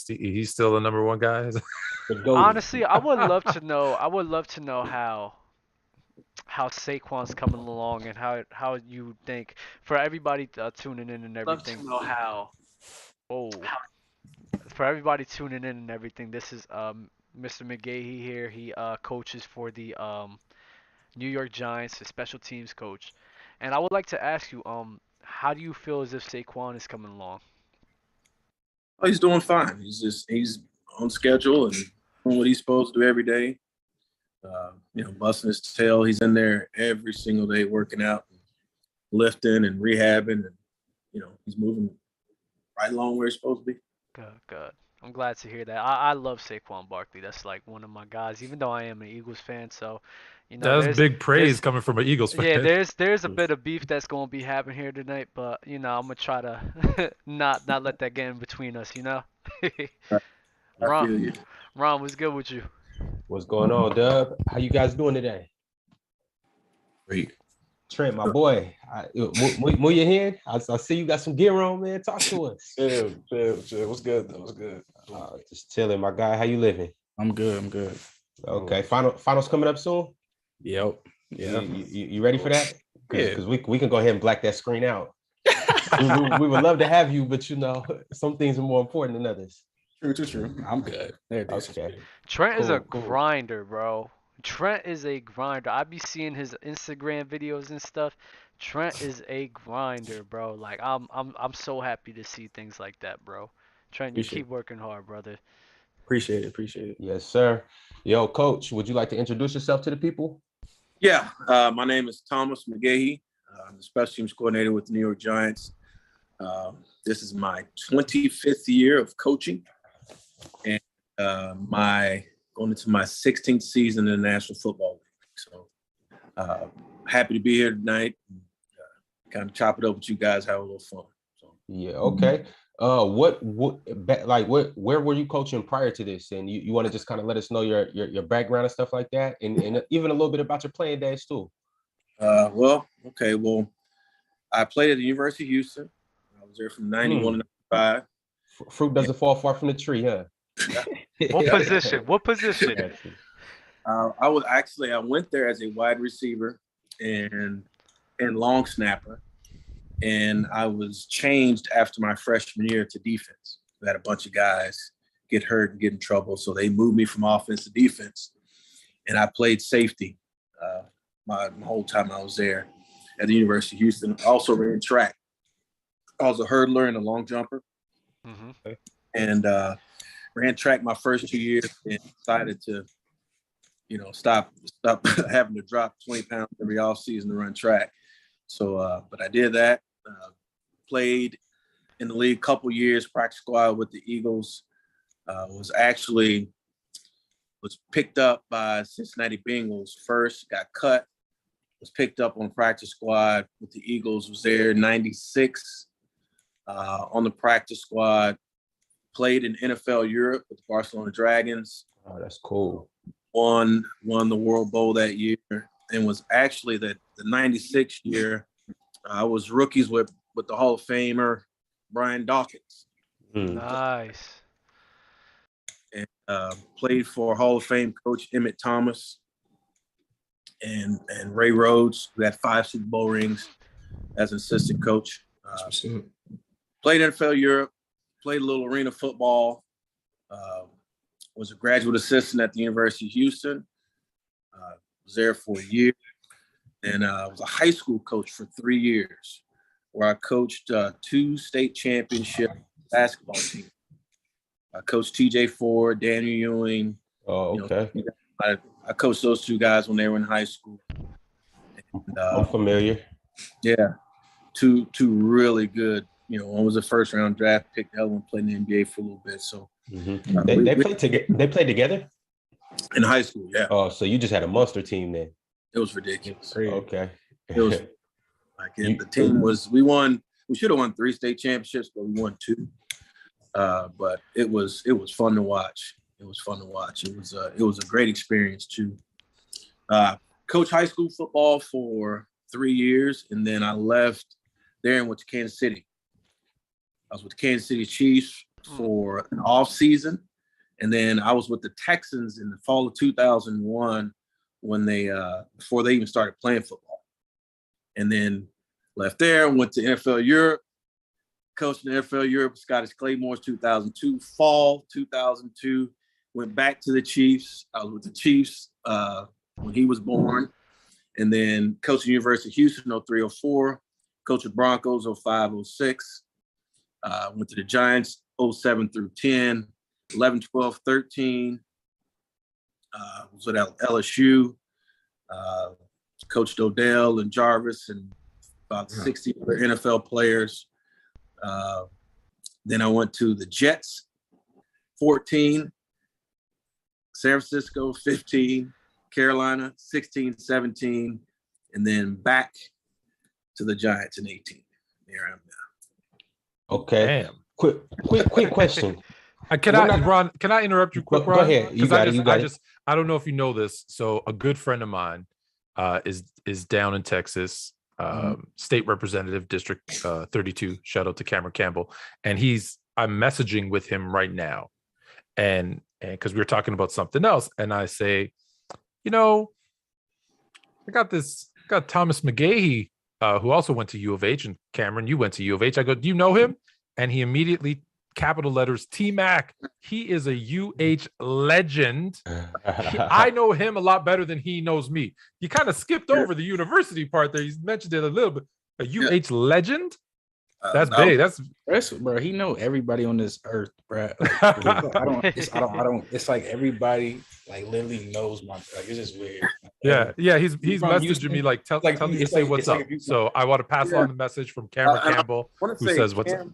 He's still the number one guy. Honestly, I would love to know. I would love to know how Saquon's coming along and how you think for everybody tuning in and Love to everything. know how. Oh, for everybody tuning in and everything. This is Mr. McGahy here. He coaches for the New York Giants, a special teams coach. And I would like to ask you how do you feel as if Saquon is coming along? Oh, he's doing fine. He's on schedule and doing what he's supposed to do every day. Busting his tail. He's in there every single day working out, lifting and rehabbing, and he's moving right along where he's supposed to be. Good, good. I'm glad to hear that. I love Saquon Barkley. That's like one of my guys, even though I am an Eagles fan. So, That's big praise coming from an Eagles fan. Yeah, there's a bit of beef that's gonna be happening here tonight, but I'm gonna try to not let that get in between us. I feel you. Ron, what's good with you? What's going on, Dub? How you guys doing today? Great. Trent, my boy, move your hand. I see you got some gear on, man. Talk to us. Yeah. What's good, though? What's good? Just chilling, my guy. How you living? I'm good. Okay, finals coming up soon? Yep. Yeah. You ready for that? Yeah. Because we can go ahead and black that screen out. we would love to have you, but some things are more important than others. True. I'm good. Okay. Trent is a grinder, bro. Trent is a grinder. I be seeing his Instagram videos and stuff. Trent is a grinder, bro. Like I'm so happy to see things like that, bro. Trent, you keep working hard, brother. Appreciate it. Yes, sir. Yo, Coach, would you like to introduce yourself to the people? Yeah. My name is Thomas McGahy. I'm the special teams coordinator with the New York Giants. This is my 25th year of coaching, and going into my 16th season in the National Football League. So happy to be here tonight. Kind of chop it up with you guys, have a little fun. So. Yeah, okay. Where were you coaching prior to this? And you want to just kind of let us know your background and stuff like that, and even a little bit about your playing days too. Well, I played at the University of Houston. I was there from 91 to 95. Fruit doesn't fall far from the tree, huh? What position? I went there as a wide receiver and long snapper, and I was changed after my freshman year to defense. We had a bunch of guys get hurt and get in trouble, so they moved me from offense to defense, and I played safety my whole time I was there at the University of Houston. I also ran track. I was a hurdler and a long jumper, and ran track my first 2 years and decided to, stop having to drop 20 pounds every off season to run track. So, but I did that. Played in the league a couple years, practice squad with the Eagles. Was picked up by Cincinnati Bengals first, got cut, was picked up on practice squad with the Eagles, was there in 96 on the practice squad, played in NFL Europe with the Barcelona Dragons. Oh, that's cool. Won the World Bowl that year, and was actually the 96 year. I was rookies with the Hall of Famer Brian Dawkins. Nice. And played for Hall of Fame coach Emmett Thomas and Ray Rhodes, who had 5 Super Bowl rings as an assistant coach. Played NFL Europe, played a little arena football, was a graduate assistant at the University of Houston, was there for a year, and was a high school coach for 3 years, where I coached 2 state championship basketball teams. I coached TJ Ford, Daniel Ewing. Oh, okay. I coached those 2 guys when they were in high school. And, I'm familiar. Yeah, two really good. One was a first round draft pick. The other one played in the NBA for a little bit. So they played together in high school. Yeah. Oh, so you just had a monster team then? It was ridiculous. Okay. It was like the team was. We won. We should have won 3 state championships, but we won 2. But it was fun to watch. It was fun to watch. It was a great experience too. Coach high school football for 3 years, and then I left there and went to Kansas City. I was with the Kansas City Chiefs for an off season. And then I was with the Texans in the fall of 2001 when they before they even started playing football. And then left there, went to NFL Europe, coached in NFL Europe, Scottish Claymore's 2002, fall 2002, went back to the Chiefs. I was with the Chiefs when he was born. And then coached the University of Houston 03, 04, coached the Broncos 05, 06. Went to the Giants 07 through 10. 11, 12, 13. Was at LSU. Coached Odell and Jarvis and about 60 other NFL players. Then I went to the Jets, 14. San Francisco, 15. Carolina, 16, 17. And then back to the Giants in 18. There I am now. Okay. Damn. Quick question. Ron, can I interrupt you quick, Ron? Go ahead. You got it. I don't know if you know this. So a good friend of mine is down in Texas, state representative, District 32. Shout out to Cameron Campbell. And I'm messaging with him right now. And because we were talking about something else. And I say, I got Thomas McGahy, who also went to U of H. And Cameron, you went to U of H. I go, do you know him? And he immediately capital letters T-Mac. He is a UH legend. I know him a lot better than he knows me. You kind of skipped over the university part there. You mentioned it a little bit. A UH legend? That's big. That's bro. He know everybody on this earth, bro. Like, I don't. It's like everybody like literally knows my. Like it's just weird. Yeah. He's messaging me like tell me to say what's up. So I want to pass on the message from Cameron Campbell, who says what's up.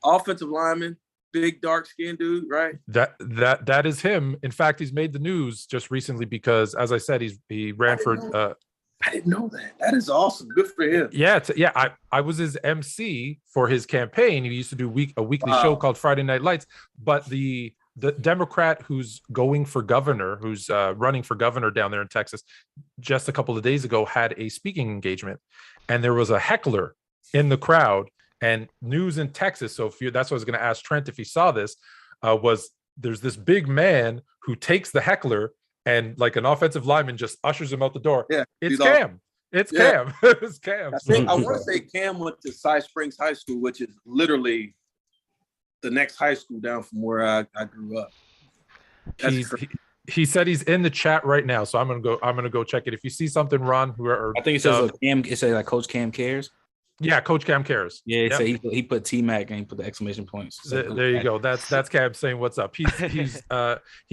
Offensive lineman, big dark skinned dude, right? That is him. In fact, he's made the news just recently because, as I said, he ran for. I didn't know that. That is awesome. Good for him. Yeah, I was his MC for his campaign. He used to do a weekly show called Friday Night Lights. But the Democrat who's going for governor, who's running for governor down there in Texas, just a couple of days ago had a speaking engagement, and there was a heckler in the crowd. And news in Texas, so that's what I was going to ask Trent if he saw this, was there's this big man who takes the heckler and like an offensive lineman just ushers him out the door. Yeah, it's Cam. It's Cam. It's Cam. I want to say Cam went to Cy Springs High School, which is literally the next high school down from where I grew up. He said he's in the chat right now, so I'm gonna go check it. If you see something, Ron, I think it says Cam. It says like Coach Cam cares. Yeah, Coach Cam cares. Yeah, so he put T-Mac and he put the exclamation points. So there you go. That's Cam saying what's up. He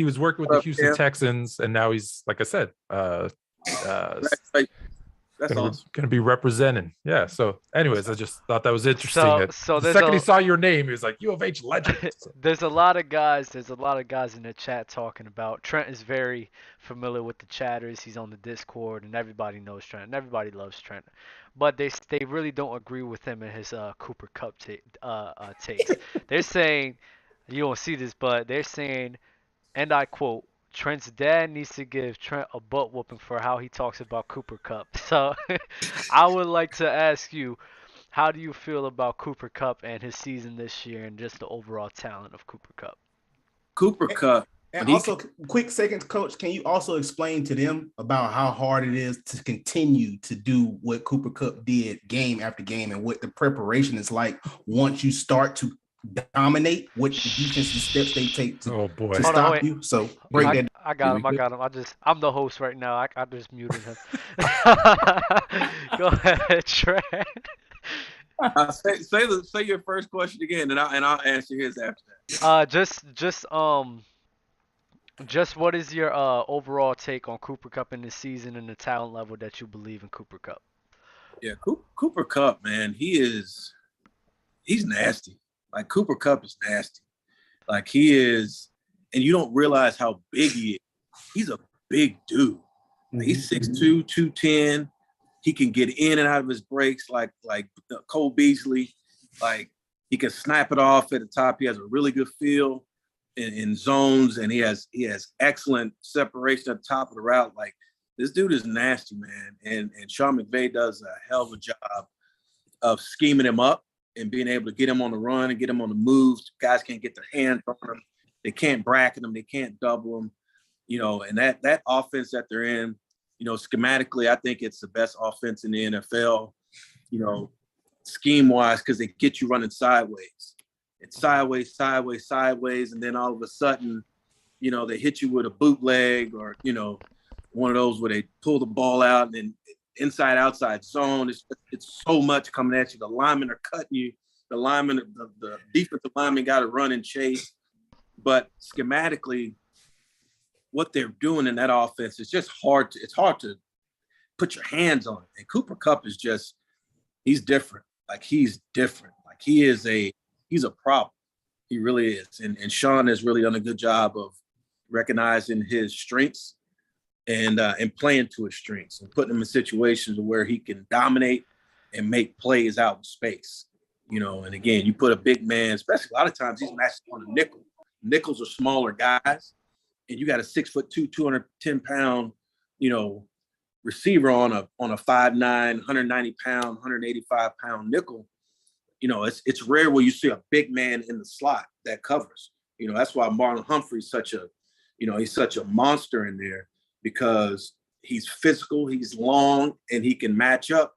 was working with the Houston Texans, and now he's, like I said, that's awesome. Gonna be representing. Yeah. So, anyways, I just thought that was interesting. So the second he saw your name, he was like, "U of H legend." There's a lot of guys. There's a lot of guys in the chat talking about. Trent is very familiar with the chatters. He's on the Discord, and everybody knows Trent, and everybody loves Trent. But they really don't agree with him and his Cooper Kupp takes. They're saying, you don't see this, but they're saying, and I quote, Trent's dad needs to give Trent a butt whooping for how he talks about Cooper Kupp. So I would like to ask you, how do you feel about Cooper Kupp and his season this year and just the overall talent of Cooper Kupp? Cooper Kupp. And also, quick second, Coach, can you also explain to them about how hard it is to continue to do what Cooper Kupp did game after game and what the preparation is like once you start to dominate, what the defensive steps they take to stop you? So break that. I got him. I'm the host right now. I just muted him. Go ahead, Trent. Say your first question again, and I'll answer his after that. Just what is your overall take on Cooper Kupp in this season and the talent level that you believe in Cooper Kupp? Yeah, Cooper Kupp, man, he's nasty. Like Cooper Kupp is nasty. Like he is, and you don't realize how big he is. He's a big dude. He's 6'2", 210. He can get in and out of his breaks like Cole Beasley. Like he can snap it off at the top. He has a really good feel in zones, and he has excellent separation at the top of the route. Like this dude is nasty, man. And Sean McVay does a hell of a job of scheming him up and being able to get him on the run and get him on the moves. Guys can't get their hands on him. They can't bracket him. They can't double him. You know, and that offense that they're in, you know, schematically, I think it's the best offense in the NFL, you know, scheme-wise, because they get you running sideways. It's sideways, sideways, sideways, and then all of a sudden, you know, they hit you with a bootleg or, you know, one of those where they pull the ball out and then inside, outside zone. It's so much coming at you. The linemen are cutting you. The defensive lineman got to run and chase. But schematically, what they're doing in that offense is just hard to put your hands on it. And Cooper Kupp is just, he's different. Like, he's different. Like, he's a problem. He really is. And Sean has really done a good job of recognizing his strengths and playing to his strengths and putting him in situations where he can dominate and make plays out in space. You know, and again, you put a big man, especially a lot of times he's matched on a nickel. Nickels are smaller guys, and you got a 6'2", 210-pound, you know, receiver on a 5'9", 190-pound, 185-pound nickel. You know, it's rare where you see a big man in the slot that covers. You know, that's why Marlon Humphrey's he's such a monster in there, because he's physical, he's long, and he can match up,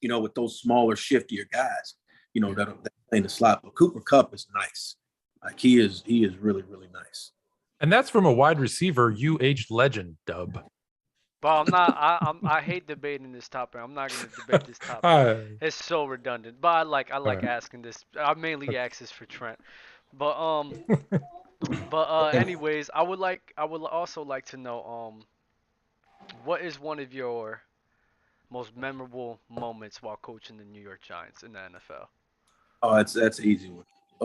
you know, with those smaller, shiftier guys, you know, that play in the slot. But Cooper Kupp is nice. Like, he is really, really nice. And that's from a wide receiver, you aged legend, Dub. But I'm not. I hate debating this topic. I'm not going to debate this topic. It's so redundant. But I like asking this. I mainly ask this for Trent. But anyways, I would also like to know what is one of your most memorable moments while coaching the New York Giants in the NFL? Oh, that's an easy one.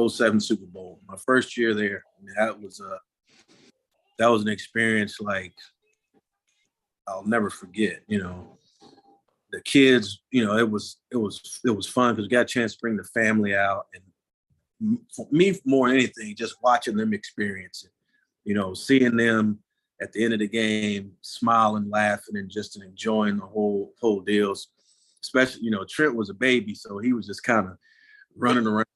07 Super Bowl. My first year there. I mean, that was an experience like I'll never forget. You know, the kids, you know, it was fun because we got a chance to bring the family out, and for me, more than anything, just watching them experience it. You know, seeing them at the end of the game, smiling, laughing, and just enjoying the whole deals. Especially, you know, Trent was a baby, so he was just kind of running around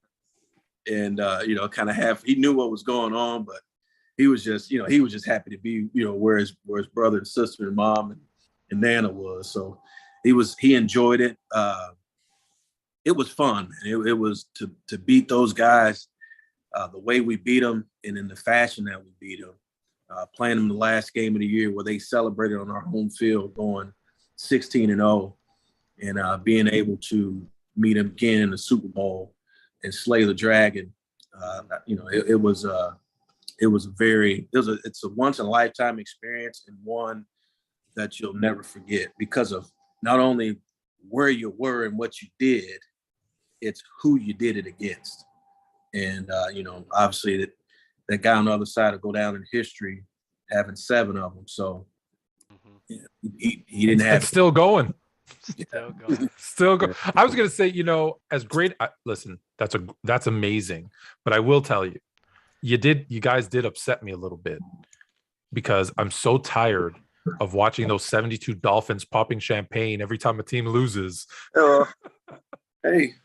and you know, kind of he knew what was going on, but he was just happy to be, you know, where his brother and sister and mom and Nana was. So he enjoyed it. It was fun. It was to beat those guys the way we beat them and in the fashion that we beat them. Playing them the last game of the year where they celebrated on our home field, going 16-0, and being able to meet them again in the Super Bowl and slay the dragon. You know, it's a once in a lifetime experience, and one that you'll never forget because of not only where you were and what you did, it's who you did it against. And you know, obviously that guy on the other side will go down in history having 7 of them. So yeah, he didn't have. It's still going. Still going. Still go. I was gonna say, you know, as great. Listen, that's amazing. But I will tell you, you guys did upset me a little bit because I'm so tired of watching those 72 Dolphins popping champagne every time a team loses. Hey.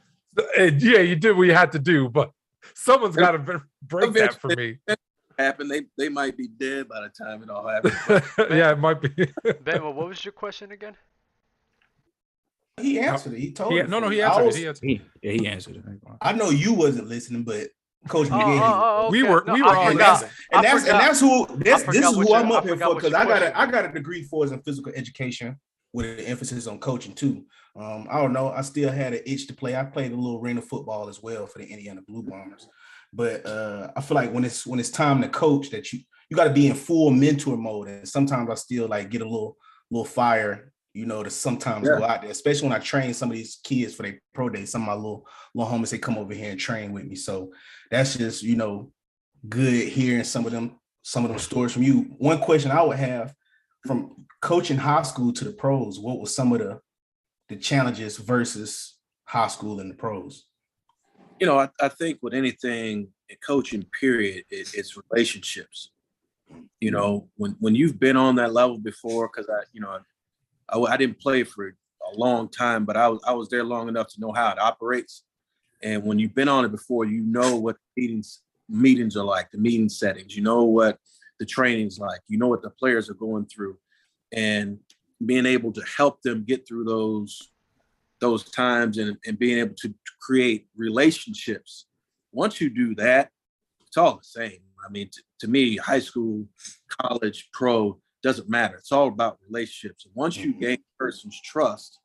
And yeah, you did what you had to do, but someone's got to break that for me. Happen. They might be dead by the time it all happens. Yeah, it might be. Ben, what was your question again? He answered it. He told me. No, he answered it. He answered it. I know you wasn't listening, but Coach McGahy. Okay. We were and that's who this is who I'm up here for, because I got a degree for is in physical education with an emphasis on coaching too. I don't know. I still had an itch to play. I played a little arena football as well for the Indiana Blue Bombers. But I feel like when it's time to coach, that you got to be in full mentor mode. And sometimes I still like get a little fire, you know, to sometimes go out there, especially when I train some of these kids for their pro day. Some of my little homies, they come over here and train with me. So that's just, you know, good hearing some of them stories from you. One question I would have, from coaching high school to the pros, what was some of the challenges versus high school and the pros? You know, I think with anything in coaching, period, it's relationships. You know, when you've been on that level before, because I didn't play for a long time, but I was there long enough to know how it operates. And when you've been on it before, you know what meetings are like, the meeting settings. You know what the training's like. You know what the players are going through, and being able to help them get through those times and being able to create relationships. Once you do that, it's all the same. I mean, to me, high school, college, pro, doesn't matter. It's all about relationships. And once you gain a person's trust,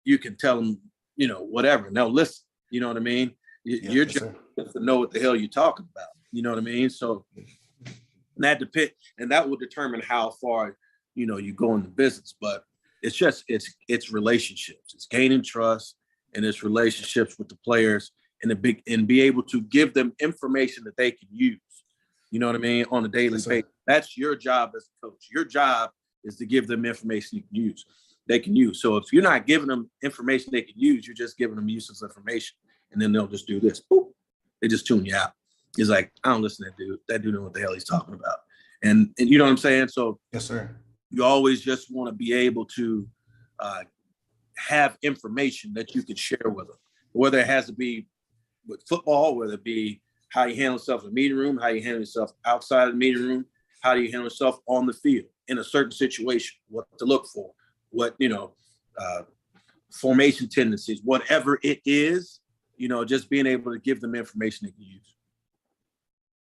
you can tell them, you know, whatever. And they'll listen. You know what I mean? You're just to know what the hell you're talking about. You know what I mean? So that will determine how far, you know, you go in the business. But it's just, it's relationships. It's gaining trust, and it's relationships with the players, and be able to give them information that they can use. You know what I mean? On a daily basis. That's your job as a coach. Your job is to give them information they can use. So if you're not giving them information they can use, you're just giving them useless information. And then they'll just do this. Boop. They just tune you out. It's like, I don't listen to that dude. That dude knows what the hell he's talking about. And you know what I'm saying? So yes, sir. You always just want to be able to have information that you can share with them, whether it has to be with football, whether it be how you handle yourself in the meeting room, how you handle yourself outside of the meeting room, how do you handle yourself on the field in a certain situation, what to look for, what, you know, formation tendencies, whatever it is, you know, just being able to give them information they can use.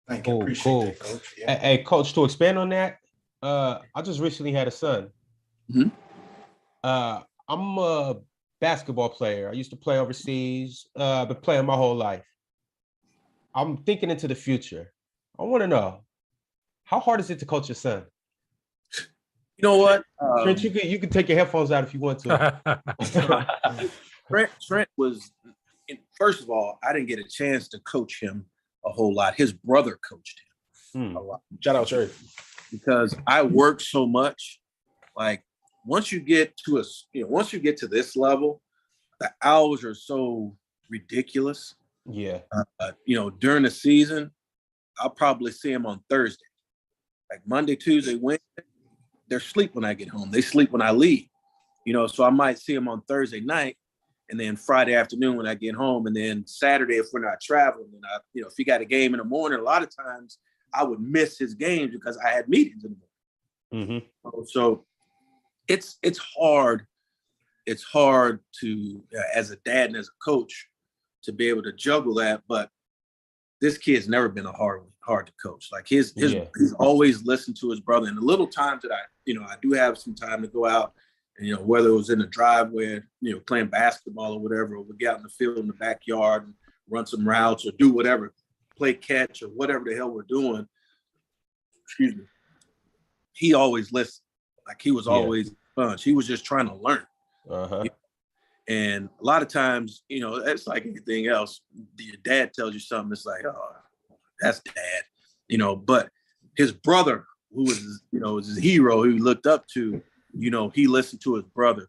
Thank you. Appreciate that, Coach. Yeah. Hey, Coach, to expand on that, I just recently had a son. Mm-hmm. I'm a basketball player. I used to play overseas. Been playing my whole life. I'm thinking into the future. I want to know, how hard is it to coach your son? You know what? Trent, you can take your headphones out if you want to. Trent was, first of all, I didn't get a chance to coach him a whole lot. His brother coached him a lot. Shout out, Trey. Because I work so much. Like, once you get to this level, the hours are so ridiculous. Yeah. You know, during the season, I'll probably see him on Thursday. Like Monday, Tuesday, Wednesday, they're asleep when I get home. They sleep when I leave. You know, so I might see him on Thursday night, and then Friday afternoon when I get home, and then Saturday if we're not traveling, and if he got a game in the morning, a lot of times I would miss his games because I had meetings in the morning. Mm-hmm. So it's hard. It's hard to, as a dad and as a coach, to be able to juggle that. But this kid's never been hard to coach. Like he's always listened to his brother. And the little times that I do have some time to go out, and whether it was in the driveway, playing basketball or whatever, or we get out in the field in the backyard and run some routes or do whatever, play catch or whatever the hell we're doing. Excuse me. He always listened. Like he was always fun. He was just trying to learn. Uh-huh. And a lot of times, it's like anything else. Your dad tells you something, it's like, oh, that's dad. But his brother, who was his hero, who he looked up to, he listened to his brother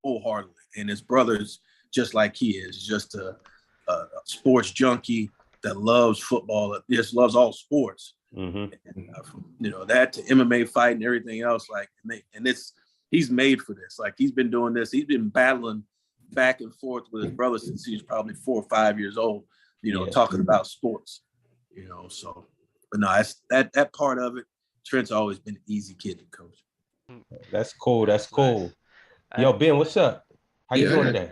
wholeheartedly. And his brother's just like he is, just a sports junkie that loves football, that just loves all sports. Mm-hmm. And, that to MMA fight and everything else, he's made for this. Like he's been doing this. He's been battling back and forth with his brother since he was probably 4 or 5 years old, talking about sports, so, but no, that part of it, Trent's always been an easy kid to coach. That's cool. That's cool. Yo, Ben, what's up? How you doing today?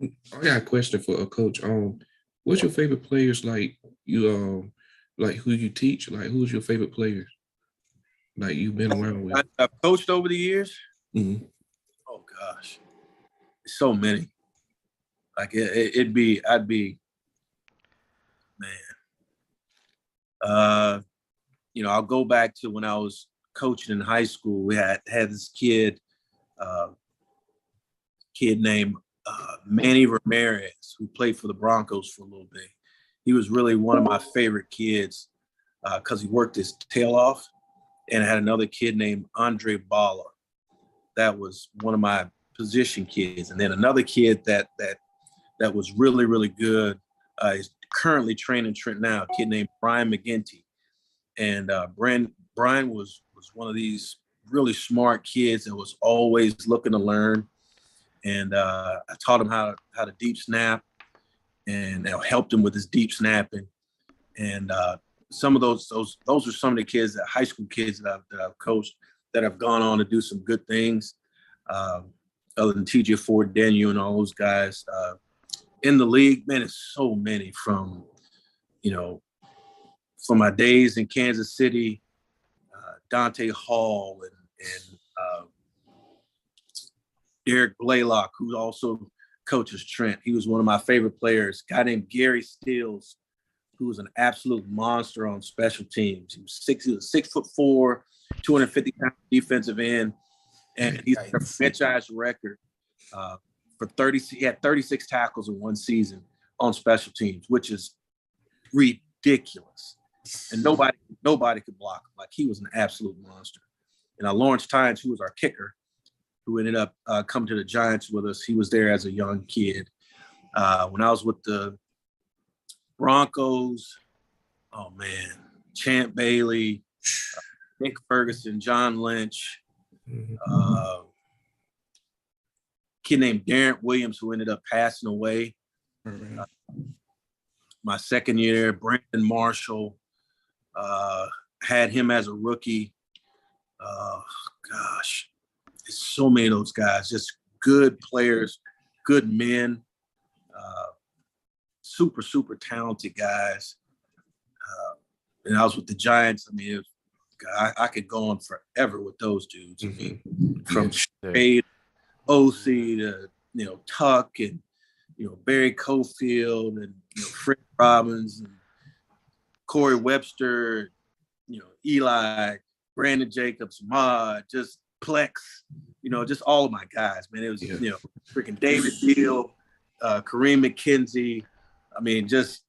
I got a question for a coach. What's your favorite players? Like you, like who you teach? Like who's your favorite players? Like you've been around with? I've coached over the years. Mm-hmm. Oh gosh, so many. Like I'd be, man. I'll go back to when I was coaching in high school. We had this kid named Manny Ramirez, who played for the Broncos for a little bit. He was really one of my favorite kids because he worked his tail off. And I had another kid named Andre Bala. That was one of my position kids. And then another kid that was really, really good is currently training Trent now, a kid named Brian McGinty. And Brian was one of these really smart kids that was always looking to learn. And I taught him how to deep snap, and helped him with his deep snapping. And some of those are some of the kids, that high school kids that I've coached, that have gone on to do some good things. Other than TJ Ford, Daniel, and all those guys in the league, man, it's so many from my days in Kansas City, Dante Hall and Derek Blaylock, who also coaches Trent. He was one of my favorite players. A guy named Gary Stills, who was an absolute monster on special teams. He was 6'4", 250-pound defensive end, and he's got a franchise record for 30. He had 36 tackles in one season on special teams, which is ridiculous. And nobody could block him. Like, he was an absolute monster. And Lawrence Tynes, who was our kicker, who ended up coming to the Giants with us. He was there as a young kid. When I was with the Broncos, oh man, Champ Bailey, Nick Ferguson, John Lynch, kid named Darren Williams, who ended up passing away. My second year, Brandon Marshall, had him as a rookie. Gosh, there's so many of those guys, just good players, good men, super, super talented guys. And I was with the Giants. I mean, I could go on forever with those dudes. I mean, from Shade, OC to, Tuck, and, Barry Cofield, and, Fred Robbins, and Corey Webster, Eli, Brandon Jacobs, Ma, just Plex, just all of my guys, man. It was, freaking David Deal, Kareem McKenzie. I mean, just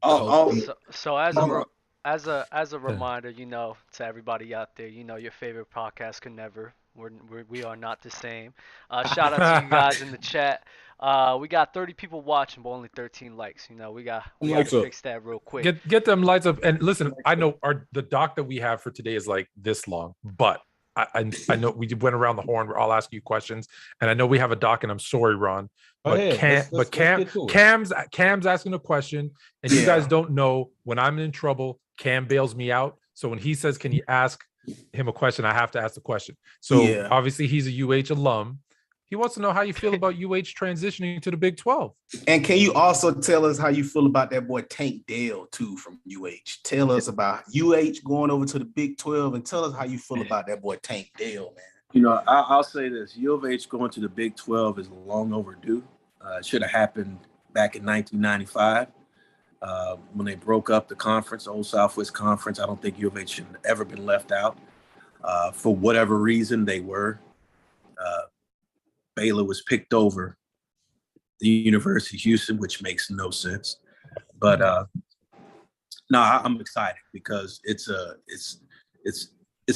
all. So as a reminder, to everybody out there, your favorite podcast can never. We are not the same. Shout out to you guys in the chat. We got 30 people watching, but only 13 likes. We got to fix that real quick. Get them lights up. And listen, I know the doc that we have for today is like this long, but I know we went around the horn. We're all asking you questions, and I know we have a doc. And I'm sorry, Ron, but Cam's asking a question, and you guys don't know, when I'm in trouble, Cam bails me out. So when he says, "Can you ask him a question?" I have to ask the question. So obviously he's a UH alum. He wants to know how you feel about UH transitioning to the Big 12. And can you also tell us how you feel about that boy Tank Dell, too, from UH? Tell us about UH going over to the Big 12, and tell us how you feel about that boy Tank Dell, man. I'll say this. U of H going to the Big 12 is long overdue. It should have happened back in 1995 when they broke up the conference, the Old Southwest Conference. I don't think U of H should have ever been left out. For whatever reason, they were. Baylor was picked over the University of Houston, which makes no sense. But no, I'm excited because it's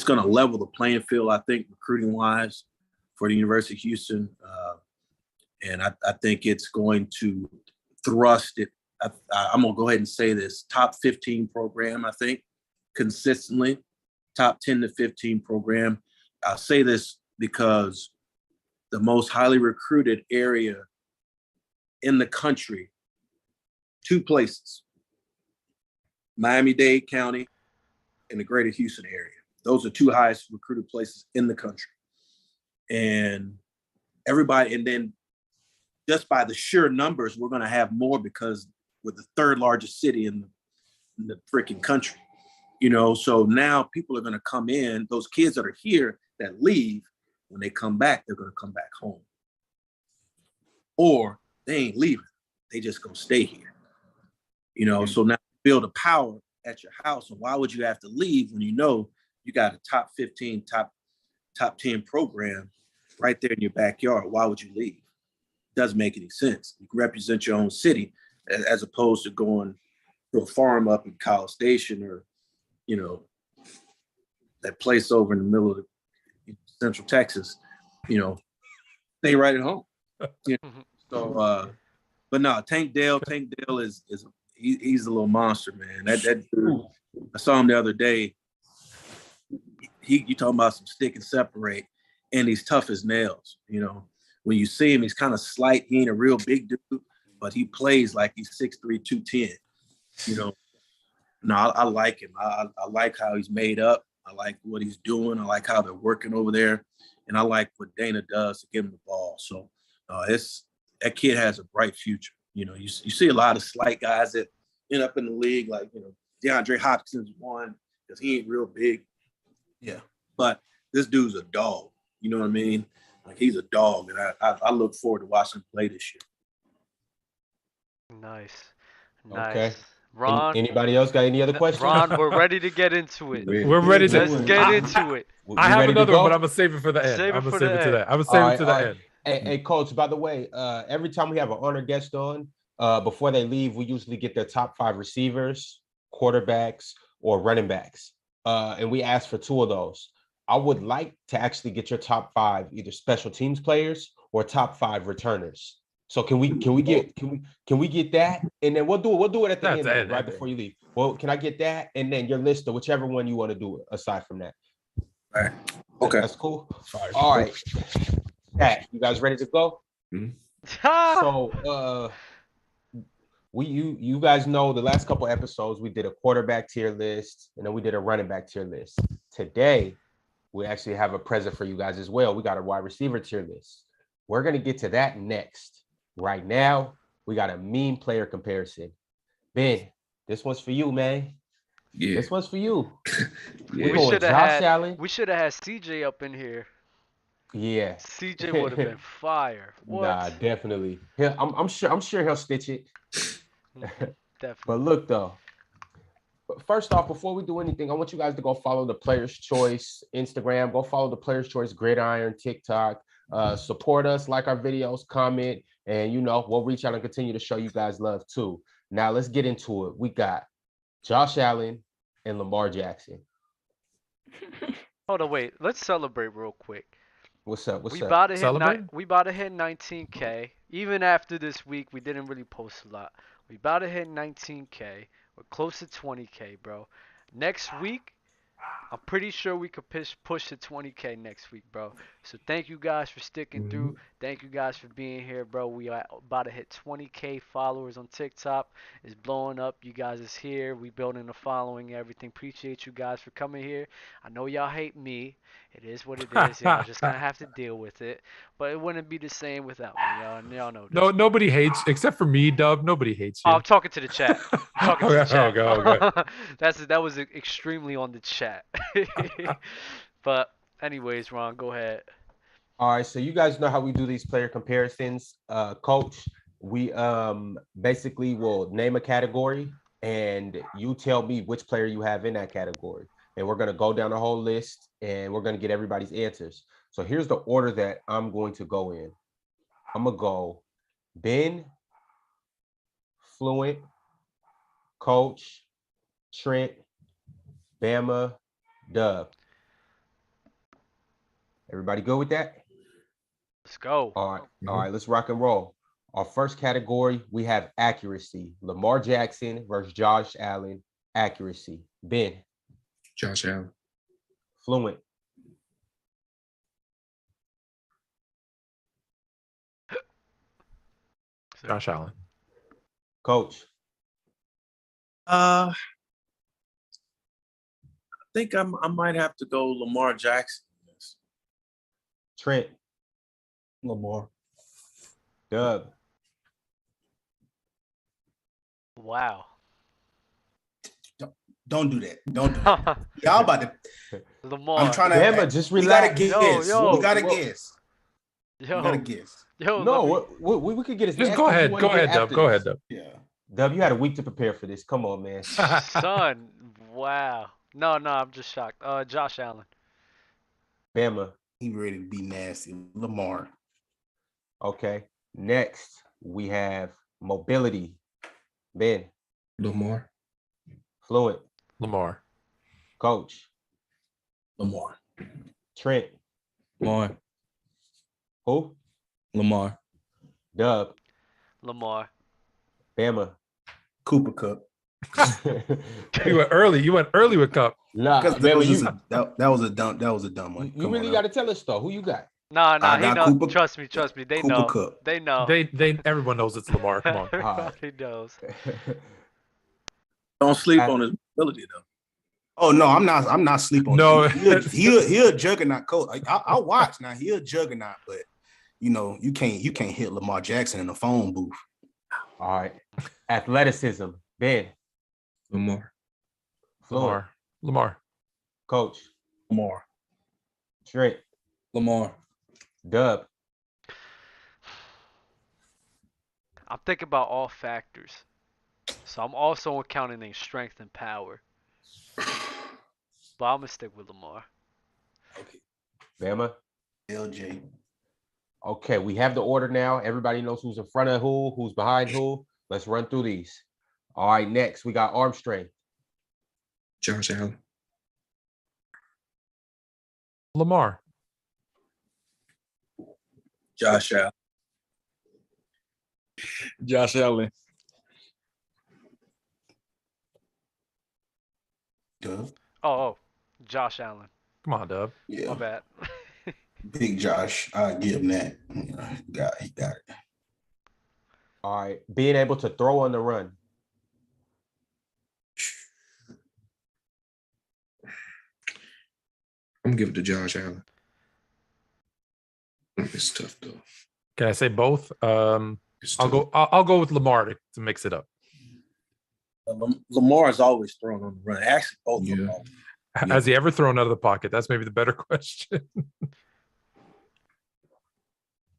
going to level the playing field, I think, recruiting wise, for the University of Houston, and I think it's going to thrust it. I'm going to go ahead and say this: top 15 program, I think, consistently, top 10 to 15 program. I'll say this because the most highly recruited area in the country, two places: Miami-Dade County and the greater Houston area. Those are two highest recruited places in the country. And everybody, and then just by the sheer numbers, we're going to have more because we're the third largest city in the freaking country. So now people are going to come in, those kids that are here that leave, when they come back, they're going to come back home. Or they ain't leaving. They just going to stay here. So now build a power at your house. And why would you have to leave when you got a top 15, top 10 program right there in your backyard? Why would you leave? Doesn't make any sense. You can represent your own city as opposed to going to a farm up in College Station or, that place over in the middle of Central Texas, stay right at home. So, but no, Tank Dell is he's a little monster, man. That dude, I saw him the other day. You talking about some stick and separate, and he's tough as nails. when you see him, he's kind of slight. He ain't a real big dude, but he plays like he's 6'3", 210. You know, no, I like him. I like how he's made up. I like what he's doing. I like how they're working over there. And I like what Dana does to give him the ball. So that kid has a bright future. You know, you see a lot of slight guys that end up in the league, like, you know, DeAndre Hopkins one because he ain't real big. Yeah. But this dude's a dog. You know what I mean? Like, he's a dog. And I look forward to watching him play this year. Nice. Okay. Ron, Anybody else got any other questions? Ron, we're ready to get into it. We're ready to Let's get into it. I have another one, but I'm gonna save it for the end. Save it I'm gonna for save the it to end. that. I'm gonna save it to the end. Hey, Coach, by the way, every time we have an honored guest on, before they leave, we usually get their top 5 receivers, quarterbacks, or running backs. And we ask for 2 of those. I would like to actually get your top 5 either special teams players or top 5 returners. So can we get that? And then we'll do it at the end, right before you leave. Well, can I get that? And then your list of whichever one you want to do aside from that. All right. Okay. That's cool. All right. Pat, you guys ready to go? So you guys know the last couple episodes we did a quarterback tier list and then we did a running back tier list. Today we actually have a present for you guys as well. We got a wide receiver tier list. We're gonna get to that next. Right now, we got a mean player comparison. Ben, this one's for you, man. Yeah. This one's for you. Yeah. We should have had CJ up in here. Yeah. CJ would have been fire. What? Nah, definitely. Yeah, I'm sure he'll stitch it. Definitely. But look though. First off, before we do anything, I want you guys to go follow the Player's Choice Instagram. Go follow the Player's Choice Gridiron TikTok. Support us, like our videos, comment, and we'll reach out and continue to show you guys love too. Now let's get into it. We got Josh Allen and Lamar Jackson. Hold on, wait. Let's celebrate real quick. What's up? We about to hit 19K. Even after this week, we didn't really post a lot. We about to hit 19K. We're close to 20K, bro. Next week, I'm pretty sure we could push to 20K next week, bro. So thank you guys for sticking through. Thank you guys for being here, bro. We are about to hit 20K followers on TikTok. It's blowing up. You guys is here. We building a following, everything. Appreciate you guys for coming here. I know y'all hate me. It is what it is. Y'all just gonna have to deal with it. But it wouldn't be the same without me. Y'all know this. No, nobody hates except for me, Dub. Nobody hates you. Oh, I'm talking to the chat. Okay. That was extremely on the chat. But anyways, Ron, go ahead. All right, so you guys know how we do these player comparisons. Coach, we basically will name a category and you tell me which player you have in that category. And we're going to go down the whole list and we're going to get everybody's answers. So here's the order that I'm going to go in. I'm going to go Ben, Fluent, Coach, Trent, Bama, Dub. Everybody good with that? Let's go. All right, let's rock and roll. Our first category, we have accuracy. Lamar Jackson versus Josh Allen, accuracy. Ben. Josh Allen. Fluent. Josh Allen. Coach. I think I might have to go Lamar Jackson. Trent. Lamar. Dub. Wow. Don't do that. Don't do that. Y'all about to. Lamar. I'm trying to. Bama, just relax. We gotta guess. Yo. We gotta guess. Yo. We gotta guess. Yo. No, we could get his. Just go ahead. Go ahead, Dub. Go ahead, Dub. Yeah. Dub, you had a week to prepare for this. Come on, man. Son. Wow. No, I'm just shocked. Josh Allen. Bama. He ready to be nasty. Lamar. Okay. Next, we have mobility. Ben. Lamar. Fluent. Lamar. Coach. Lamar. Trent. Lamar. Who? Lamar. Dub. Lamar. Bama. Cooper Kupp. You went early with Kupp. Nah, Because Bama, that was a dumb one. you really got to tell us though. Who you got? Nah, I he got know. Cooper- Trust me. They Cooper know. Kupp. They know. They everyone knows it's Lamar. Come on. Everybody knows. Don't sleep on his ability though. Oh no, I'm not sleeping on No. him. He'll juggernaut coach. Like, I'll watch now. He'll juggernaut, but you can't hit Lamar Jackson in the phone booth. All right. Athleticism. Ben. Lamar. Floyd. Lamar. Coach. Lamar. Trent. Lamar. Dub. I'm thinking about all factors, so I'm also counting in strength and power. But I'm gonna stick with Lamar. Okay. Bama. LJ. Okay, we have the order now. Everybody knows who's in front of who's behind who. Let's run through these. All right, next we got arm strength. Josh Allen. Lamar. Josh Allen. Josh Allen. Dub. Oh, Josh Allen. Come on, Dub. Yeah. My bad. Big Josh. I give him that. He got it. All right, being able to throw on the run. I'm gonna give it to Josh Allen. It's tough though. Can I say both? It's I'll tough. go. I'll go with Lamar to mix it up. Lamar's always thrown on the run. Actually, both of them. Yeah. Has he ever thrown out of the pocket? That's maybe the better question.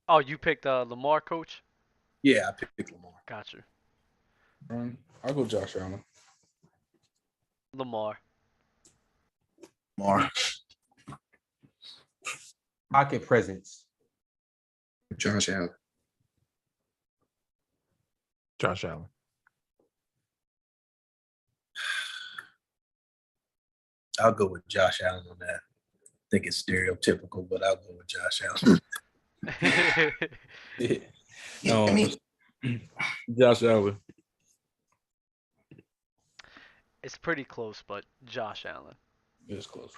Oh, you picked Lamar, coach? Yeah, I picked Lamar. Gotcha. I'll go Josh Allen. Lamar. Lamar. Pocket presence. Josh Allen. Josh Allen. I'll go with Josh Allen on that. I think it's stereotypical, but I'll go with Josh Allen. Yeah. Yeah, I mean, Josh Allen. It's pretty close, but Josh Allen. It's close.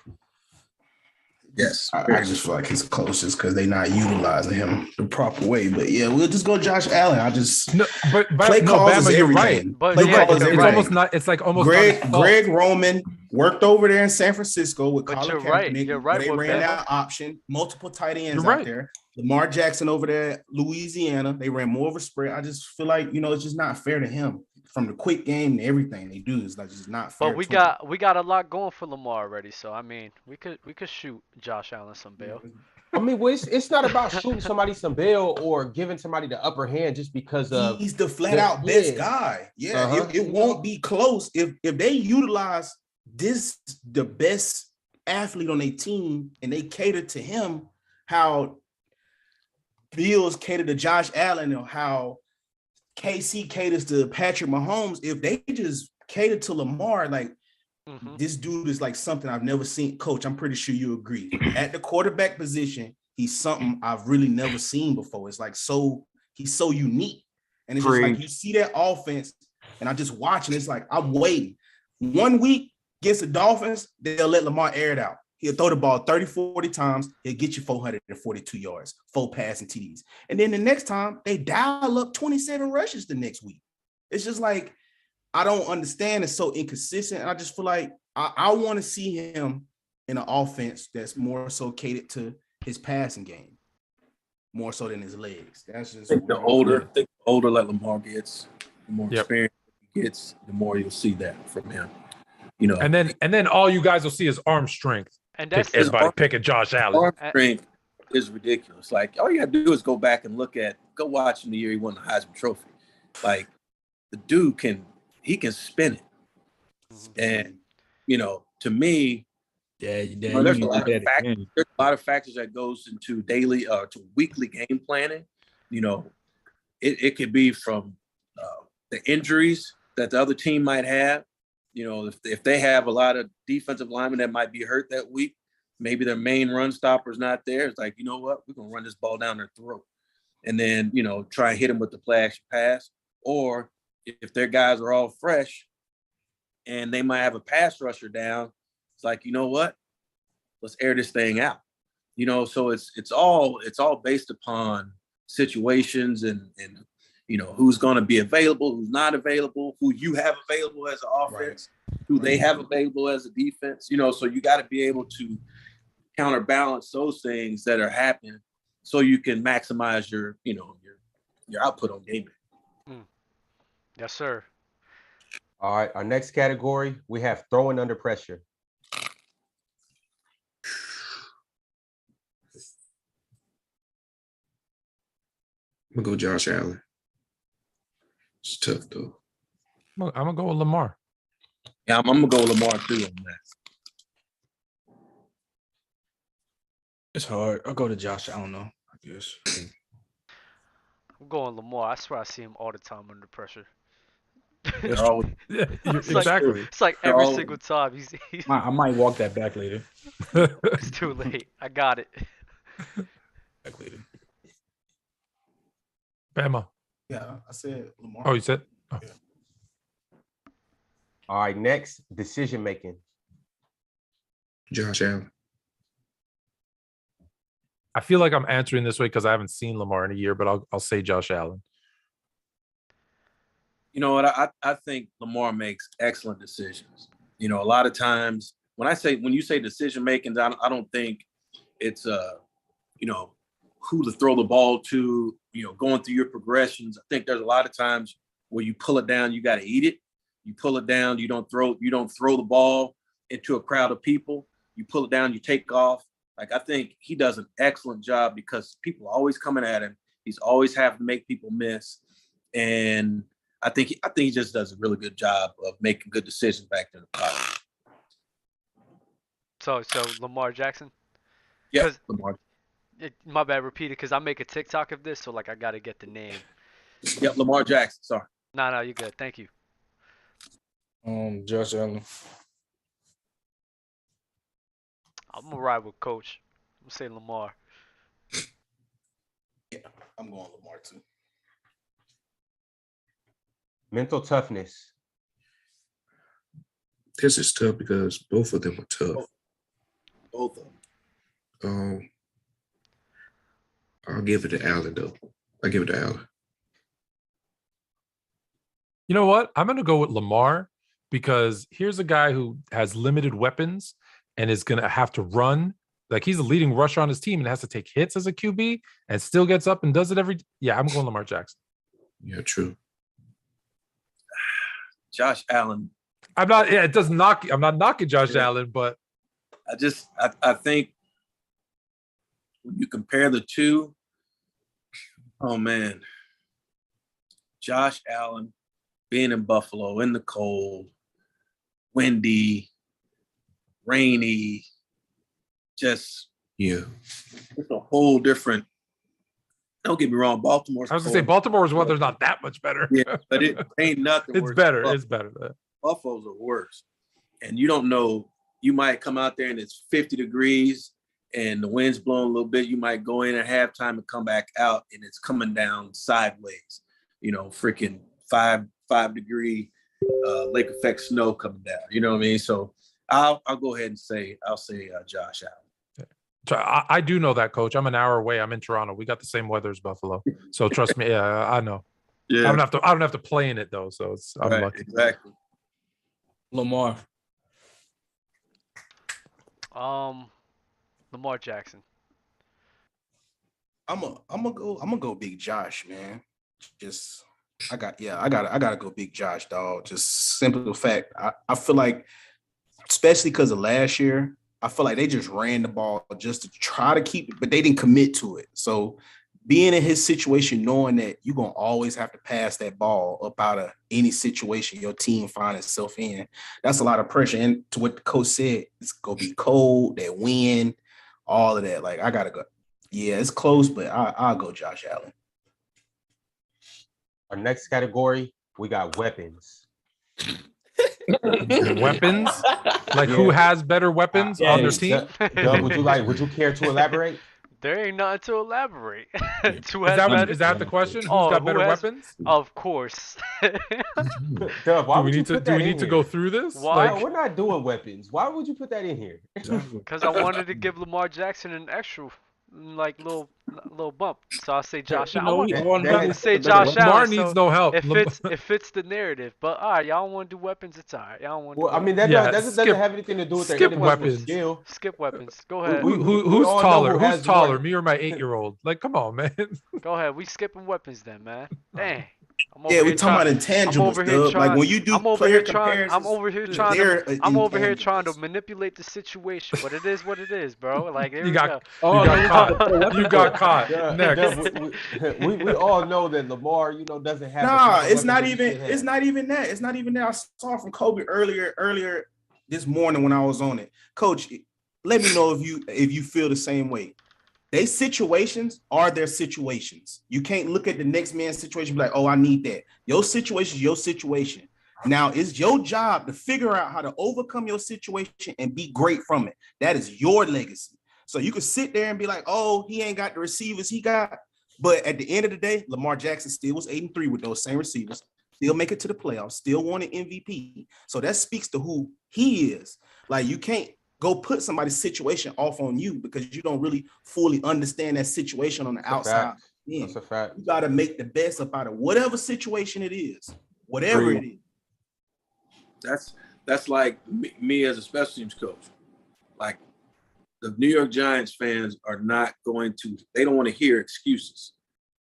Yes. I just feel like he's closest because they're not utilizing him the proper way. But yeah, we'll just go Josh Allen. I just No, but play no, calls Bama, is you're everything. right. But Play yeah, calls is It's you're everything. almost not. It's like almost not Greg his fault. Greg Roman worked over there in San Francisco with But Colin you're right. Kaepernick, You're where right they with ran Bama. that option, multiple tight ends You're out right. there. Lamar Jackson over there at Louisiana, they ran more of a spread. I just feel like, it's just not fair to him. From the quick game to everything they do is like just not fair. But we to him. got a lot going for Lamar already, so I mean we could shoot Josh Allen some bail. I mean, well, it's not about shooting somebody some bail or giving somebody the upper hand just because of He's the flat out best yeah. guy. Yeah, Uh-huh. it won't be close if they utilize the best athlete on their team and they cater to him. How Bills cater to Josh Allen or how KC caters to Patrick Mahomes. If they just cater to Lamar, like this dude is like something I've never seen. Coach, I'm pretty sure you agree. At the quarterback position, he's something I've really never seen before. It's like he's so unique. And it's just like you see that offense, and I'm just watching. It's like I'm waiting. 1 week against the Dolphins, they'll let Lamar air it out. He'll throw the ball 30, 40 times. He'll get you 442 yards, 4 passing TDs. And then the next time, they dial up 27 rushes the next week. It's just like, I don't understand. It's so inconsistent. And I just feel like I want to see him in an offense that's more so catered to his passing game, more so than his legs. That's just I think the older like Lamar gets, the more experience he gets, the more you'll see that from him. And then all you guys will see is arm strength. And that's Everybody picking Josh Allen. Arm strength is ridiculous. Like all you gotta do is go back and go watch him the year he won the Heisman Trophy. Like the dude can spin it. And to me, there's a lot of factors that goes into daily to weekly game planning. It could be from the injuries that the other team might have. If they have a lot of defensive linemen that might be hurt that week, maybe their main run stopper's not there. It's like, you know what? We're going to run this ball down their throat. And then, try and hit them with the play action pass. Or if their guys are all fresh and they might have a pass rusher down, it's like, you know what? Let's air this thing out. So it's all based upon situations and who's going to be available, who's not available, who you have available as an offense, who they have available as a defense. So you got to be able to counterbalance those things that are happening, so you can maximize your output on game day. Yes, sir. All right, our next category, we have throwing under pressure. I'm gonna go Josh Allen. It's tough though. I'm gonna go with Lamar. Yeah, I'm gonna go with Lamar too on that. It's hard. I'll go to Josh. I don't know. I guess. I'm going Lamar. I swear I see him all the time under pressure. They're always, Yeah, It's exactly. It's like every single time he's I might walk that back later. it's too late. I got it. Back later. Bama. Yeah, I said Lamar. Oh, you said? Oh. Yeah. All right, next, decision making. Josh Allen. I feel like I'm answering this way because I haven't seen Lamar in a year, but I'll say Josh Allen. You know what? I think Lamar makes excellent decisions. A lot of times when you say decision making, I don't think it's who to throw the ball to. Going through your progressions. I think there's a lot of times where you pull it down, you got to eat it. You pull it down, you don't throw the ball into a crowd of people. You pull it down, you take off. Like, I think he does an excellent job because people are always coming at him. He's always having to make people miss. And I think he just does a really good job of making good decisions back to the pocket. So Lamar Jackson? Yeah, Lamar. My bad, repeat it, because I make a TikTok of this, so I got to get the name. Yep, Lamar Jackson. Sorry. No, you're good. Thank you. Josh Allen. I'm going to ride with Coach. I'm going to say Lamar. Yeah, I'm going Lamar too. Mental toughness. This is tough because both of them are tough. Both of them. I'll give it to Allen though. I give it to Allen. You know what? I'm going to go with Lamar because here's a guy who has limited weapons and is going to have to run. Like, he's the leading rusher on his team and has to take hits as a QB and still gets up and does it every. Yeah, I'm going Lamar Jackson. Yeah, true. Josh Allen. I'm not knocking Josh Allen, but I think when you compare the two, oh man, Josh Allen being in Buffalo in the cold, windy, rainy, it's a whole different. Don't get me wrong, Baltimore's. I was gonna say Baltimore's weather's not that much better. Yeah, but it ain't nothing. It's worse better. than It's better. Buffalo's are worse, and you don't know. You might come out there and it's 50 degrees and the wind's blowing a little bit. You might go in at halftime and come back out and it's coming down sideways. Freaking 5-degree lake effect snow coming down. You know what I mean? So I'll go ahead and say Josh Allen. I do know that, Coach. I'm an hour away. I'm in Toronto. We got the same weather as Buffalo, so trust me. Yeah, I know. Yeah, I don't have to play in it though, so I'm right, lucky. Exactly. Lamar. Lamar Jackson. I'm gonna go Big Josh, man. I gotta go Big Josh, dog. Just simple fact. I feel like, especially because of last year, I feel like they just ran the ball just to try to keep it, but they didn't commit to it. So being in his situation, knowing that you're going to always have to pass that ball up out of any situation your team finds itself in, that's a lot of pressure. And to what the coach said, it's going to be cold, that wind, all of that. Like, I got to go. Yeah, it's close, but I'll go Josh Allen. Our next category, we got weapons. Weapons? Like, who has better weapons on their team? Doug, would you care to elaborate? There ain't nothing to elaborate. Who Is has that, better? is that the question? Who's Oh, got who better has- weapons? Of course. Dub, why Do we would you need to put do that we in need to here? go through this? Why? No, we're not doing weapons. Why would you put that in here? Because I wanted to give Lamar Jackson an extra, like, little bump. So I say Josh You Allen. know, we all that know I has- say better Josh weapon. Lamar Allen. needs So no help. it fits the narrative. But all right, y'all don't want to do weapons. It's all right. Y'all don't want to. Well, I mean, that Yeah, doesn't skip- have anything to do with their skip individual weapons. skill. skip weapons. Go ahead. We all know taller? who Who's has taller? more- Me or my 8-year-old? Like, come on, man. Go ahead. We skipping weapons then, man. Dang. I'm Yeah, we here talking about trying- intangibles, Dub. Like when you do I'm over player here trying. comparisons, I'm over here they're trying to. I'm over here trying to intangibles. manipulate the situation, but it is what it is, bro. Like there You we got- go. You Oh, got no, caught. You got caught. Yeah, Next. we all know that Lamar, doesn't have. the Nah, kind of it's not weapons he even. should have. It's not even that. It's not even that. I saw from Kobe earlier this morning when I was on it. Coach, let me know if you feel the same way. They situations are their situations. You can't look at the next man's situation and be like, oh, I need that. Your situation is your situation. Now it's your job to figure out how to overcome your situation and be great from it. That is your legacy. So you can sit there and be like, oh, he ain't got the receivers he got. But at the end of the day, Lamar Jackson still was 8-3 with those same receivers, still make it to the playoffs, still won an MVP. So that speaks to who he is. Like you can't go put somebody's situation off on you because you don't really fully understand that situation on the outside. That's a fact. You got to make the best up out of whatever situation it is, whatever it is. That's like me as a special teams coach. Like the New York Giants fans are not going to, they don't want to hear excuses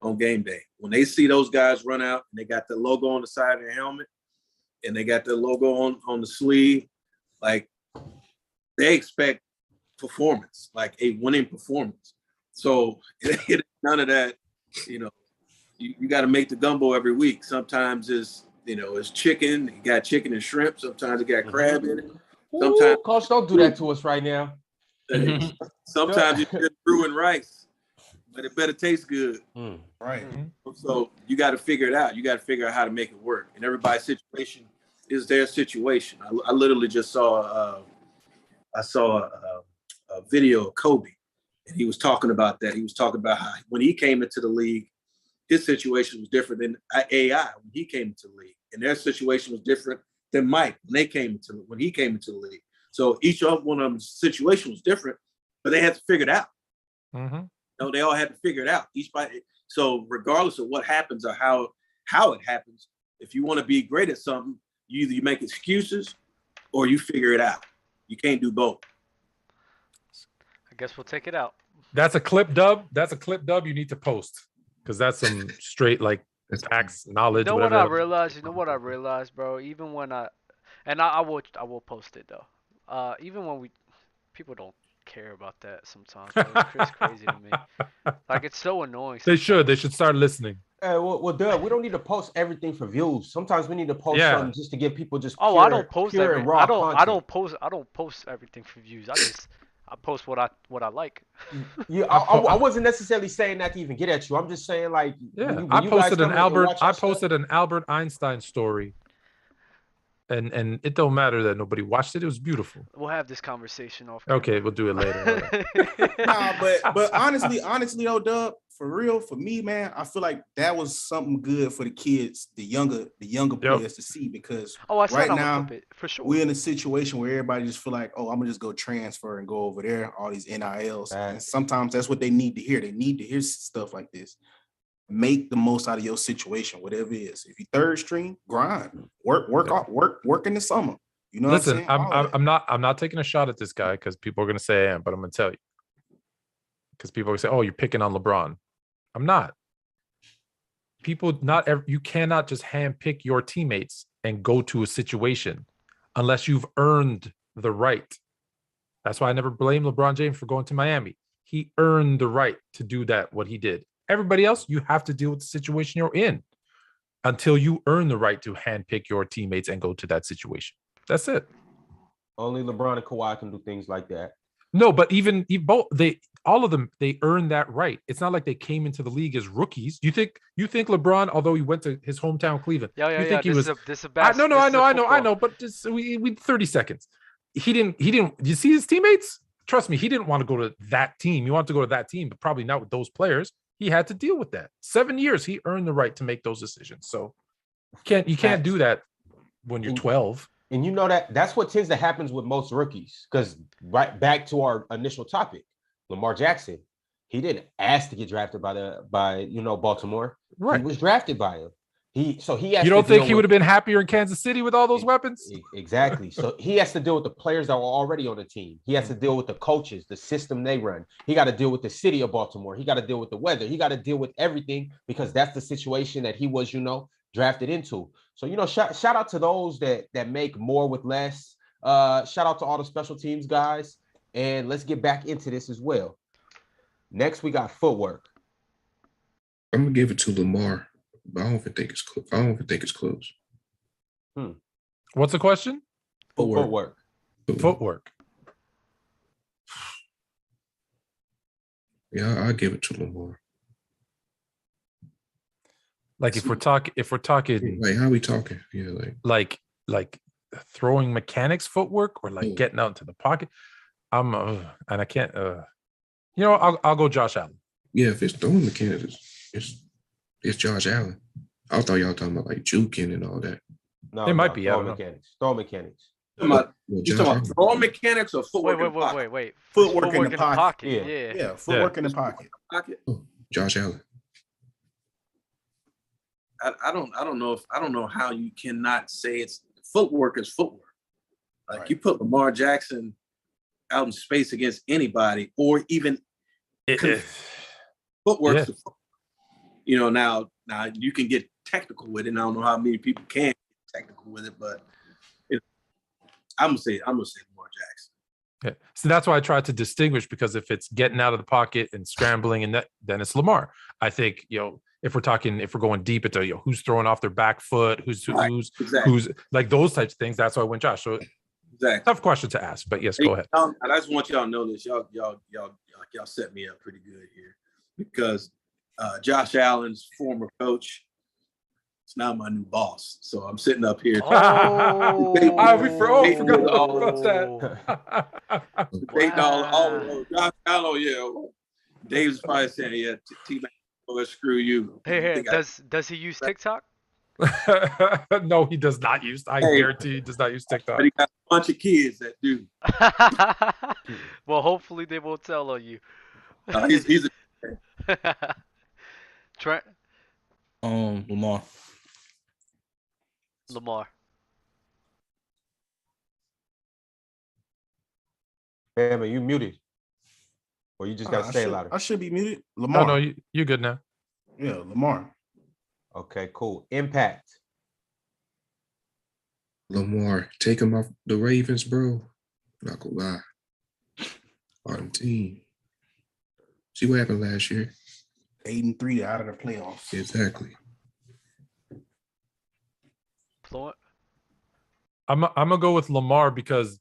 on game day. When they see those guys run out and they got the logo on the side of their helmet and they got the logo on the sleeve, like they expect performance, like a winning performance. So it none of that, you got to make the gumbo every week. Sometimes it's chicken, you got chicken and shrimp. Sometimes it got crab in it. Sometimes, Coach, don't do that to us right now. sometimes it's just brewing rice, but it better taste good. Right. So you got to figure it out. You got to figure out how to make it work. And everybody's situation is their situation. I literally just saw a video of Kobe, and he was talking about that. He was talking about how when he came into the league, his situation was different than AI when he came into the league, and their situation was different than Mike when he came into the league. So each one of them's situation was different, but they had to figure it out. Mm-hmm. They all had to figure it out. So regardless of what happens or how it happens, if you want to be great at something, you make excuses or you figure it out. You can't do both. I guess we'll take it out. That's a clip dub. That's a clip dub you need to post because that's some straight like facts, knowledge. You know whatever. what I realized, bro? Even when I will post it though. Even when people don't care about that sometimes. Bro. It's crazy to me. Like it's so annoying. They should start listening. Well, Doug, we don't need to post everything for views. Sometimes we need to post something just to give people just. Oh, I don't post everything. I don't post everything for views. I post what I like. Yeah, I wasn't necessarily saying that to even get at you. I'm just saying like. I posted an Albert Einstein story. And it don't matter that nobody watched it. It was beautiful. We'll have this conversation off. Okay, we'll do it later. Nah, but honestly, though, Dub, for real, for me, man, I feel like that was something good for the kids, the younger players to see because right now for sure. we're in a situation where everybody just feel like, oh, I'm gonna just go transfer and go over there, all these NILs. And sometimes that's what they need to hear. They need to hear stuff like this. Make the most out of your situation, whatever it is. If you third string, grind, work in the summer. You know. Listen, what I'm saying? I'm not taking a shot at this guy because people are gonna say I am, but I'm gonna tell you because people are gonna say, oh, you're picking on LeBron. I'm not. You cannot just handpick your teammates and go to a situation unless you've earned the right. That's why I never blame LeBron James for going to Miami. He earned the right to do that, what he did. Everybody else, you have to deal with the situation you're in until you earn the right to handpick your teammates and go to that situation. That's it. Only LeBron and Kawhi can do things like that. No, but all of them, they earned that right. It's not like they came into the league as rookies. You think LeBron, although he went to his hometown Cleveland, you think he was? I know. But just we 30 seconds. He didn't. You see his teammates? trust me, he didn't want to go to that team. He wanted to go to that team, but probably not with those players. He had to deal with that. 7 years, he earned the right to make those decisions. So you can't do that when you're 12. And you know that's what tends to happen with most rookies. Because right back to our initial topic, Lamar Jackson, he didn't ask to get drafted by Baltimore. Right. He was drafted by him. You don't think he would have been happier in Kansas City with all those weapons? Exactly. So he has to deal with the players that were already on the team. He has to deal with the coaches, the system they run. He got to deal with the city of Baltimore. He got to deal with the weather. He got to deal with everything because that's the situation that he was, drafted into. So, shout out to those that make more with less. Shout out to all the special teams guys. And let's get back into this as well. Next, we got footwork. I'm gonna give it to Lamar, but I don't even think it's close. What's the question? Footwork. Yeah, I'll give it to Lamar. Like if we're talking, like how we talking? Yeah, like throwing mechanics footwork or like getting out into the pocket. And I can't. I'll go Josh Allen. Yeah, if it's throwing mechanics, it's Josh Allen. I thought y'all talking about like juking and all that. No, it might be throwing mechanics. Throwing mechanics. You talking about throwing mechanics or footwork? Wait. Footwork in the pocket. Yeah. Footwork in the pocket. Oh, Josh Allen. I don't know how you cannot say it's footwork is footwork. Like right. You put Lamar Jackson out in space against anybody, or even footwork. Yeah. Now you can get technical with it. And I don't know how many people can get technical with it, but I'm gonna say Lamar Jackson. Yeah. So that's why I tried to distinguish, because if it's getting out of the pocket and scrambling and that, then it's Lamar. I think, if we're going deep into who's throwing off their back foot, who's like those types of things, that's why I went Josh. So exactly. Tough question to ask, but yes, go ahead. I just want y'all to know this. Y'all set me up pretty good here, because Josh Allen's former coach is now my new boss. So I'm sitting up here. We forgot about that. Debating all Josh Allen, yeah. Dave's probably saying, yeah, T-Man, screw you. Hey, does he use TikTok? No, he does not use. I guarantee he does not use TikTok. But he got a bunch of kids that do. Well, hopefully they won't tell on you. He's a Trent. Lamar. Man, you muted. Or you just gotta say louder. I should be muted. Lamar. No, you're good now. Yeah, Lamar. Okay, cool. Impact. Lamar, take him off the Ravens, bro. Not gonna lie. On team. See what happened last year. 8-3 out of the playoffs. Exactly. I'm gonna go with Lamar because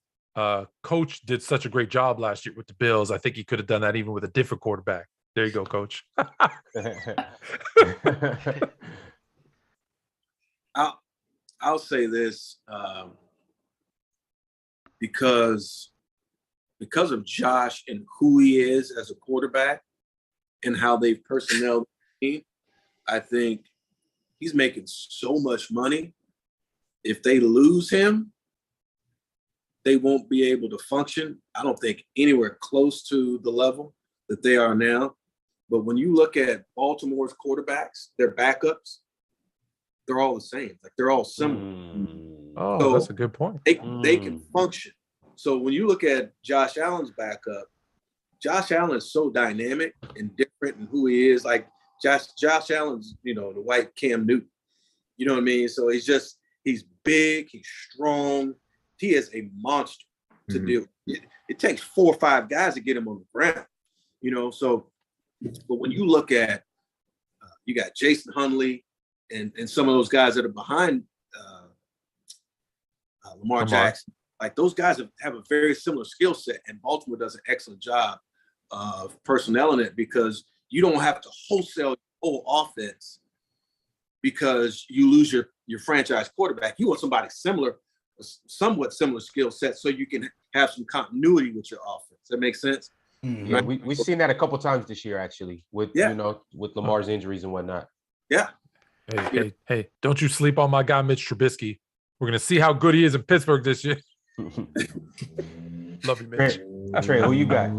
Coach did such a great job last year with the Bills. I think he could have done that even with a different quarterback. There you go, Coach. I'll say this because of Josh and who he is as a quarterback and how they've personnel the team. I think he's making so much money. If they lose him, they won't be able to function, I don't think, anywhere close to the level that they are now. But when you look at Baltimore's quarterbacks, their backups, they're all the same. Like, they're all similar. Oh, so that's a good point. They can function. So when you look at Josh Allen's backup, Josh Allen is so dynamic and different in who he is. Like, Josh Allen's, the white Cam Newton. You know what I mean? So he's big, he's strong. He is a monster to deal with. It takes 4 or 5 guys to get him on the ground, So, but when you look at, you got Jason Hundley and some of those guys that are behind Lamar Jackson, like those guys have a very similar skill set, and Baltimore does an excellent job of personnel in it, because you don't have to wholesale your whole offense because you lose your franchise quarterback. You want somebody somewhat similar skill set, so you can have some continuity with your offense. Does that make sense? Yeah, we've seen that a couple times this year, actually, with with Lamar's injuries and whatnot. Yeah. Hey, don't you sleep on my guy Mitch Trubisky. We're gonna see how good he is in Pittsburgh this year. Love you, Mitch. Trey, who you got?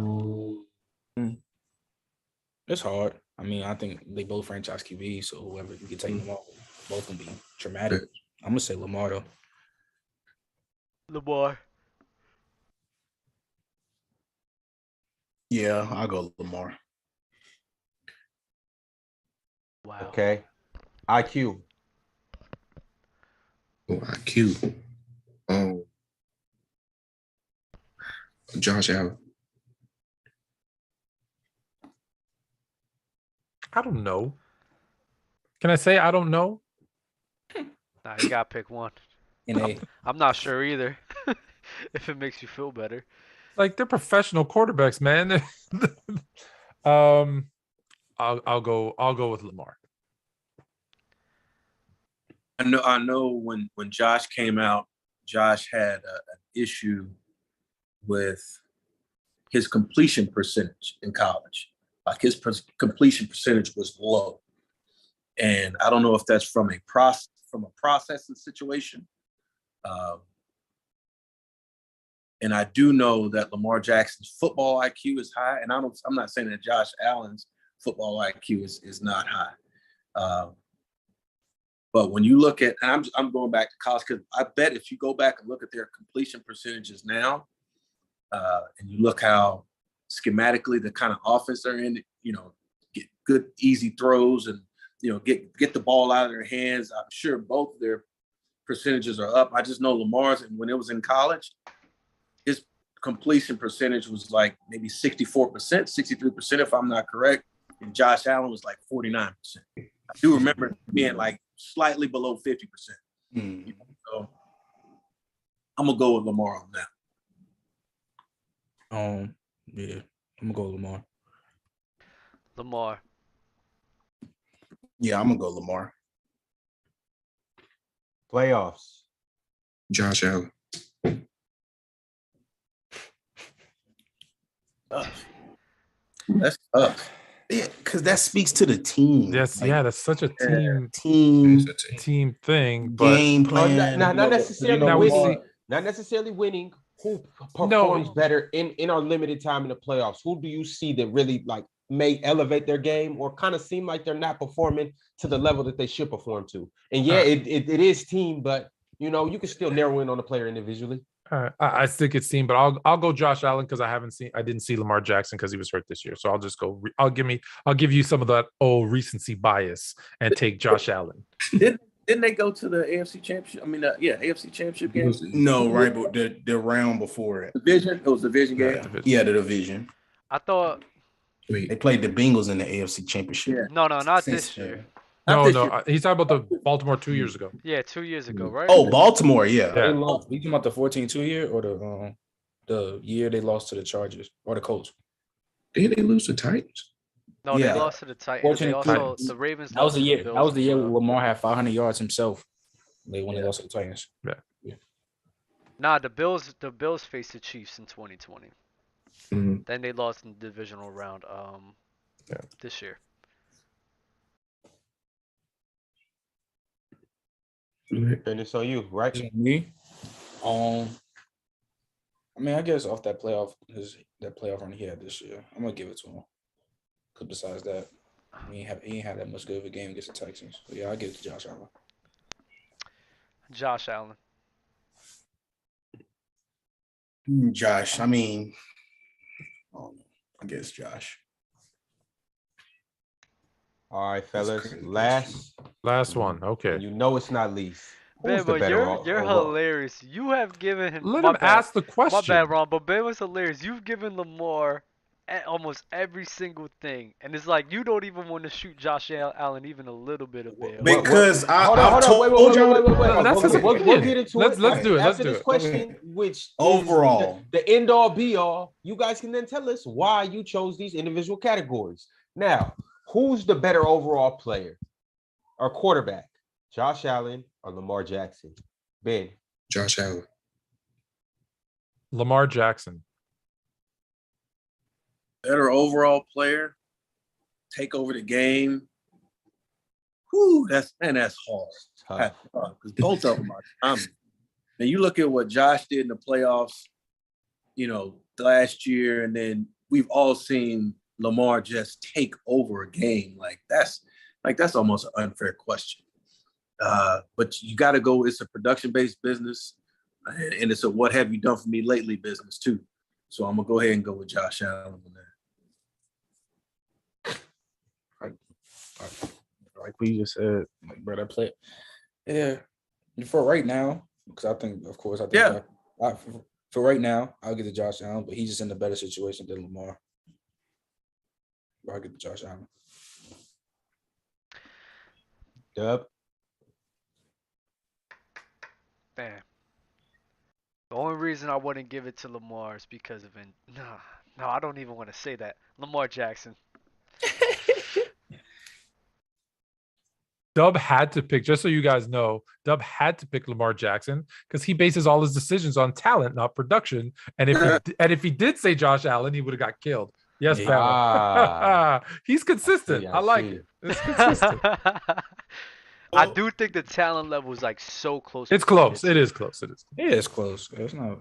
It's hard. I mean, I think they both franchise QB, so whoever you can take them all, both can be traumatic. I'm gonna say Lamar though. Lamar. Yeah, I'll go Lamar. Wow. Okay. IQ. Oh, IQ. Josh Allen. I don't know. Can I say I don't know? Nah, you gotta pick one. I'm not sure either. If it makes you feel better. Like, they're professional quarterbacks, man. I'll go with Lamar. I know when Josh came out, Josh had an issue with his completion percentage in college. Like, his completion percentage was low. And I don't know if that's from a processing situation. And I do know that Lamar Jackson's football IQ is high. And I'm not saying that Josh Allen's football IQ is not high. But when you look at, and I'm going back to college, because I bet if you go back and look at their completion percentages now, and you look how schematically the kind of offense they're in, get good, easy throws and, get the ball out of their hands. I'm sure both of their percentages are up. I just know Lamar's, and when it was in college, his completion percentage was like maybe 64%, 63%, if I'm not correct. And Josh Allen was like 49%. I do remember being like slightly below 50%. So I'm gonna go with Lamar on that. Yeah, I'm gonna go Lamar. Lamar. Yeah, I'm gonna go Lamar. Playoffs. Josh Allen. That's tough. Yeah, because that speaks to the team. Yes, Like, that's such a team thing. But game plan. Not necessarily Now we winning. see- Not necessarily winning. Who performs better in our limited time in the playoffs? Who do you see that really may elevate their game or kind of seem like they're not performing to the level that they should perform to? And yeah, it is team, but you can still narrow in on a player individually. All right. I think it's team, but I'll go Josh Allen because I didn't see Lamar Jackson because he was hurt this year. So I'll just go. I'll give you some of that old recency bias and take Josh Allen. Didn't they go to the AFC Championship? I mean, AFC Championship game. No, right, but the round before it. Division. It was the division game. Yeah, the division. I thought. They played the Bengals in the AFC Championship. Yeah. No, not this year. No, he's talking about the Baltimore 2 years ago. Yeah, 2 years ago, right? Oh, Baltimore, yeah. They lost. You talking about the 14-2 year or the year they lost to the Chargers or the Colts? Did they lose to Titans? No, they lost to the Titans. They also the Ravens. That was the year. That was the year Lamar had 500 yards himself. When they lost to the Titans. Yeah. Nah, the Bills faced the Chiefs in 2020. Mm-hmm. Then they lost in the divisional round. This year. And it's on you, right? It's on me. I mean, I guess off that playoff run he had this year, I'm gonna give it to him. Because besides that, he ain't had that much good of a game against the Texans. So yeah, I'll give it to Josh Allen. Josh Allen. Josh, I mean, I guess Josh. All right, fellas. Last one. Okay. And it's not least. Ben, but you're hilarious. You have given him. Let him ask the question. My bad, Ron. But Ben was hilarious. You've given Lamar almost every single thing, and it's like you don't even want to shoot Josh Allen even a little bit of bail. Because hold on. That's his opinion. We'll get into it. Let's do it. After this question, which overall is the end all be all, you guys can then tell us why you chose these individual categories. Now, who's the better overall player or quarterback? Josh Allen or Lamar Jackson? Ben. Josh Allen. Lamar Jackson. better overall player, take over the game. Whew, that's hard. Because both of them are dominant. Now you look at what Josh did in the playoffs, last year, and then we've all seen Lamar just take over a game. That's almost an unfair question. But you got to go. It's a production-based business, and it's a what have you done for me lately business too. So I'm gonna go ahead and go with Josh Allen on that. Like we just said, bro, that play. Yeah, for right now, because I think yeah. For right now, I'll get to Josh Allen, but he's just in a better situation than Lamar. I'll get to Josh Allen. Dub. Man. The only reason I wouldn't give it to Lamar is because of no, I don't even want to say that. Lamar Jackson. Dub had to pick, just so you guys know, Dub had to pick Lamar Jackson because he bases all his decisions on talent, not production. And if he did say Josh Allen, he would have got killed. Yes, Bama. He's consistent. I like it. It's consistent. I do think the talent level is so close. It's close. It is close. It is. Yeah, it's close. It's not.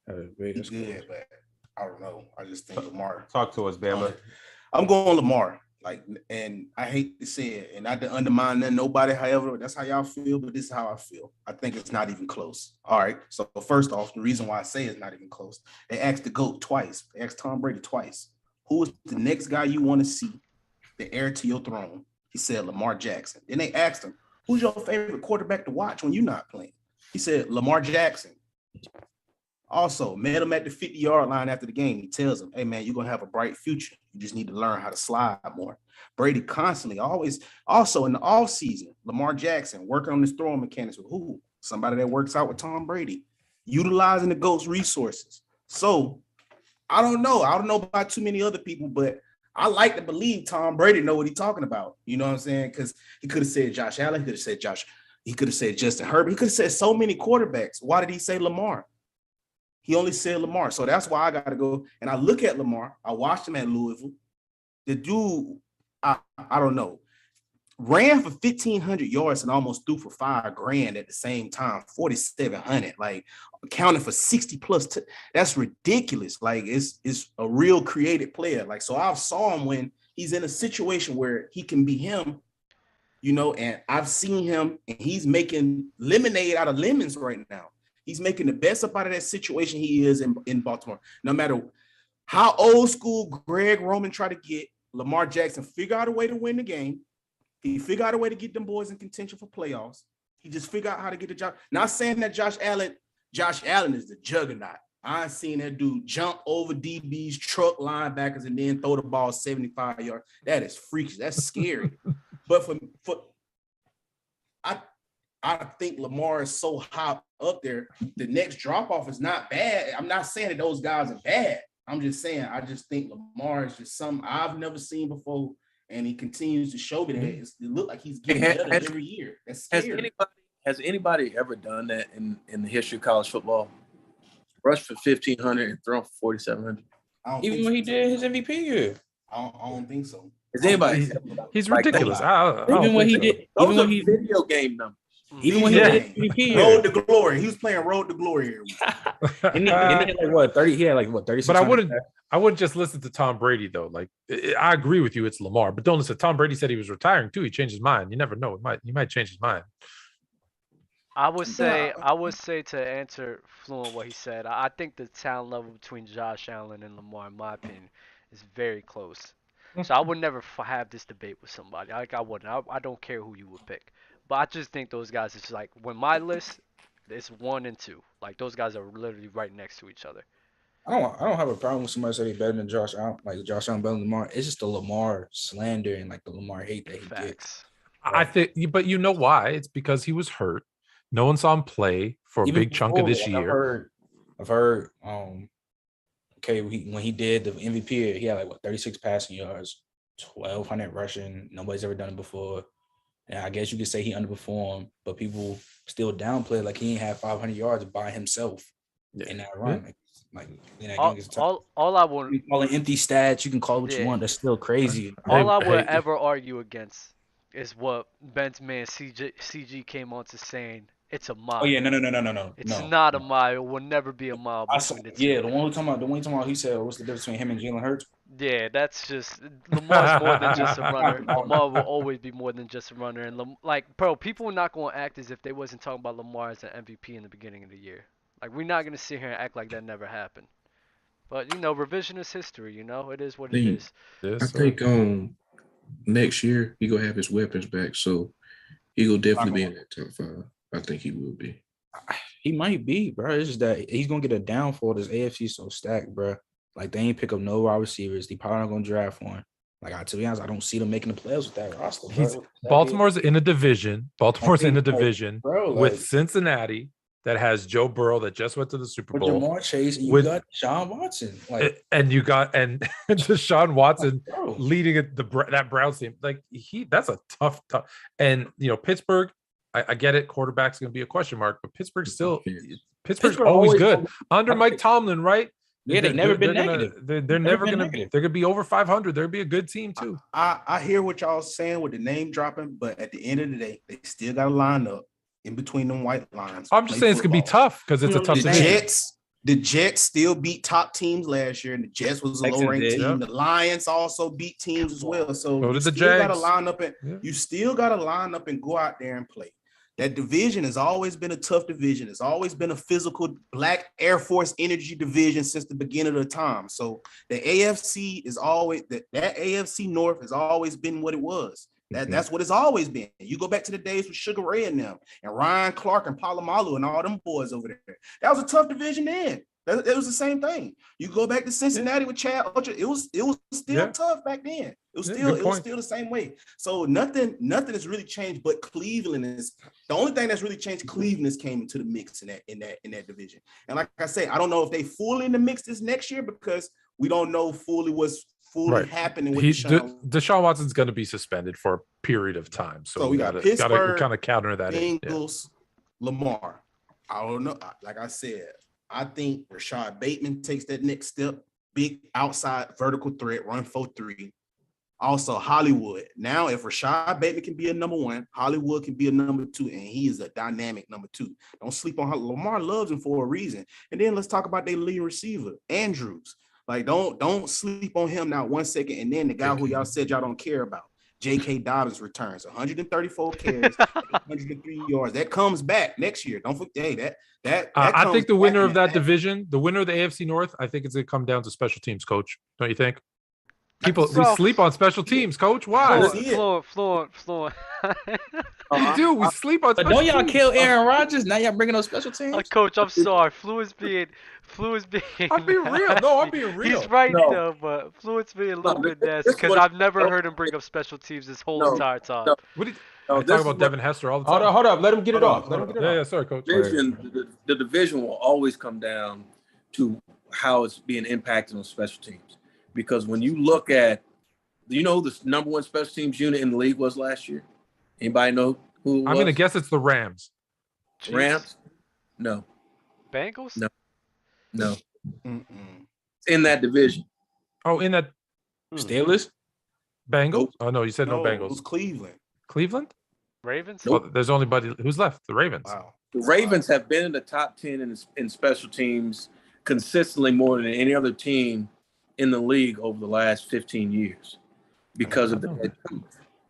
It's good, but I don't know. I just think Lamar. Talk to us, Bama. I'm going Lamar. And I hate to say it, and not to undermine nobody. However, that's how y'all feel, but this is how I feel. I think it's not even close. All right. So first off, the reason why I say it's not even close, they asked the GOAT twice. They asked Tom Brady twice. Who is the next guy you want to see, the heir to your throne? He said Lamar Jackson. Then they asked him, who's your favorite quarterback to watch when you're not playing? He said Lamar Jackson. Also, met him at the 50-yard line after the game. He tells him, hey, man, you're going to have a bright future. You just need to learn how to slide more. Brady constantly, always, also in the offseason, Lamar Jackson working on his throwing mechanics with who? Somebody that works out with Tom Brady, utilizing the GOAT's resources. So, I don't know. I don't know about too many other people, but I like to believe Tom Brady know what he's talking about. You know what I'm saying? Because he could have said Josh Allen. He could have said He could have said Justin Herbert. He could have said so many quarterbacks. Why did he say Lamar? He only said Lamar. So that's why I got to go. And I look at Lamar. I watched him at Louisville. The dude, I don't know, ran for 1,500 yards and almost threw for $5,000 at the same time, 4,700, accounting for 60 plus. That's ridiculous. It's a real creative player. So I saw him when he's in a situation where he can be him, and I've seen him, and he's making lemonade out of lemons right now. He's making the best up out of that situation he is in Baltimore. No matter how old school Greg Roman tried to get, Lamar Jackson figured out a way to win the game. He figured out a way to get them boys in contention for playoffs. He just figured out how to get the job. Not saying that Josh Allen is the juggernaut. I've seen that dude jump over DBs, truck linebackers, and then throw the ball 75 yards. That is freakish. That's scary. But I think Lamar is so high up there. The next drop-off is not bad. I'm not saying that those guys are bad. I'm just saying I just think Lamar is just something I've never seen before, and he continues to show me that it looks like he's getting better every year. That's scary. Has anybody ever done that in the history of college football? Rush for 1,500 and throw for 4,700. Even when he did his MVP year. I don't think so. Is anybody? He's ridiculous. Even when he did, those are video game numbers. Even when he did MVP Road to Glory. He was playing Road to Glory. And he had 30. He had 36. But I wouldn't just listen to Tom Brady though. I agree with you, it's Lamar, but don't listen. Tom Brady said he was retiring too. He changed his mind. You never know. He might change his mind. I would say to answer Fluent what he said, I think the talent level between Josh Allen and Lamar, in my opinion, is very close. So I would never have this debate with somebody. I wouldn't. I don't care who you would pick. But I just think those guys, it's when my list, it's 1 and 2. Those guys are literally right next to each other. I don't have a problem with somebody saying he's better than Josh Allen, Josh Allen better than Lamar. It's just the Lamar slander and the Lamar hate that he gets. I think, but you know why? It's because he was hurt. No one saw him play for a big chunk of this year. I've heard. Okay, when he did the MVP, he had 36 passing yards, 1,200 rushing. Nobody's ever done it before. And I guess you could say he underperformed, but people still downplay he ain't had 500 yards by himself in that run. in that game all, against the Titans. all I want, You can call it empty stats. You can call it what you Yeah. want. That's still crazy. all I would hey. ever argue against is what Ben's man CG came on to saying. It's a mile. Oh yeah, no. It's not a mile. It will never be a mile I saw, between the two. yeah, the one you talking about, he said, what's the difference between him and Jalen Hurts? Yeah, that's just Lamar's more than just a runner. Lamar will always be more than just a runner. And bro, people are not going to act as if they wasn't talking about Lamar as an MVP in the beginning of the year. Like, we're not going to sit here and act like that never happened. But revisionist history. It is what it is. I think next year he gonna have his weapons back, so he will definitely be in that top 5. I think he will be. He might be, bro. It's just that he's gonna get a downfall. This AFC so stacked, bro. Like, they ain't pick up no wide receivers. They probably not gonna draft one. Like, to be honest, I don't see them making the playoffs with that roster. Bro. Baltimore's in a division. Bro, with Cincinnati that has Joe Burrow that just went to the Super Bowl. With Jamar Chase, and you got Deshaun Watson. And Deshaun Watson leading that Browns team. Like, that's a tough. And Pittsburgh, I get it. Quarterback's going to be a question mark, but Pittsburgh's always good under Mike Tomlin, right? Yeah, they've never been negative. They're never going to. They're going to be over 500. They're going to be a good team too. I hear what y'all saying with the name dropping, but at the end of the day, they still got to line up in between them white lines. I'm just saying it's going to be tough because it's a tough division. The Jets still beat top teams last year, and the Jets was a low-ranked team. Yep. The Lions also beat teams as well. So did the still got to Jags. line up you still got to line up and go out there and play. That division has always been a tough division. It's always been a physical Black Air Force energy division since the beginning of the time. So the AFC is always that AFC North has always been what it was. That's what it's always been. You go back to the days with Sugar Ray and them and Ryan Clark and Palomalu and all them boys over there. That was a tough division then. It was the same thing. You go back to Cincinnati with Chad Ultra, it was still tough back then. It was still the same way. So nothing has really changed, but Cleveland is the only thing that's really changed. Cleveland has came into the mix in that division. And like I say, I don't know if they fully in the mix this next year because we don't know fully what's happening with Deshaun Watson's going to be suspended for a period of time. So we got to kind of counter that. Bengals, Lamar. I don't know. Like I said, I think Rashad Bateman takes that next step. Big outside vertical threat, run 4-3. Also, Hollywood. Now, if Rashad Bateman can be a number 1, Hollywood can be a number 2, and he is a dynamic number 2. Don't sleep on Lamar loves him for a reason. And then let's talk about their lead receiver, Andrews. Like, don't sleep on him now 1 second. And then the guy who y'all said y'all don't care about, J.K. Dobbins returns 134 carries, 103 yards. That comes back next year. Don't forget that. I think the winner of that division, the winner of the AFC North, I think it's going to come down to special teams, Coach. Don't you think? We sleep on special teams, Coach. Why? Fluent. We do. We sleep on special Don't teams. y'all kill Aaron Rodgers? Now y'all bringing up special teams? Coach, I'm sorry. Fluent's being. I'm being real. No, I'm being real. He's right though, but Fluent's being a little bit nasty because I've never heard him bring up special teams this whole entire time. I talk about Devin Hester all the time. Hold up. Let him get it off. Yeah, sorry, Coach. The division will always come down to how it's being impacted on special teams. Because when you look at, the number 1 special teams unit in the league was last year? Anybody know who it was? I'm going to guess it's the Rams. Jeez. Rams? No. Bengals? No. In that division. Oh, in that Steelers? Bengals? Oh, no, you said no Bengals. It was Cleveland. Cleveland? Ravens? Well, there's only who's left? The Ravens. Wow. The Ravens have been in the top 10 in special teams consistently more than any other team in the league over the last 15 years because of the head coach.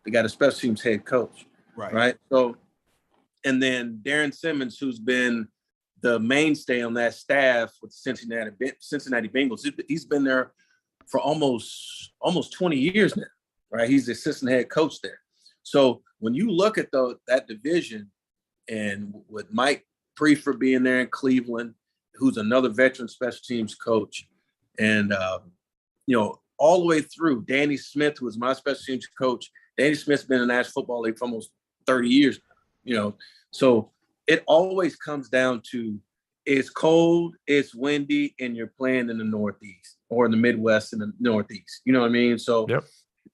They got a special teams head coach. Right. So, and then Darren Simmons, who's been the mainstay on that staff with the Cincinnati Bengals, he's been there for almost 20 years now, right? He's the assistant head coach there. So when you look at that division and with Mike Prefer being there in Cleveland, who's another veteran special teams coach, and all the way through, Danny Smith, who was my special teams coach. Danny Smith's been in the National Football League for almost 30 years now, So it always comes down to it's cold, it's windy, and you're playing in the Northeast or in the Midwest and the Northeast. You know what I mean? So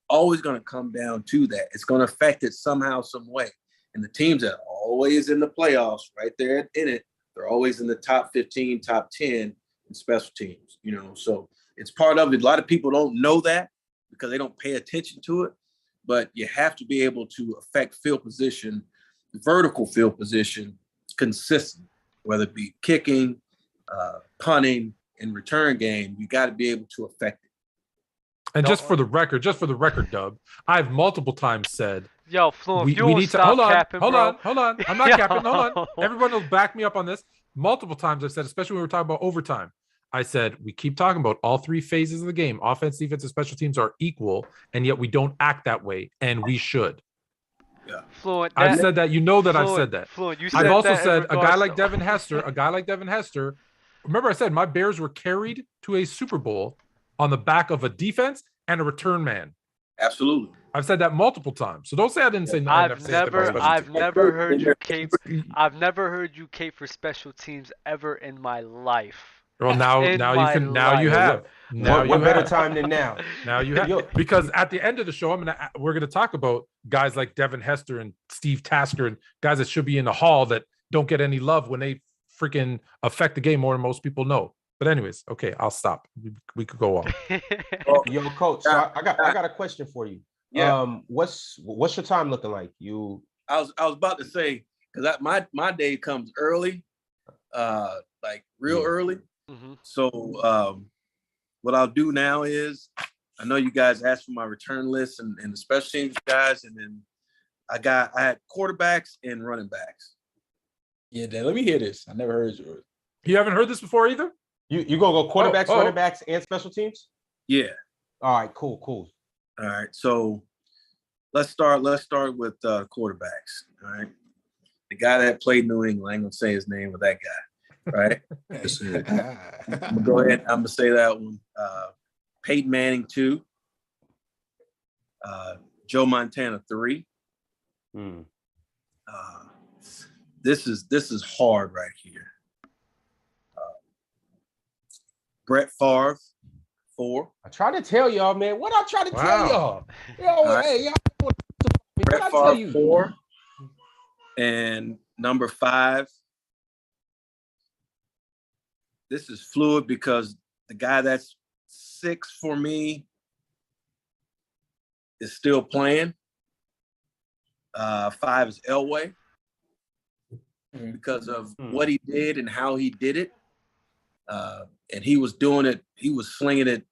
always going to come down to that. It's going to affect it somehow, some way. And the teams that are always in the playoffs, right there in it, they're always in the top 15, top 10. and special teams, you know. So it's part of it. A lot of people don't know that because they don't pay attention to it, but you have to be able to affect field position, vertical field position consistently, whether it be kicking, punting, and return game. You got to be able to affect it. And just for the record, Dub, I've multiple times said, yo, Fluent, we need to hold on. I'm not capping. Hold on. Everyone will back me up on this. Multiple times I've said, especially when we're talking about overtime, I said, we keep talking about all three phases of the game. Offense, defense, and special teams are equal, and yet we don't act that way, and we should. Yeah. Fluent, I've said that. You know that I've said that. Fluent, you said I've also that said a guy like Devin Hester. Remember, I said my Bears were carried to a Super Bowl on the back of a defense and a return man. Absolutely. I've said that multiple times. So don't say I didn't say nothing. I've never heard you cape. I've never heard you cape for special teams ever in my life. Well, now you have. What better time than now? Now you have. Because at the end of the show, we're gonna talk about guys like Devin Hester and Steve Tasker and guys that should be in the hall that don't get any love when they freaking affect the game more than most people know. But anyways, okay, I'll stop. We could go on. Yo, Coach, so I got a question for you. Yeah. What's your time looking like? I was about to say, because my day comes early, like real early. Mm-hmm. So what I'll do now is, I know you guys asked for my return list and the special teams guys, and then I had quarterbacks and running backs. Yeah, Dan, let me hear this. I never heard yours. You haven't heard this before either? You gonna go quarterbacks, running backs, and special teams? Yeah. All right, cool. All right, so let's start with quarterbacks. All right, the guy that played New England, I ain't gonna say his name, but that guy, right? I'm gonna go ahead. I'm gonna say that one. Peyton Manning 2, Joe Montana 3. This is hard right here. Brett Favre 4. I try to tell y'all, man. What I try to tell y'all? Yo, right. Hey, y'all. Brett Favre 4. And number 5. This is fluid because the guy that's 6 for me is still playing. 5 is Elway because of what he did and how he did it. And he was doing it, he was slinging it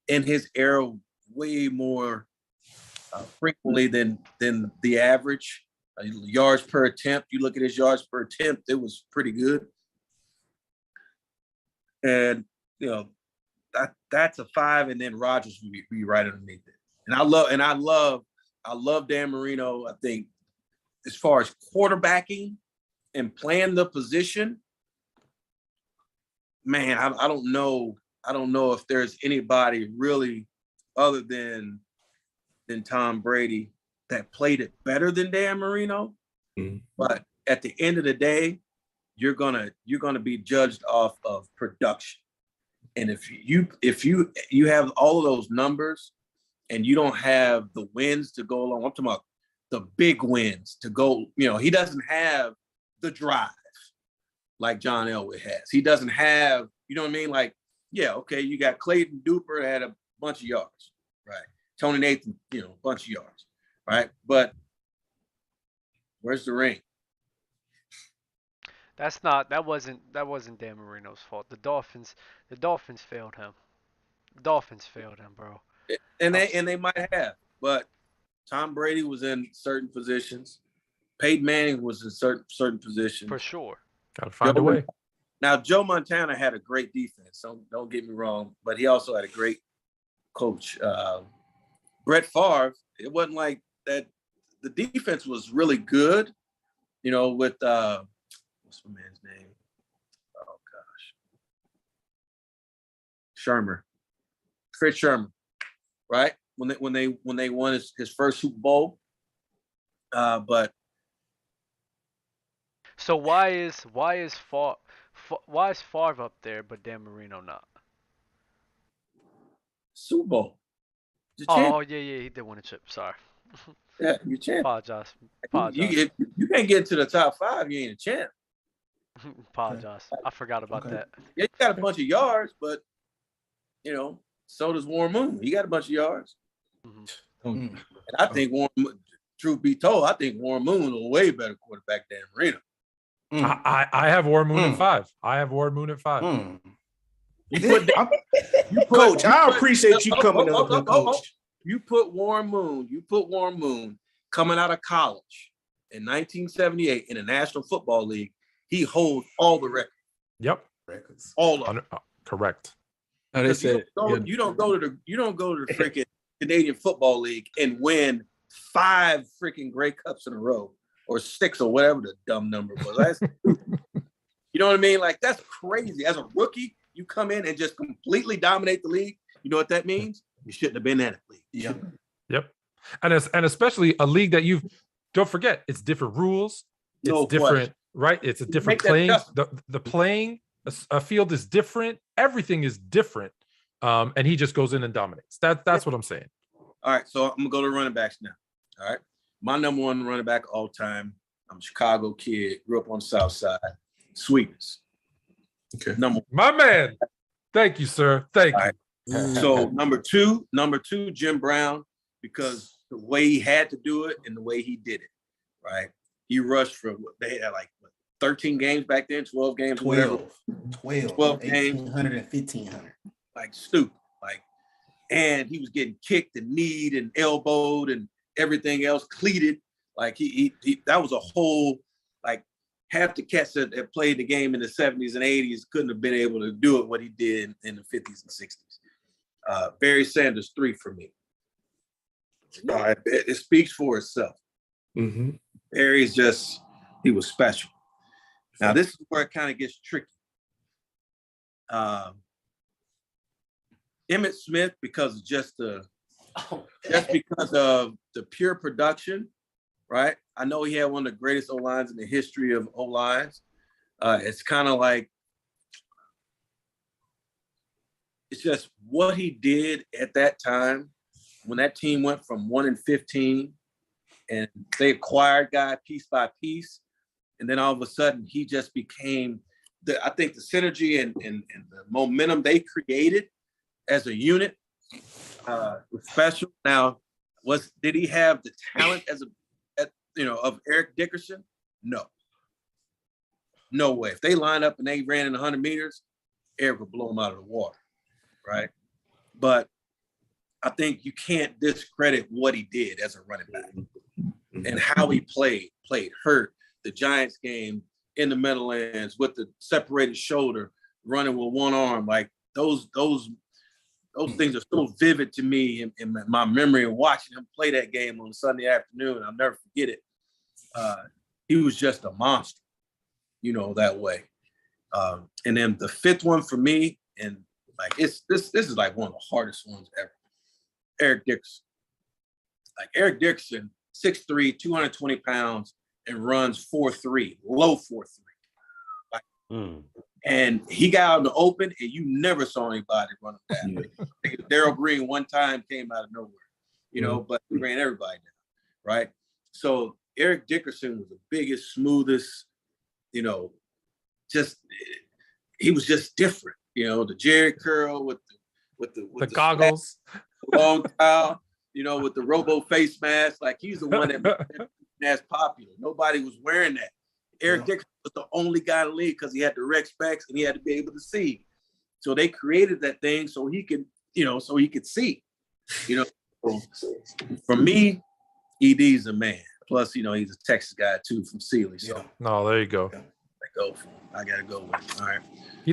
in his era way more frequently than the average. Yards per attempt, you look at his yards per attempt, it was pretty good. And, you know, that's a 5, and then Rodgers would be right underneath it. And I love Dan Marino. I think as far as quarterbacking and playing the position, man, I don't know if there's anybody really other than Tom Brady that played it better than Dan Marino. Mm-hmm. But at the end of the day, you're gonna be judged off of production. And if you have all of those numbers and you don't have the wins to go along, I'm talking about the big wins to go, you know, he doesn't have the drive like John Elway has. He doesn't have, you know what I mean? Like, yeah, okay, you got Clayton Duper that had a bunch of yards, right? Tony Nathan, you know, a bunch of yards, right? But where's the ring? That wasn't Dan Marino's fault. The Dolphins failed him. The Dolphins failed him, bro. And they might have, but Tom Brady was in certain positions. Peyton Manning was in certain positions. For sure. Gotta find a way. Now, Joe Montana had a great defense, so don't get me wrong, but he also had a great coach. Brett Favre, it wasn't like that. The defense was really good, you know, with what's my man's name? Oh gosh, Fritz Shermer, right? When they won his first Super Bowl, but. So why is Favre up there but Dan Marino not? Super Bowl. Oh yeah, he did win a chip. Sorry. Yeah, you're champ. Apologize. You can't get to the top 5. You ain't a champ. Apologize. I forgot about Okay. that. Yeah, he got a bunch of yards, but so does Warren Moon. He got a bunch of yards. Mhm. And I think truth be told, I think Warren Moon is a way better quarterback than Marino. I have Warren Moon at 5. I have Warren Moon at 5. Coach, I appreciate you coming up here, Coach. You put Warren Moon coming out of college in 1978 in the National Football League. He holds all the records. Yep. Records. All of them. Correct. They said You don't go to the freaking Canadian Football League and win 5 freaking Grey Cups in a row or 6 or whatever the dumb number was. You know what I mean? Like, that's crazy. As a rookie, you come in and just completely dominate the league. You know what that means? You shouldn't have been in that league. Yep. And especially a league that don't forget, it's different rules. It's different, right? It's a different playing. The playing, a field is different. Everything is different. And he just goes in and dominates. That's what I'm saying. All right. So I'm going to go to running backs now. All right. My number one running back all time. I'm a Chicago kid. Grew up on the South Side. Sweetness. Okay. My man. Thank you, sir. Thank you. Right. So number two, Jim Brown, because the way he had to do it and the way he did it, right? He rushed for, they had like 13 games back then, 12 games, 12 games. 1,800 and 1,500. Like stupid. And he was getting kicked and kneed and elbowed and everything else, cleated. Like he that was a whole, like, half the cats that played the game in the 70s and 80s couldn't have been able to do it what he did in the 50s and 60s. Barry Sanders, 3 for me. It speaks for itself. Mm-hmm. Barry's he was special. Now, this is where it kind of gets tricky. Emmitt Smith, because because of the pure production, right? I know he had one of the greatest O-lines in the history of O-lines. It's kind of like, it's just what he did at that time when that team went from 1-15 and they acquired guy piece by piece. And then all of a sudden he just became I think the synergy and the momentum they created as a unit was special. Now, did he have the talent of Eric Dickerson? No. No way. If they line up and they ran in 100 meters, Eric would blow them out of the water, right? But I think you can't discredit what he did as a running back and how he played hurt. The Giants game in the Meadowlands with the separated shoulder, running with one arm, like those things are so vivid to me in my memory of watching him play that game on a Sunday afternoon. I'll never forget it. He was just a monster, that way. And then the 5th one for me, and like this is like one of the hardest ones ever. Eric Dickerson. Like Eric Dickerson, 6'3", 220 pounds, and runs 4.3, low 4.3. And he got out in the open, and you never saw anybody run him down. Darryl Green one time came out of nowhere, but he ran everybody down, right? So Eric Dickerson was the biggest, smoothest, he was just different, the Jerry curl with the goggles, long towel, with the robo face mask. Like, he's the one that's popular. Nobody was wearing that. Eric Dickerson was the only guy in the league because he had the rec specs and he had to be able to see. So they created that thing so he could, see. For me, ED's a man. Plus, he's a Texas guy too from Sealy. So no, there you go. I gotta go with him. All right. He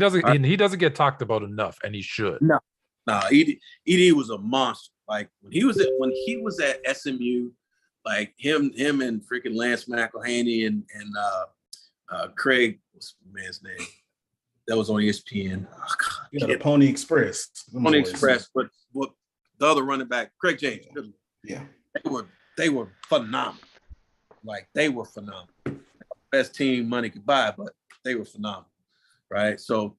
doesn't get talked about enough, and he should. No, ED was a monster. Like when he was at SMU, like him and freaking Lance McGahy and Craig, what's the man's name? That was on ESPN. Oh, God, the Pony Express. Pony Express, but what the other running back, Craig James. Yeah. They were phenomenal. Like, they were phenomenal. Best team money could buy, but they were phenomenal. Right. So,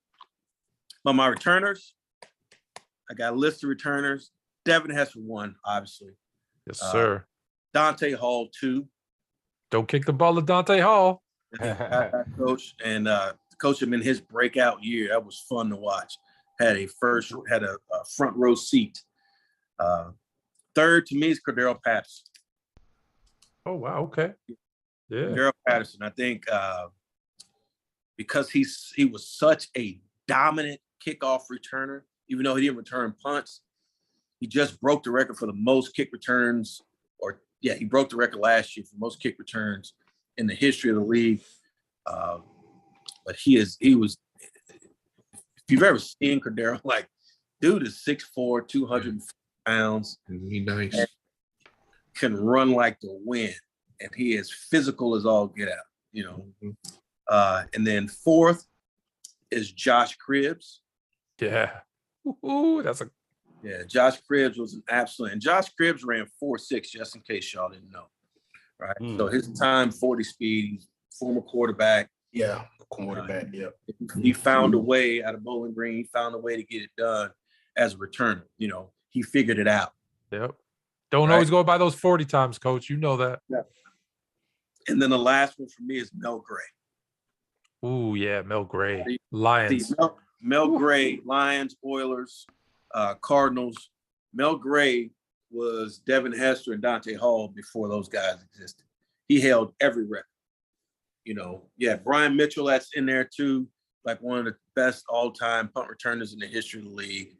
but my returners, I got a list of returners. Devin Hester 1, obviously. Yes, sir. Dante Hall 2. Don't kick the ball to Dante Hall. Coach, and coach him in his breakout year. That was fun to watch. Had a front row seat. Third to me is Cordero Patterson. Oh wow, okay. Yeah. Cordero Patterson. I think because he was such a dominant kickoff returner, even though he didn't return punts, he just broke the record for the most kick returns, he broke the record last year for most kick returns in the history of the league. But he was, if you've ever seen Cordero, like, dude is 6'4", 200 pounds. He nice. Can run like the wind, and he is physical as all get out, you know. Mm-hmm. And then fourth is Josh Cribbs. Yeah. Ooh, Josh Cribbs was an absolute, and Josh Cribbs ran 4.6, just in case y'all didn't know. Right. So his time 40 speed, he's former quarterback. Yeah, quarterback. Yeah. He found a way out of Bowling Green. He found a way to get it done as a returner. You know, he figured it out. Yep. Don't always go by those 40 times, coach. You know that. Yeah. And then the last one for me is Mel Gray. Ooh, yeah, Mel Gray. Lions. Mel Gray, Lions, Oilers, Cardinals. Mel Gray was Devin Hester and Dante Hall before those guys existed. He held every record. You know, Brian Mitchell, that's in there too, like one of the best all-time punt returners in the history of the league.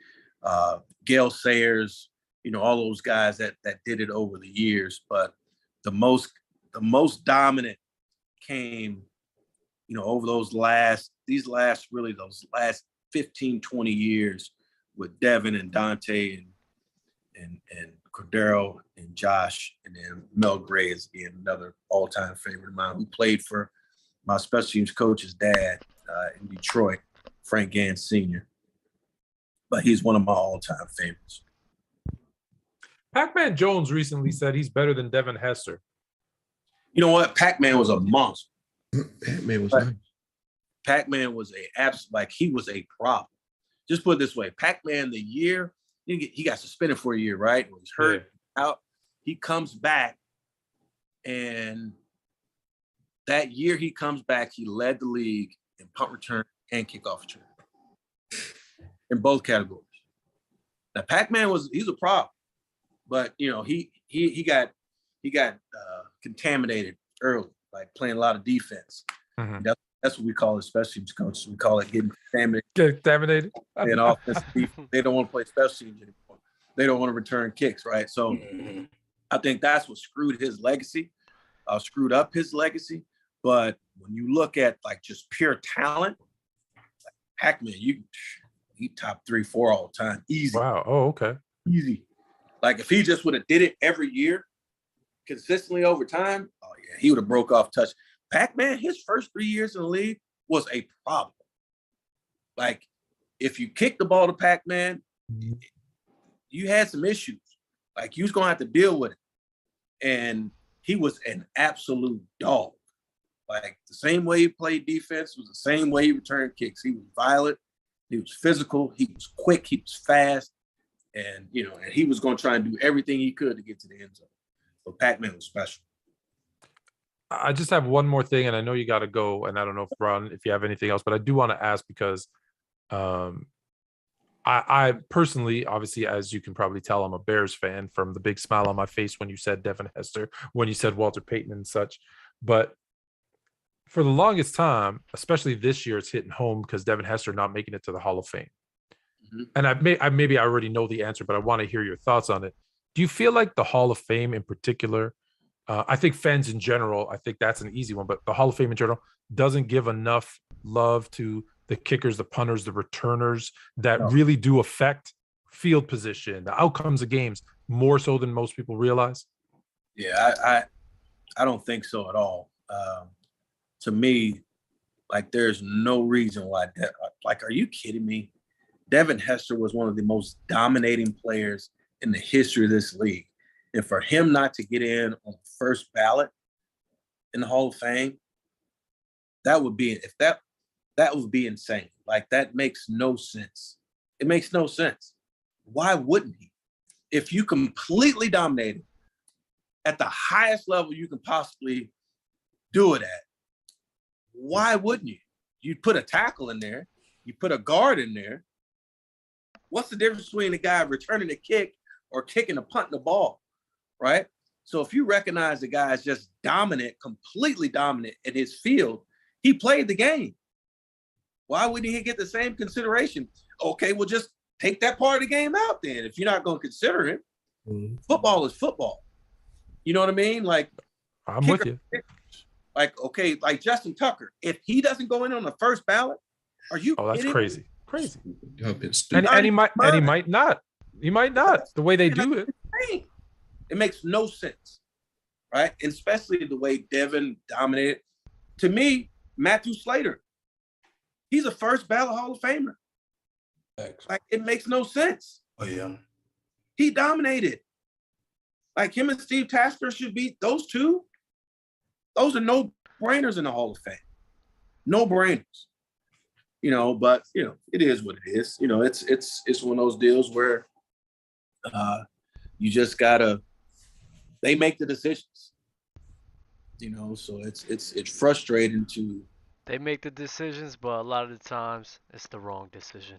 Gale Sayers, you know, all those guys that did it over the years. But the most dominant came, you know, over those last 15, 20 years with Devin and Dante and Cordero and Josh, and then Mel Gray is again another all-time favorite of mine, who played for my special teams coach's dad in Detroit, Frank Gans Sr. But he's one of my all-time favorites. Pac-Man Jones recently said he's better than Devin Hester. You know what? Pac-Man was a monster. Pac-Man was nice. Pac-Man was he was a problem. Just put it this way, Pac-Man, the year he got suspended for a year, right? He was hurt out. He comes back, and that year he comes back, he led the league in punt return and kickoff return in both categories. Now Pac-Man he's a problem, but you know he got contaminated early, like playing a lot of defense. Mm-hmm. That's what we call it, special teams coaches. We call it getting contaminated. Contaminated. And offensive defense, they don't want to play special teams anymore. They don't want to return kicks, right? So I think that's what screwed up his legacy. But when you look at like just pure talent, like Pac-Man, he top 3, 4 all the time, easy. Wow. Oh, okay. Easy. Like if he just would have did it every year, consistently over time, oh yeah, he would have broke off touch. Pac-Man, his first 3 years in the league was a problem. Like, if you kick the ball to Pac-Man, you had some issues. Like, you was going to have to deal with it. And he was an absolute dog. Like, the same way he played defense was the same way he returned kicks. He was violent. He was physical. He was quick. He was fast. And, you know, and he was going to try and do everything he could to get to the end zone. But Pac-Man was special. I just have one more thing, and I know you got to go, and I don't know if you have anything else, but I do want to ask because I personally, obviously, as you can probably tell, I'm a Bears fan from the big smile on my face when you said Devin Hester, when you said Walter Payton and such. But for the longest time, especially this year, it's hitting home because Devin Hester not making it to the Hall of Fame. Mm-hmm. And I already know the answer, but I want to hear your thoughts on it. Do you feel like the Hall of Fame in particular, I think fans in general, I think that's an easy one, but the Hall of Fame in general doesn't give enough love to the kickers, the punters, the returners that really do affect field position, the outcomes of games more so than most people realize? Yeah, I don't think so at all. To me, like there's no reason why, like, are you kidding me? Devin Hester was one of the most dominating players in the history of this league. And for him not to get in on the first ballot in the Hall of Fame, that would be insane. Like that makes no sense. It makes no sense. Why wouldn't he? If you completely dominated at the highest level you can possibly do it at, Why wouldn't you? You put a tackle in there. You put a guard in there. What's the difference between a guy returning a kick or kicking a punt in the ball, right? So if you recognize the guy is just dominant, completely dominant in his field, he played the game. Why wouldn't he get the same consideration? Okay, well, just take that part of the game out then. If you're not going to consider it, football is football. You know what I mean? Like, I'm with you. Like, okay, like Justin Tucker, if he doesn't go in on the first ballot, are you? Oh, that's crazy. Crazy. And he might not. He might not. The way they do it. It makes no sense, right? And especially the way Devin dominated. To me, Matthew Slater, he's a first ballot Hall of Famer. Like, it makes no sense. Oh, yeah. He dominated. Like, him and Steve Tasker should be those two. Those are no-brainers in the Hall of Fame. No-brainers. You know, but, you know, it is what it is. You know, it's one of those deals where you just gotta, they make the decisions. You know, so it's frustrating to. They make the decisions, but a lot of the times it's the wrong decision.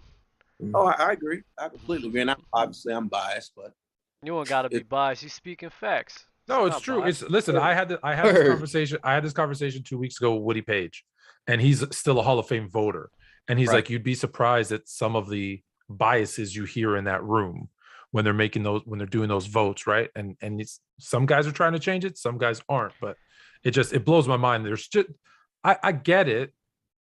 Oh, I agree. I completely agree. And obviously I'm biased, but you don't gotta be biased. You speaking facts. No, it's true. Biased. Listen. I had this conversation. I had this conversation 2 weeks ago with Woody Page, and he's still a Hall of Fame voter. And he's like, you'd be surprised at some of the biases you hear in that room when they're doing those votes, right? And some guys are trying to change it, some guys aren't. But it blows my mind. There's just I get it,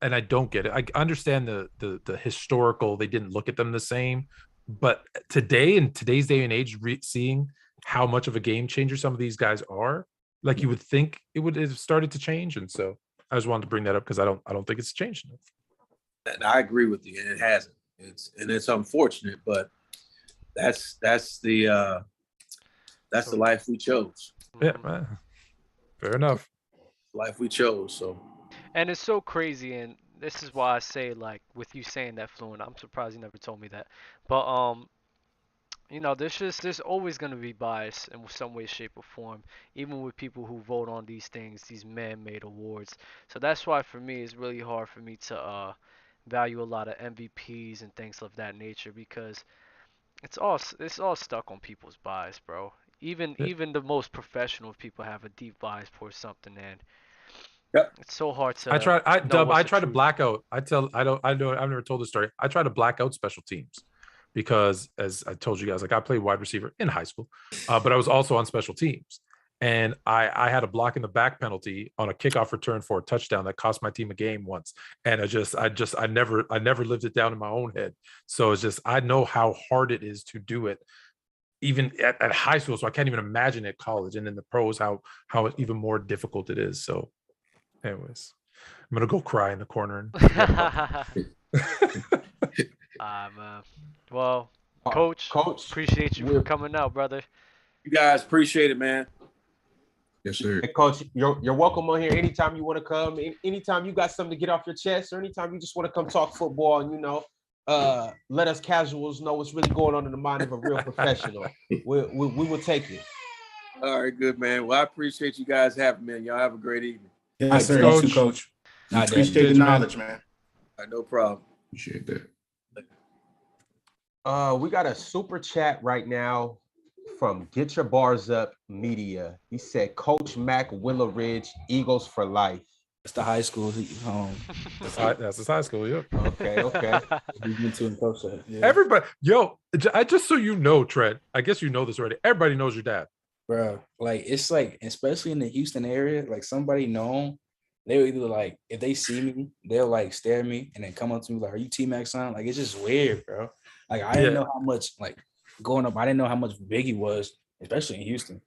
and I don't get it. I understand the historical. They didn't look at them the same, but today, in today's day and age, seeing how much of a game changer some of these guys are, like, you would think it would have started to change. And so I just wanted to bring that up because I don't think it's changed enough. And I agree with you, and it hasn't. It's unfortunate, but that's the life we chose. Yeah, man. Fair enough. Life we chose. So. And it's so crazy, and this is why I say, like, with you saying that, Fluent, I'm surprised you never told me that. But you know, there's always gonna be bias in some way, shape, or form, even with people who vote on these things, these man-made awards. So that's why for me it's really hard for me to value a lot of MVPs and things of that nature, because it's all stuck on people's bias, bro. Even the most professional people have a deep bias towards something, and it's so hard to. I try to black out. I've never told this story. I try to black out special teams because, as I told you guys, like, I played wide receiver in high school, but I was also on special teams. And I had a block in the back penalty on a kickoff return for a touchdown that cost my team a game once. And I never lived it down in my own head. So it's just, I know how hard it is to do it, even at high school. So I can't even imagine at college and in the pros, how even more difficult it is. So anyways, I'm going to go cry in the corner. Well, Coach, appreciate you for coming out, brother. You guys appreciate it, man. Yes, sir. Hey, Coach, you're welcome on here anytime you want to come. Anytime you got something to get off your chest, or anytime you just want to come talk football and, you know, let us casuals know what's really going on in the mind of a real professional. We will take it. All right, good, man. Well, I appreciate you guys having me. Y'all have a great evening. Yes, sir. Coach. You too, Coach. I appreciate the knowledge, man. All right, no problem. Appreciate that. We got a super chat right now from Get Your Bars Up Media. He said, Coach Mac, Willow Ridge, Eagles for life. It's the high school. That's his high school, yeah. Okay. He's been too close to it. Yeah. Everybody, I just so you know, Trent, I guess you know this already. Everybody knows your dad. Bro, like, it's like, especially in the Houston area, like, somebody known, they'll either, like, if they see me, they'll, like, stare at me and then come up to me like, are you T-Mac son? Like, it's just weird, bro. Like, I didn't know how much, like, growing up, I didn't know how much big he was, especially in Houston.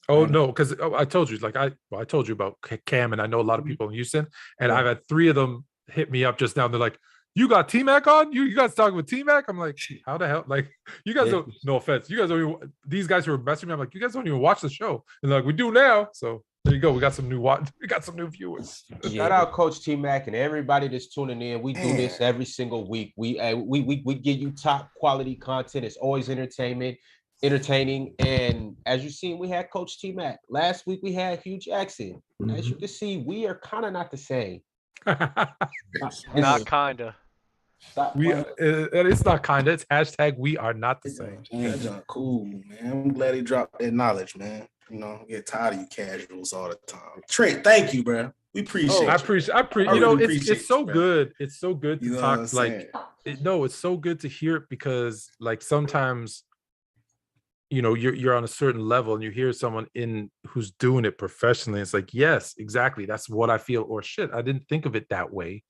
Oh, no, because I told you, like, I told you about Cam, and I know a lot of people in Houston, and I've had 3 of them hit me up just now. They're like, you got T-Mac on? You guys talking with T-Mac? I'm like, how the hell? Like, you guys don't, no offense, you guys don't even, these guys who are messaging me, I'm like, you guys don't even watch the show. And they're like, we do now. So there you go. We got some new viewers. Shout out Coach T-Mac and everybody that's tuning in. We do this every single week. We give you top quality content. It's always entertaining. And as you've seen, we had Coach T-Mac. Last week we had Hugh Jackson. As you can see, we are kind of not the same. Not kinda. Stop We playing. it's not kinda. It's hashtag we are not the same. That's cool, man. I'm glad he dropped that knowledge, man. You know, I get tired of you casuals all the time. Trent, thank you, bro. We appreciate I you. appreciate. I You know, really it's appreciate it's so you, man. good. It's so good to You know talk. what I'm Like, saying? no, it's so good to hear it because, like, sometimes, you know, you're on a certain level and you hear someone in who's doing it professionally. It's like, yes, exactly. That's what I feel. Or shit, I didn't think of it that way.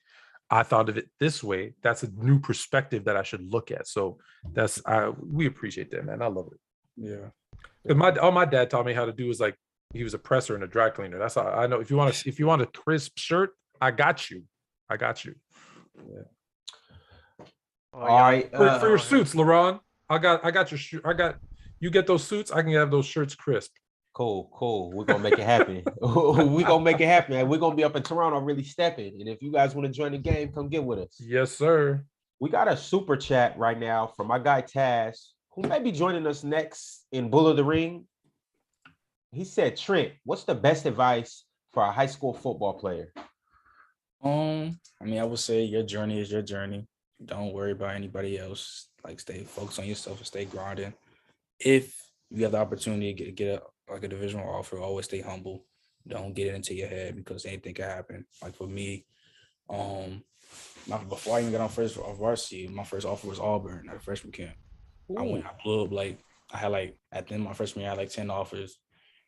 I thought of it this way. That's a new perspective that I should look at. So we appreciate that, man. I love it. Yeah. Because all my dad taught me how to do is, like, he was a presser and a dry cleaner. That's all I know. If you want a crisp shirt, I got you. Yeah. Oh, All right. For your suits, LaRon, I got your shirt. You get those suits, I can have those shirts crisp. Cool. We're gonna make it happen. We're gonna make it happen. And we're gonna be up in Toronto really stepping. And if you guys want to join the game, come get with us. Yes, sir. We got a super chat right now from my guy Taz, who may be joining us next in Bull of the Ring. He said, Trent, what's the best advice for a high school football player? I mean, I would say your journey is your journey. Don't worry about anybody else. Like, stay focused on yourself and stay grinding. If you have the opportunity to get a divisional offer, always stay humble. Don't get it into your head because anything can happen. Like for me, before I even got on first varsity, my first offer was Auburn at a freshman camp. Ooh. I blew up at the end of my freshman year, I had like 10 offers.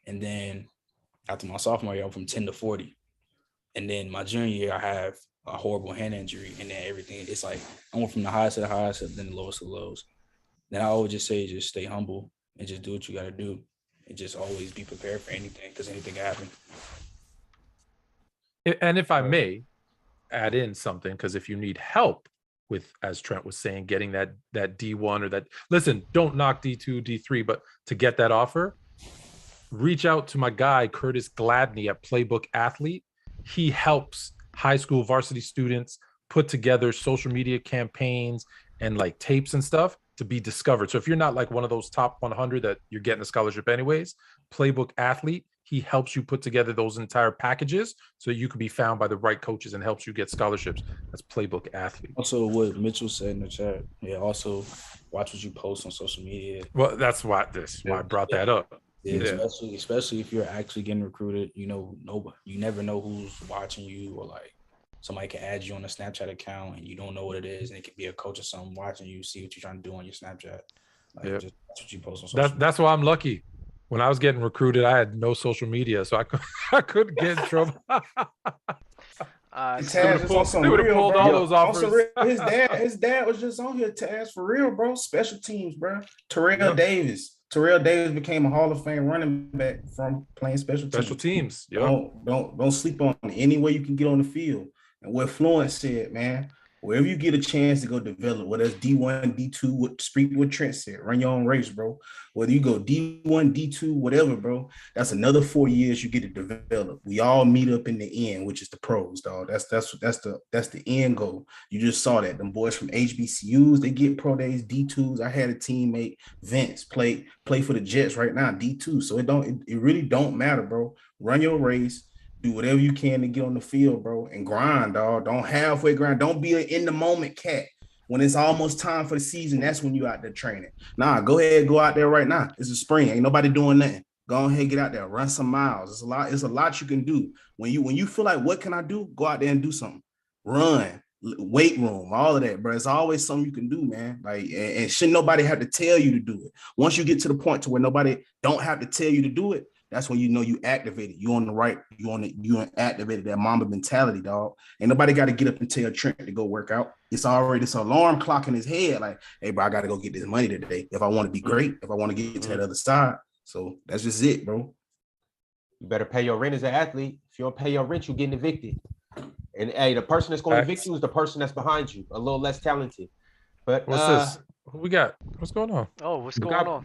And then after my sophomore year, I went from 10 to 40. And then my junior year, I have a horrible hand injury. And then everything, it's like I went from the highest to the highest and then the lowest to the lows. Then I always just say, just stay humble and just do what you got to do. And just always be prepared for anything because anything can happen. And if I may add in something, because if you need help with, as Trent was saying, getting that D1 or that, listen, don't knock D2, D3, but to get that offer, reach out to my guy, Curtis Gladney at Playbook Athlete. He helps high school varsity students put together social media campaigns and like tapes and stuff to be discovered. So if you're not like one of those top 100 that you're getting a scholarship anyways, Playbook Athlete, he helps you put together those entire packages so you can be found by the right coaches and helps you get scholarships. That's Playbook Athlete. Also, what Mitchell said in the chat, also watch what you post on social media. Well, that's why I brought that up. Yeah. Especially if you're actually getting recruited, you never know who's watching you, or like somebody can add you on a Snapchat account and you don't know what it is, and it could be a coach or something watching you, see what you're trying to do on your Snapchat. Just that's what you post on social media. That's why I'm lucky. When I was getting recruited, I had no social media, so I couldn't get in trouble. Taz pulled all those offers. His dad was just on here. Taz, for real, bro. Special teams, bro. Terrell Davis became a Hall of Fame running back from playing special teams. Yep. Don't sleep on it. Any way you can get on the field. And what Fluent said, man, wherever you get a chance to go develop, whether it's D1, D2, what Trent said, run your own race, bro. Whether you go D1, D2, whatever, bro, that's another 4 years you get to develop. We all meet up in the end, which is the pros, dog. That's the end goal. You just saw that. Them boys from HBCUs, they get pro days, D2s. I had a teammate, Vince, play for the Jets right now, D2. So it really don't matter, bro. Run your race. Do whatever you can to get on the field, bro, and grind, dog. Don't halfway grind. Don't be an in-the-moment cat. When it's almost time for the season, that's when you out there training. Nah, go ahead, go out there right now. It's a spring. Ain't nobody doing nothing. Go ahead, get out there, run some miles. It's a lot you can do. When you feel like, what can I do? Go out there and do something. Run, weight room, all of that, bro. It's always something you can do, man. Like, and shouldn't nobody have to tell you to do it. Once you get to the point to where nobody don't have to tell you to do it, that's when you know you activated. You on the right. You activated that Mamba mentality, dog. Ain't nobody got to get up and tell Trent to go work out. It's already this alarm clock in his head. Like, hey, bro, I got to go get this money today if I want to be great. If I want to get to that other side. So that's just it, bro. You better pay your rent as an athlete. If you don't pay your rent, you're getting evicted. And hey, the person that's going to evict you is the person that's behind you, a little less talented. But what's this? Who we got? What's going on? Oh, what's going on?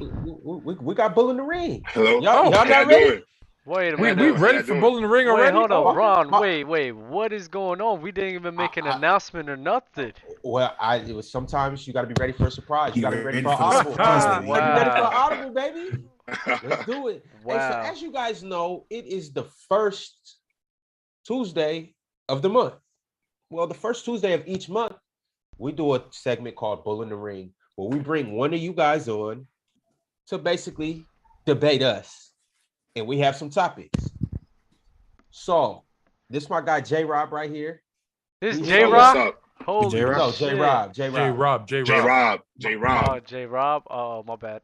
We got Bull in the Ring. Hello. Y'all not ready? Wait a minute. We ready for Bull in the Ring already? Wait, hold on, Ron. Wait. What is going on? We didn't even make an announcement or nothing. Well, it was sometimes you got to be ready for a surprise. You got to be ready for an the audible. surprise, You gotta be ready for an audible, baby. Let's do it. Wow. Hey, so as you guys know, it is the first Tuesday of the month. Well, the first Tuesday of each month, we do a segment called Bull in the Ring, where we bring one of you guys on to basically debate us. And we have some topics. So, this is my guy J-Rob right here. This He's- J-Rob? Holy J-Rob? No, shit. J-Rob. J-Rob. Oh, J-Rob. Oh, my bad.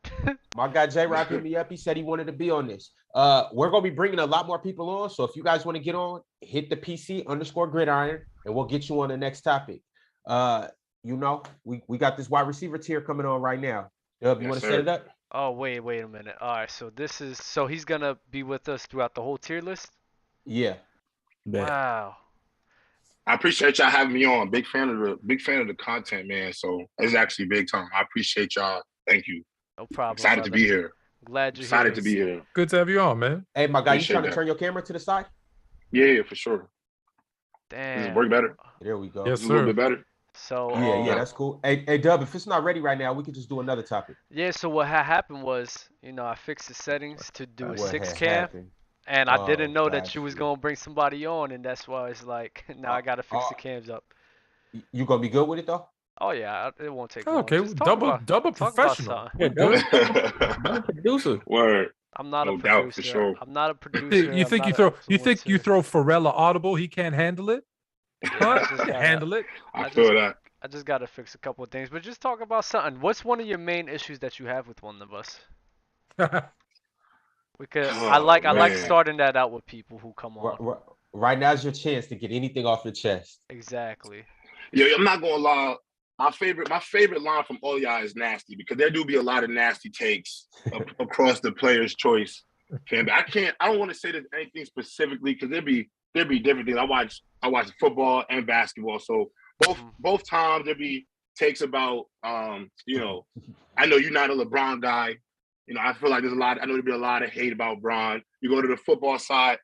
My guy J-Rob hit me up. He said he wanted to be on this. We're going to be bringing a lot more people on. So if you guys want to get on, hit the PC_gridiron, and we'll get you on the next topic. We got this wide receiver tier coming on right now. Dub, you want to set it up? Oh, wait a minute. All right, so he's going to be with us throughout the whole tier list? Yeah. Wow. I appreciate y'all having me on. Big fan of the content, man. So it's actually big time. I appreciate y'all. Thank you. No problem. Excited to be here. Glad you're Excited here. to be here. Good to have you on, man. Hey, my guy, you Appreciate trying to that. turn your camera to the side? Yeah, for sure. Does Damn. it work better? There we go. Yes, A little sir. bit better. So Yeah, that's cool. Hey, Dub, if it's not ready right now, we could just do another topic. yeah, so what happened was, I fixed the settings to do a What 6 had cam, happened? and I Oh, didn't know that got you was you. gonna bring somebody on, and that's why it's like now I gotta fix the cams up. You gonna be good with it though? Oh yeah, it won't take long. Okay, Just talk double about professional. something. Yeah, producer. Word. I'm not No a doubt, for producer. sure. I'm not a producer. You think you throw Pharrell audible? He can't handle it. Huh? just gotta- Handle it. I feel that. I just gotta fix a couple of things, but just talk about something. What's one of your main issues that you have with one of us? I like man. starting that out with people who come on. Right now's your chance to get anything off your chest. Exactly. Yeah, I'm not gonna lie. My favorite line from all y'all is nasty, because there do be a lot of nasty takes across the player's choice. Fan. I don't want to say there's anything specifically, because there'd be different things. I watch football and basketball, so both times there'd be takes about I know you're not a LeBron guy. I feel like I know there'd be a lot of hate about Bron. You go to the football side,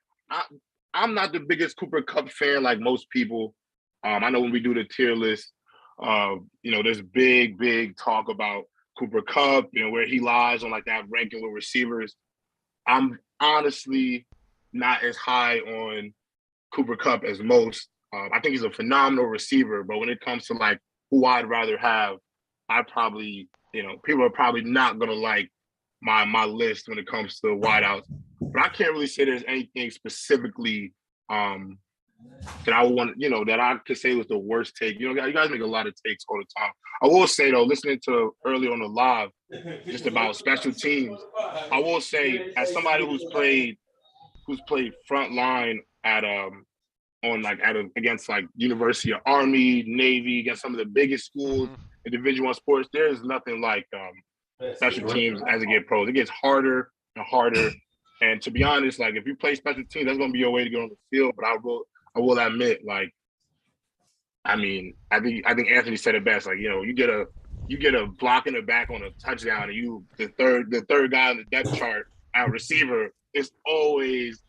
I'm not the biggest Cooper Kupp fan like most people. I know when we do the tier list, there's big talk about Cooper Kupp, where he lies on like that ranking with receivers. I'm honestly not as high on Cooper Kupp as most. I think he's a phenomenal receiver, but when it comes to like who I'd rather have, I probably, people are probably not gonna like my list when it comes to wideouts. But I can't really say there's anything specifically that I would want, that I could say was the worst take. You guys make a lot of takes all the time. I will say though, listening to early on the live, just about special teams, I will say as somebody who's played front line at against like University of Army, Navy, against some of the biggest schools in Division I sports, there is nothing like special teams as it gets pros. It gets harder and harder. And to be honest, like if you play special teams, that's gonna be your way to get on the field. But I will admit, like, I think Anthony said it best. Like, you get a block in the back on a touchdown, and the third guy on the depth chart at receiver, it's always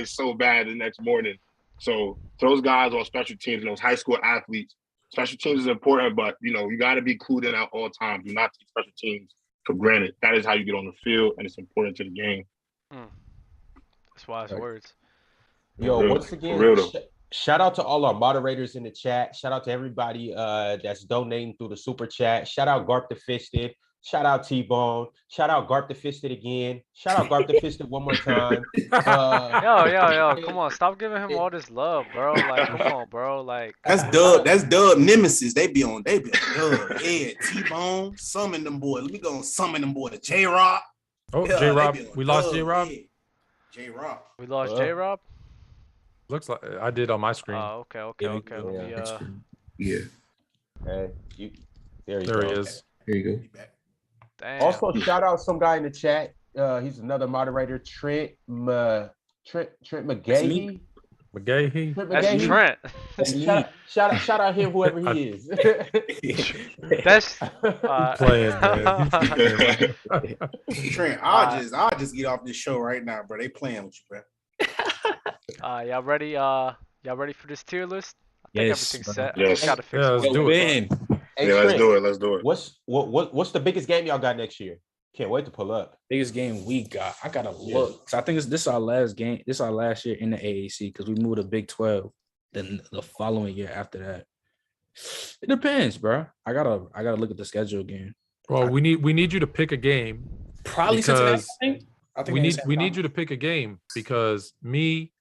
so bad the next morning. So those guys on special teams and those high school athletes, special teams is important, but you got to be clued in at all times. Do not take special teams for granted. That is how you get on the field, and it's important to the game. That's wise words. Yo, once again, shout out to all our moderators in the chat. Shout out to everybody that's donating through the super chat. Shout out Garp the Fisted. Shout out T-Bone. Shout out Garp the Fisted again. Shout out Garp the Fisted one more time. Yo, come on, stop giving him all this love, bro. Like, come on, bro. Like, that's Dub Nemesis. They be on Dub. Yeah, T-Bone, summon them boys. Let me go and summon them boys. J-Rob. Oh, J-Rob. We lost J-Rob. Yeah. J-Rob. We lost J-Rob? Looks like I did on my screen. Oh, okay. Yeah. Hey, there he is. Here you go. Damn. Also, shout out some guy in the chat. He's another moderator, Trent McGahy. McGahy. That's Trent. Shout out him, whoever he is. That's playing, man. Trent, I'll just get off this show right now, bro. They playing with you, bro. Y'all ready? Y'all ready for this tier list? I think everything's set. Yes. I just gotta fix it. Let's do it. Hey, yeah, Trent, let's do it. What's the biggest game y'all got next year? Can't wait to pull up. Biggest game we got. I gotta look. So I think this is our last game. This is our last year in the AAC because we moved to Big 12. then the following year after that. It depends, bro. I gotta look at the schedule again. Well, we need you to pick a game. Probably Cincinnati. Because I think we need you to pick a game because me,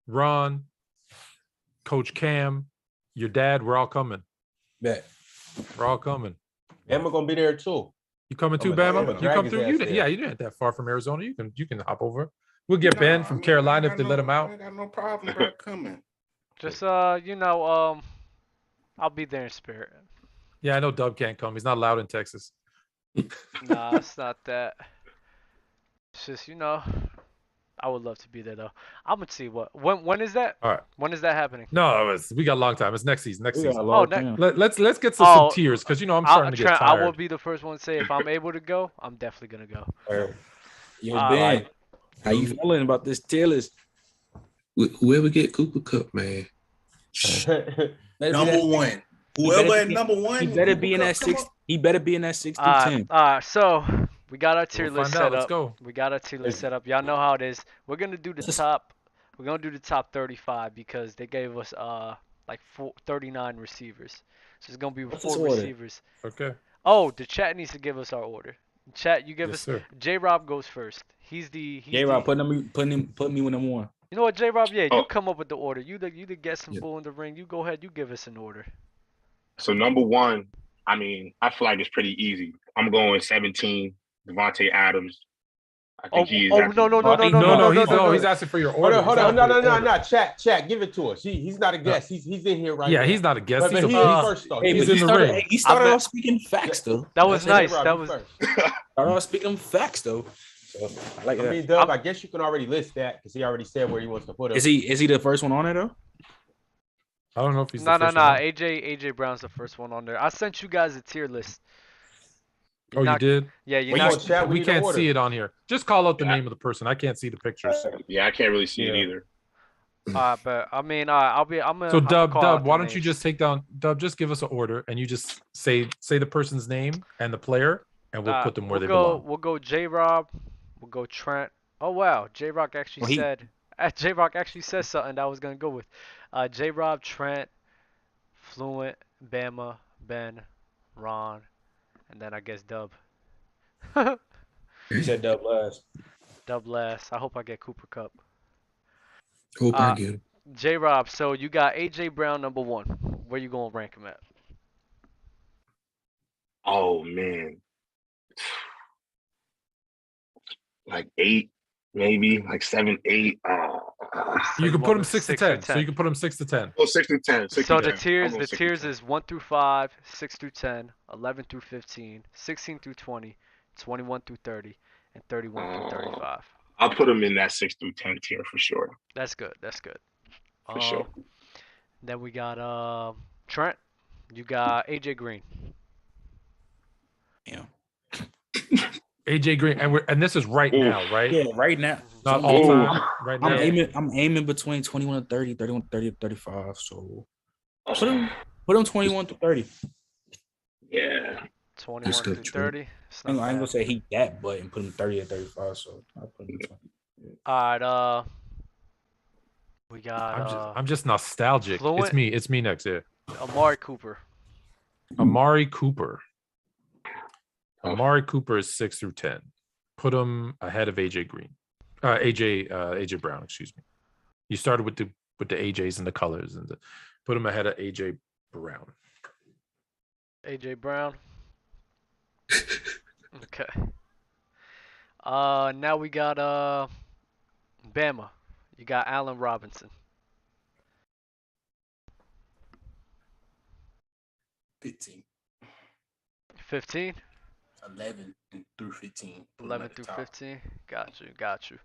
Ron, Coach Cam, your dad, we're all coming. Bet. We're all coming. Bama gonna be there too. You coming too, I'ma Bama? You drag come his through? ass there. You didn't that far from Arizona. You can hop over. We'll get Ben from Carolina if they let him out. I got no problem, bro. Coming. Just I'll be there in spirit. Yeah, I know Dub can't come. He's not allowed in Texas. Nah, it's not that. It's just I would love to be there though. I'm gonna see when is that? All right. When is that happening? No, we got a long time. It's next season. Let's get to some tiers because I'm starting to get tired. I will be the first one to say if I'm able to go, I'm definitely gonna go. Yo, Ben, how you feeling about this tier list? Whoever get Cooper Kupp, man. Number one. Whoever at number one. He better be in that 6. He better be in that 6 to 10. So we got our tier list set up. Let's go. We got our tier list set up. Y'all know how it is. We're gonna do the top. We're gonna do the top 35 because they gave us 39 receivers. So it's gonna be 4 receivers. Okay. Oh, the chat needs to give us our order. Chat, you give us. Sir. J-Rob goes first. J-Rob, put me with number 1. You know what, J-Rob? Yeah, you come up with the order. You the get some bull in the ring. You go ahead. You give us an order. So number one, I feel like it's pretty easy. I'm going 17, Devontae Adams. I think no. He's asking for your order. Hold on. No. Chat. Give it to us. He's not a guest. He's in here right now. Yeah, he's not a guest. He's first though. He's in the ring. He started off speaking facts though. That was nice. Started off speaking facts though. So I like that. Dub, I guess you can already list that because he already said where he wants to put him. Is he the first one on it though? I don't know if he's no. AJ Brown's the first one on there. I sent you guys a tier list. You did? Yeah, we can't see it on here. Just call out the name of the person. I can't see the pictures. Yeah, I can't really see it either. But I'm gonna. So Dub, why don't you just take down Dub? Just give us an order, and you just say the person's name and the player, and we'll put them where they belong. We'll go J-Rob. We'll go Trent. Oh wow, J-Rock actually said. J-Rock actually said something that I was gonna go with. J-Rob, Trent, Fluent, Bama, Ben, Ron, and then I guess Dub. You said Dub last. Dub last. I hope I get Cooper Kupp. Hope I get him. J-Rob, so you got AJ Brown number 1. Where you gonna rank him at? Oh man, like 8, maybe like 7, 8. You can put him 6 to 10. So you can put him 6 to 10. Oh, 6 to 10. So the tiers is 1 through 5, 6 through 10, 11 through 15, 16 through 20, 21 through 30, and 31 through 35. I'll put him in that 6 through 10 tier for sure. That's good. For sure. Then we got Trent. You got AJ Green. Yeah. AJ Green, and this is right now, right? Yeah, right now. Not all time. Right now. I'm aiming between 21 and 30, 31, 30, 35. So put him 21 to 30. Yeah. 21 to 30. I ain't gonna say he that, but and put him 30 and 35. So I'll put him 20. All right. We got. I'm just nostalgic. Fluent. It's me next year. Amari Cooper. Amari Cooper is 6 through 10. Put him ahead of AJ Green. AJ Brown, excuse me. You started with the AJs and the colors and put him ahead of AJ Brown. AJ Brown. Okay. Now we got Bama. You got Allen Robinson. 15. 15? 11 through 15. 11 through 15. Got you.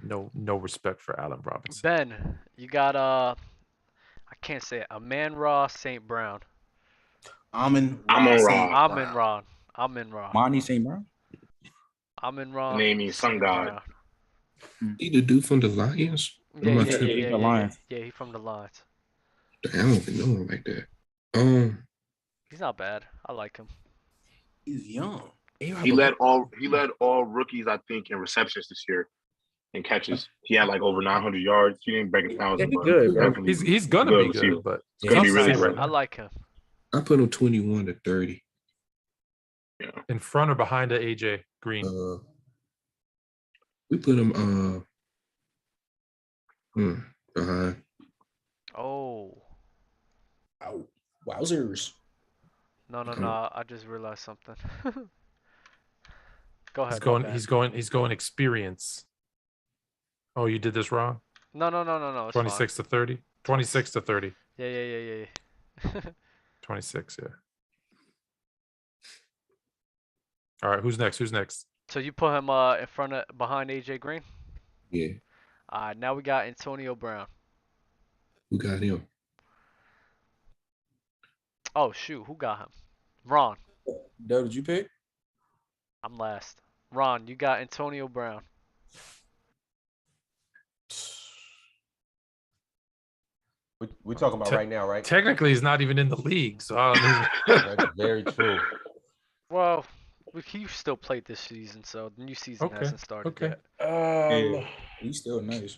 No respect for Allen Robinson. Ben, you got I can't say it. Amon-Ra St. Brown. Amon-Ra. Monty St. Brown? Amon-Ra. Naming some god. He the dude from the Lions? Yeah, the Lions. Yeah, he's from the Lions. I don't even know him like that. He's not bad. I like him. He's young. He led all rookies, I think, in receptions this year. in catches. He had like over 900 yards. He didn't break 1,000. Yeah, he but good, bro. definitely He's gonna good be receiver. good, but It's gonna be really Nice. great. I like him. I put him 21 to 30. Yeah. in front or behind of AJ Green. We put him behind. Oh. Wow. Wowzers. No. I just realized something. Go ahead. He's going experience. Oh, you did this wrong? No. 26 to 30. 26 to 30. Yeah. 26, yeah. All right, who's next? So you put him behind AJ Green? Yeah. Now we got Antonio Brown. Who got him? Oh shoot, who got him? Ron. Doe, did you pick? I'm last. Ron, you got Antonio Brown. We're talking about right now, right? Technically, he's not even in the league, so I don't know. That's very true. Well, he still played this season, so the new season hasn't started yet. Yeah, he's still nice.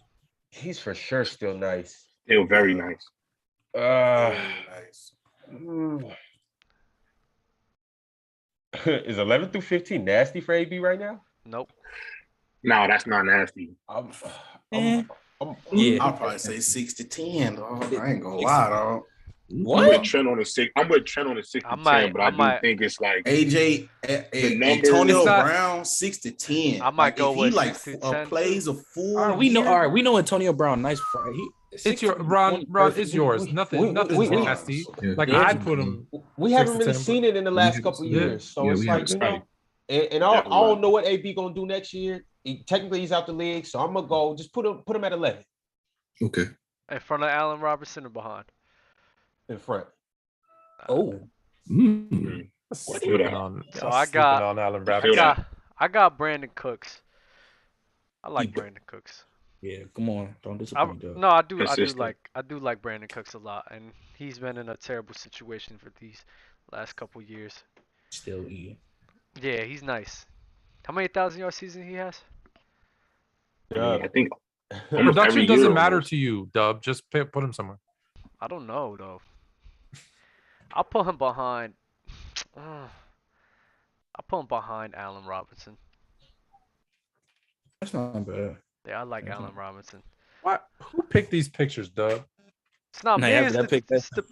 He's for sure still nice. Still very nice. Nice. Is 11 through 15 nasty for AB right now? Nope. No, that's not nasty. Yeah. I'll probably say 6 to 10, dog. I ain't gonna lie, dog. What? I'm with Trent on the 6 to 10, but I do think it's like AJ Antonio Brown 6 to 10. I might go with 6 to 10. Plays a full. All right, we know Antonio Brown. Nice. It's your Ron. It's yours. Nothing nasty. Like I'd put him. We haven't really seen it in the last couple of years, so it's like and I don't know what AB gonna do next year. Technically, he's out the league, so I'm gonna go just put him at 11. Okay. In front of Allen Robinson or behind? In front. Oh. So I got Brandon Cooks. I like Brandon Cooks. Yeah, come on, don't disappoint. No, I do like Brandon Cooks a lot, and he's been in a terrible situation for these last couple years. Still eating. Yeah, he's nice. How many 1,000-yard season he has? I think production doesn't matter to you, Dub. Just put him somewhere. I don't know though. I'll put him behind. I'll put him behind Allen Robinson. That's not bad. Yeah, I like Allen Robinson. What? Who picked these pictures, Dub? It's not me. It's the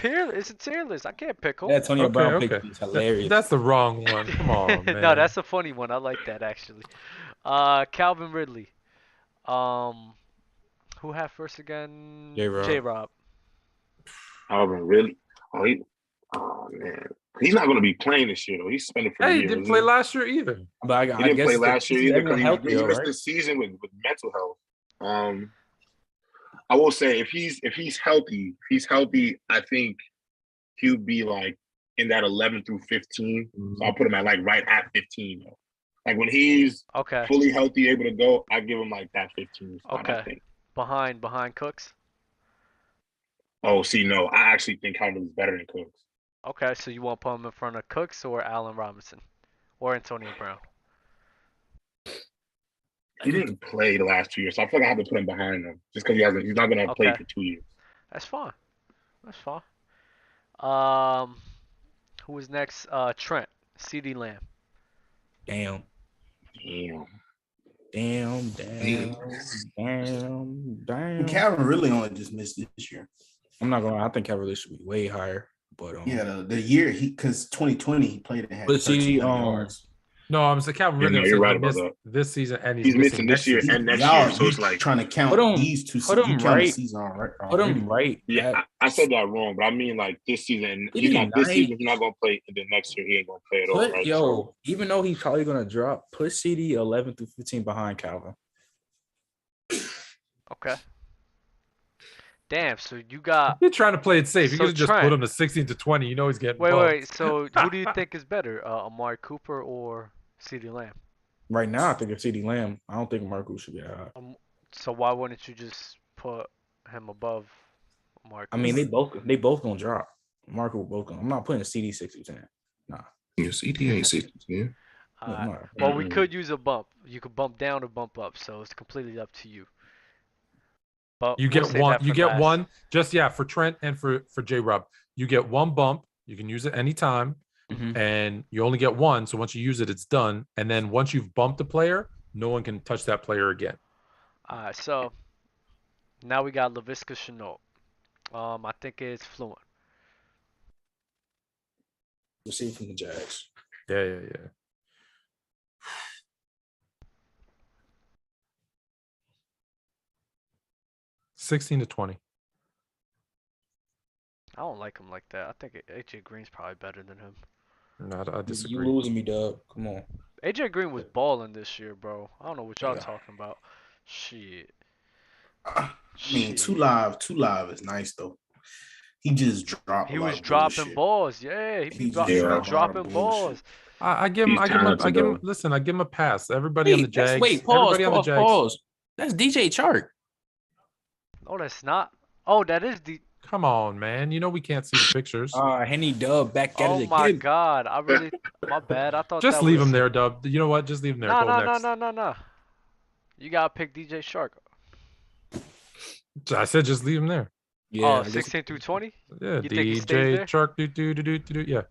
tier list. I can't pick him. Antonio Brown pick is hilarious. That's the wrong one. Come on, man. No, that's a funny one. I like that actually. Calvin Ridley. Who had first again? J-Rob. Calvin Ridley. Oh man, he's not going to be playing this year though. He's spending for he didn't play last year either. But he didn't play last year either because he missed the season with mental health. I will say if he's healthy, I think he'll be like in that 11 through 15. So I'll put him at like right at 15. Though. Like when he's fully healthy, able to go, I give him like that 15 spot, I think. Behind Cooks. Oh, see, no, I actually think Calvin's better than Cooks. Okay, so you want to put him in front of Cooks or Allen Robinson or Antonio Brown? He didn't play the last 2 years, so I feel like I have to put him behind him just because he's not going to play for 2 years. That's fine. Who was next? Trent. CeeDee Lamb. Damn. Calvin really only just missed this year. I'm not gonna lie, I think Calvin should be way higher. But the year because 2020 he played and had 13 yards. No, I'm saying Calvin Ridley. You're right about that. This season, and he's missing this year and next year. So it's like trying to count these two. Put him right. Put him right. Yeah, I said that wrong, but I mean like this season. He's not this season. He's not gonna play, and then next year he ain't gonna play at all. Right? Yo, even though he's probably gonna drop, put CD 11 through 15 behind Calvin. Okay. Damn, so you're trying to play it safe. You could just put him to 16 to 20. You know he's getting Wait. So who do you think is better, Amari Cooper or CeeDee Lamb? Right now, I think it's CeeDee Lamb. I don't think Amari Cooper should be high. So why wouldn't you just put him above Amari Cooper? I mean, they both gonna drop. Amari Cooper both gonna. I'm not putting a CD 6 to 10. Nah. Yeah, CD ain't 6 to 10. Well, we could use a bump. You could bump down or bump up, so it's completely up to you. But You we'll get save one. that You for get last. one. Just for Trent and for J Rob. You get one bump. You can use it anytime, and you only get one. So once you use it, it's done. And then once you've bumped a player, no one can touch that player again. All right, so now we got Laviska Shenault. I think it's fluent. Received from the Jags. Yeah. 16 to 20. I don't like him like that. I think AJ Green's probably better than him. No, I disagree. You losing me, Dub. Come on. AJ Green was balling this year, bro. I don't know what y'all talking about. Shit. I mean, two live is nice though. He just dropped. He was dropping balls. Yeah, he was dropping balls. I give him. Listen, I give him a pass. Everybody on the Jags. Pause. That's DJ Chark. No, that's not. Oh, that is the. Come on, man. You know we can't see the pictures. Henny Dub back at it again. Oh my God! I really, my bad. I thought just leave him there, Dub. You know what? Just leave him there. No. You gotta pick DJ Shark. I said just leave him there. Yeah. 16 through 20. Yeah, you DJ Shark. Yeah.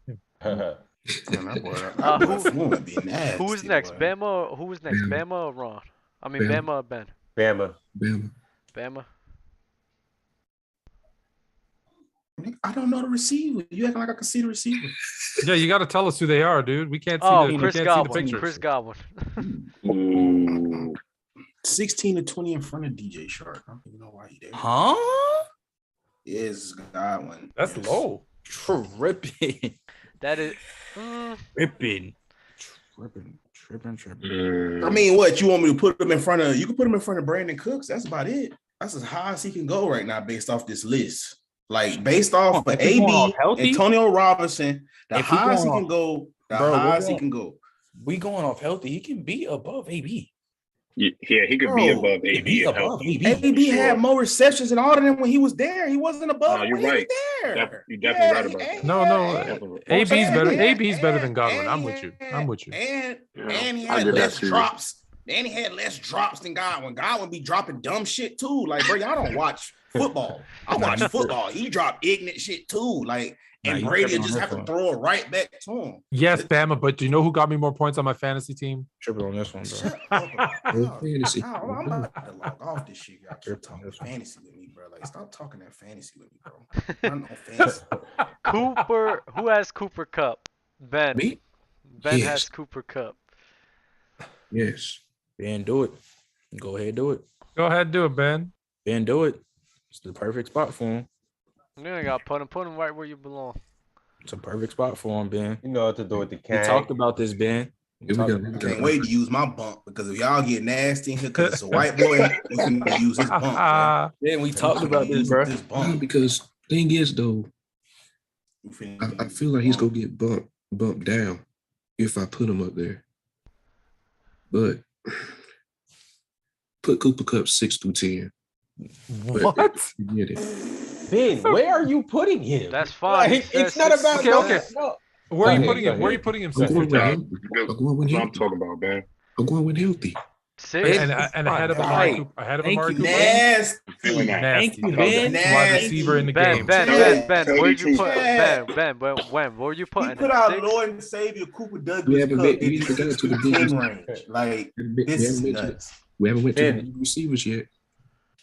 Who was next? Bama. Who was next? Bama or Ron? I mean, Bama or Ben? Bama. I don't know the receiver. You acting like I can see the receiver. Yeah, you got to tell us who they are, dude. We can't see Chris Godwin. Chris Godwin. 16 to 20 in front of DJ Shark. I don't even know why he there. Huh? Is Godwin. That's low. Tripping. That is tripping. I mean, what you want me to put him in front of? You can put him in front of Brandon Cooks. That's about it. That's as high as he can go right now, based off this list. Like based off of AB, Antonio Robinson, the highest he can go. The highest he can go. We going off healthy. He can be above AB. Yeah, he could be above AB. AB had more receptions and all of them when he was there. He wasn't above. No, you're right. There. You're definitely right about that. No. AB's better. AB's better than Godwin. I'm with you. And he had less drops. And he had less drops than Godwin. Godwin be dropping dumb shit too. Like, bro, y'all don't watch football. I watch football. He dropped ignorant shit too. Like, and Brady just have to throw it right back to him. Yes, Bama, but do you know who got me more points on my fantasy team? Triple on this one, bro. I'm about to log off this shit. Y'all keep talking fantasy with me, bro. Like, stop talking that fantasy with me, bro. I'm on fantasy. Cooper. Who has Cooper Kupp? Ben. Me? Ben has Cooper Kupp. Yes. Ben, do it. Go ahead, do it. Go ahead, do it, Ben. Ben, do it. It's the perfect spot for him. You ain't got to put him right where you belong. It's a perfect spot for him, Ben. You know what to do with the cat. We talked about this, Ben. I can't wait to use my bump because if y'all get nasty in here because it's a white boy, we can use his bump. Ben, we talked about this, bro. Because thing is though, I feel like he's gonna get bumped down if I put him up there. But put Cooper Kupp 6 through 10. What? Get it. Ben, where are you putting him? That's fine. It's not about okay. Where are you putting him? Where are you putting him? I'm talking about, man. I'm going with healthy. And ahead of Amari Cooper. Nasty. Thank you, Ben. Wide receiver in the game. Ben, where'd you put Ben? When were you putting? He put out Lord and Savior Cooper Douglas Cup in the range. Like this is nuts. We haven't went to the receivers yet.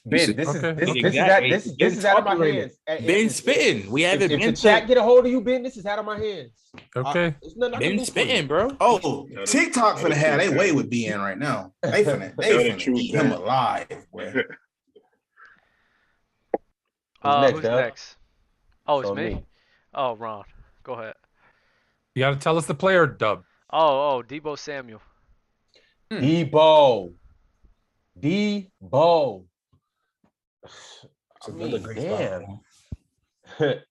Ben, this is out of my hands. Ben spitting. We haven't been. If the chat get a hold of you, Ben, this is out of my hands. Okay. Ben spitting, bro. Oh, TikTok finna have they way with BN right now. They finna eat him alive. Who's next? Oh, it's me. Oh, Ron. Go ahead. You got to tell us the player, Dub. Oh, Deebo Samuel. Deebo. I mean, damn.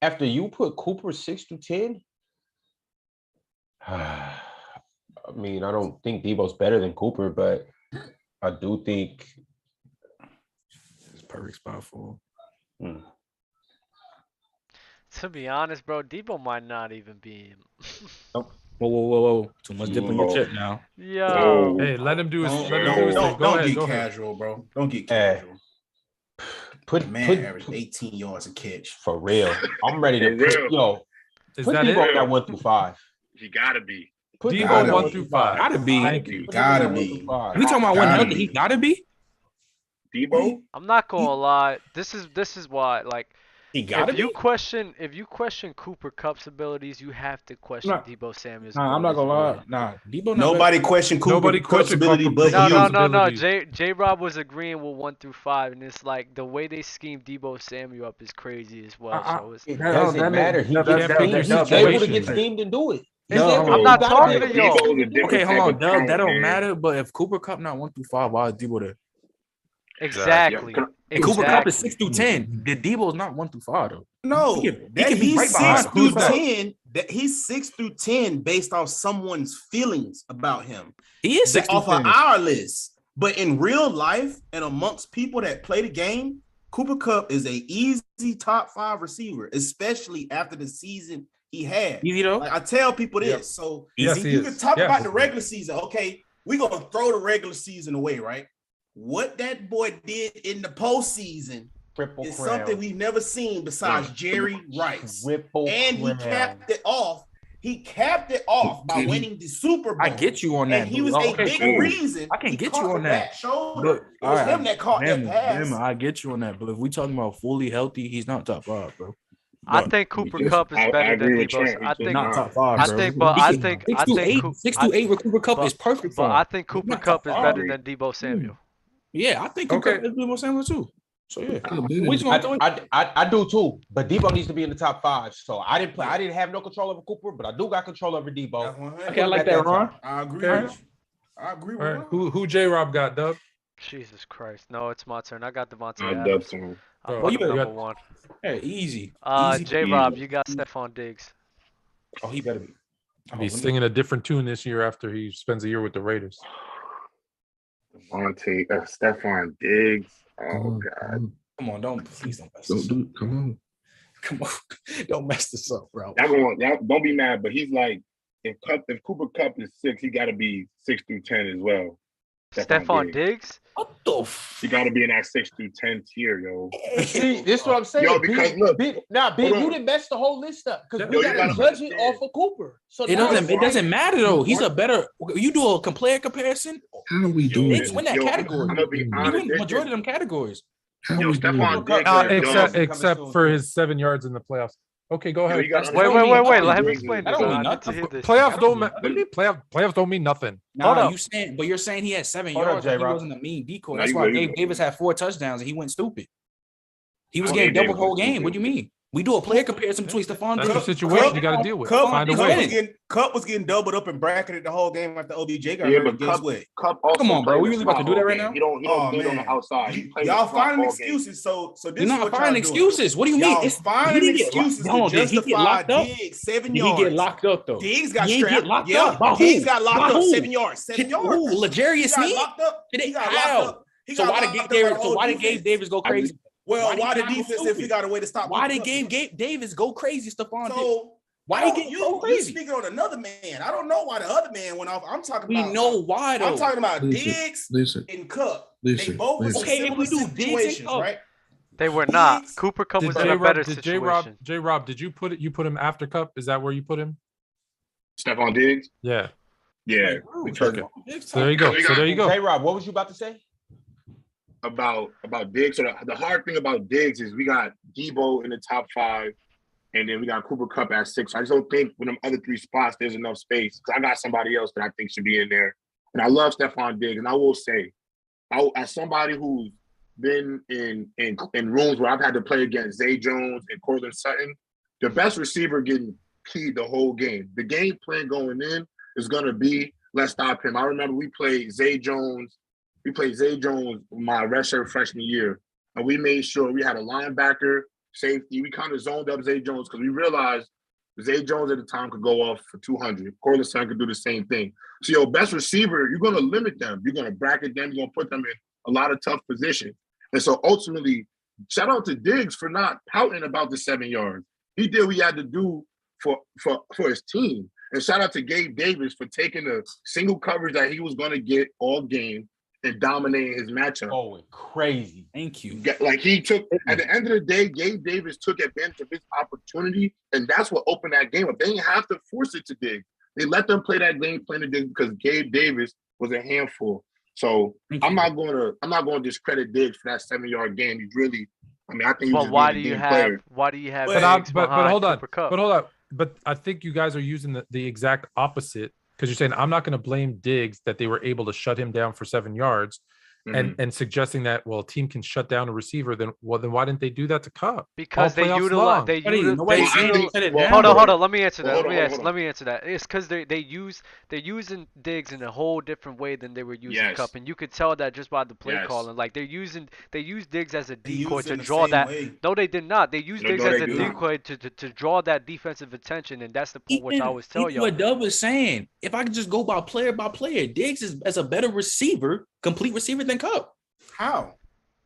After you put Cooper 6 to 10, I mean, I don't think Deebo's better than Cooper, but I do think it's a perfect spot for him. To be honest, bro, Deebo might not even be him. Nope. Whoa. Too much dip in your chip now. Yo. Hey, let him do his thing. Go Don't ahead. get Go ahead. casual, bro. Don't get casual. Put average 18 yards a catch. For real. I'm ready to Is put that Debo it? on that 1 through 5. He gotta be. Put Debo 1 through 5. Gotta be. Thank you. Gotta Put Debo be. 1 through 5. We talking about when Gotta healthy, be. he gotta be. Debo? I'm not gonna lie. This is why, like, He gotta if be. you question Cooper Kupp's abilities, you have to question Nah. Debo Samuel's. Nah, I'm not gonna lie. abilities. Nah, Debo. Nobody questioned Cooper Nobody Kupp's questioned ability, Cooper but Kupp's you. No. ability. J Rob was agreeing with 1 through 5, and it's like the way they schemed Debo Samuel up is crazy as well. So it's It doesn't matter. He can't gets pick schemed. your He's able to situation. get schemed and do it. I'm not talking to y'all. Debo's a different Okay, hold type on, of Doug. talent, That don't man. matter. But if Cooper Kupp not 1 through 5, why is Debo there? Exactly. And Cooper Kupp is 6 through 10. The Debo's not 1 through 5 though. No, He can that be he's right behind 6 through Who's that? 10. That he's 6 through 10 based off someone's feelings about him. He is 6 through Off of 10. our list. But in real life and amongst people that play the game, Cooper Kupp is a easy top 5 receiver, especially after the season he had. Easy though. Like I tell people this. Yep. So Yes, he you is. can talk Yes. about the regular season. Okay, we're gonna throw the regular season away, right? What that boy did in the postseason Triple is crown. something we've never seen besides Jerry Rice. Triple And he crown. capped it off. He capped it off by winning the Super Bowl. I get you on that. And he was dude. a Okay, big cool. reason. I can he get caught you on the that. back shoulder. But It was him that caught that pass. I get you on that. But if we talking about fully healthy, he's not top 5, bro. I think Cooper Kupp is I better than agree with Debo. Trent. I He's think Not top 5, I bro. think, but I think 6 to 8, Coo- 6 I- to 8 with Cooper Kupp but- is perfect for But him. I think He's Cooper not Kupp top is 5. better than Debo Samuel. Yeah, I think Cooper Okay. Kupp is Debo Samuel too. So yeah, I do too, but Debo needs to be in the top 5. So I didn't have no control over Cooper, but I do got control over Debo. That's 100. Okay, I like that, Ron. I agree Fair with you. I agree All with right. you. Who J Rob got, Doug? Jesus Christ. No, it's my turn. I got Devontae Dub Adams. to I Oh, put you him got- number 1. Hey, easy. J Rob, you got Stephon Diggs. Oh, he better be. Oh, He's let me- singing a different tune this year after he spends a year with the Raiders. Stephon Diggs. Oh God. Come on, please don't mess Don't this up. do. Come on. Come on, don't mess this up, bro. Don't be mad, but he's like if Cooper Kupp is 6, he got to be 6 through 10 as well. Stephon Diggs? What the f? He got to be in that 6 through 10 tier, yo. See, this is what I'm saying. Yo, because look, B, hold you on. didn't mess the whole list up because Yo, we you got to gotta judge it understand. off of Cooper. So It now doesn't matter though. He's a better. You do a player comparison. How we Yo, doing? Diggs win that category. I'm gonna be He honest. win the majority of them categories. How Yo, we doing? Stephon Diggs. Except for his 7 yards in the playoffs. Okay, go ahead. you gotta Wait. understand Let him Diggs explain is- I this. don't I mean need to nothing. hear this. Playoffs don't playoffs don't mean nothing. Hold Nah, up. you're saying he had 7 Hold up, yards. And he J-Rob. wasn't a mean decoy. No, That's you why good, you good. Davis had 4 touchdowns and he went stupid. He was Oh, getting yeah, double the whole game. What do you mean? We do a player comparison between Stephon That's the Diggs. situation you got to deal with. Find a way. Kupp was getting doubled up and bracketed the whole game after OBJ got Yeah, hurt. but Guess what? Kupp also Come on, bro. plays We the really about to slot do that all right game. now? He don't Oh, build on man. the outside. He plays Y'all the slot finding all game. excuses. So this You're is not what finding y'all doing. excuses. What do you mean? Y'all finding excuses to Did he get justify locked up? Diggs 7 Did yards. he get locked up though? Diggs got He ain't strapped. get locked Yeah, up. By Diggs who? got locked By up who? 7 yards. 7 yards. Who? L'Jarius He got Sneed? locked up. He got How? locked up. He So got why locked did up by the whole Gabe defense. Davis go crazy? Well, why did he go defense stupid? figure out a way to stop? Why Cooper did Kupp? Gabe Davis go crazy, Stephon Diggs? So Why he get so you crazy? speaking on another man? I don't know why the other man went off. I'm talking We about. know why though. I'm talking about Listen, Diggs listen. and Kupp. Listen, They both was in Okay, if we similar do Diggs and situations, Kupp. right? They were not. Diggs- Cooper Kupp Did was in a better J Rob situation. did you put him after Cup? Is that where you put him? Stephon Diggs. Yeah. Yeah. Okay. So there you go. So there you go. J-Rob, what was you about to say? About Diggs. So the hard thing about Diggs is we got Debo in the top 5, and then we got Cooper Kupp at 6. I just don't think with them other 3 spots there's enough space. Because I got somebody else that I think should be in there. And I love Stephon Diggs. And I will say, as somebody who's been in rooms where I've had to play against Zay Jones and Cortland Sutton, the best receiver getting keyed the whole game. The game plan going in is going to be, let's stop him. I remember we played Zay Jones my redshirt freshman year, and we made sure we had a linebacker, safety. We kind of zoned up Zay Jones because we realized Zay Jones at the time could go off for 200. Cortland Sutton could do the same thing. So your best receiver, you're going to limit them. You're going to bracket them. You're going to put them in a lot of tough positions. And so ultimately, shout out to Diggs for not pouting about the 7 yards. He did what he had to do for his team. And shout out to Gabe Davis for taking the single coverage that he was going to get all game and dominating his matchup. Going crazy. Thank you. Like he took, at the end of the day, Gabe Davis took advantage of his opportunity, and that's what opened that game up. They didn't have to force it to Diggs. They let them play that game plan to Diggs because Gabe Davis was a handful. So I'm not going to discredit Diggs for that 7-yard game. He's really, I mean, I think. But why do you have? Why do you have? But hold on. But hold on. But I think you guys are using the exact opposite, because you're saying I'm not going to blame Diggs that they were able to shut him down for 7 yards. And suggesting that, well, a team can shut down a receiver, then why didn't they do that to Kupp? Because they utilize. Hold on. Let me answer that. Let me answer that. It's because they're using Diggs in a whole different way than they were using Kupp, and you could tell that just by the play calling. Like they use Diggs as a decoy to draw that. Way. No, they did not. They used Diggs as a decoy to draw that defensive attention, and that's the point which I always tell y'all. What Dub was saying, if I could just go by player, Diggs is as a better receiver, complete receiver than Kupp. How?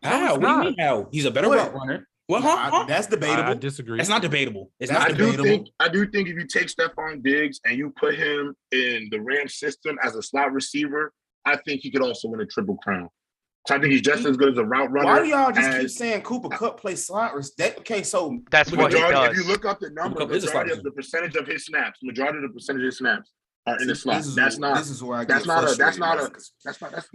What do you mean how? He's a better route runner. Well, that's debatable. I disagree. It's not debatable. I do think if you take Stephon Diggs and you put him in the Rams system as a slot receiver, I think he could also win a triple crown. So I think he's just as good as a route runner. Why do y'all just keep saying Cooper Kupp plays slot? Okay, so that's what he does. If you look up the number, majority of the percentage of his snaps are in the slot. That's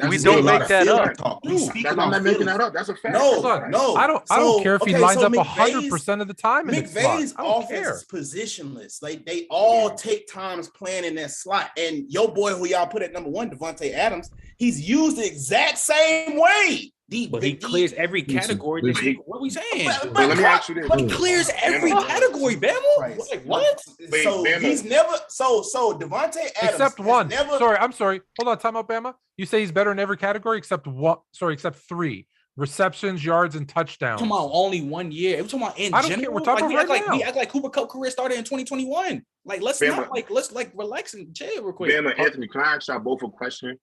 we don't make that up. I'm not making that up. That's a fact. No. I don't care if he lines up 100% of the time in McVay's offense is positionless. Like they all take times playing in that slot. And your boy who y'all put at number 1, Davante Adams, he's used the exact same way. But he clears every category. What are we saying? But let me ask you this. He clears every category, Bama. Like what? So he's never. So Davante Adams except one. I'm sorry. Hold on, time out, Bama. You say he's better in every category except one. Sorry, except 3 receptions, yards, and touchdowns. Come on, only 1 year. We're talking about in general. We're talking about right now. We act like Cooper Kupp career started in 2021. Like let's relax and chill real quick. Bama, Anthony, can I ask y'all both a question?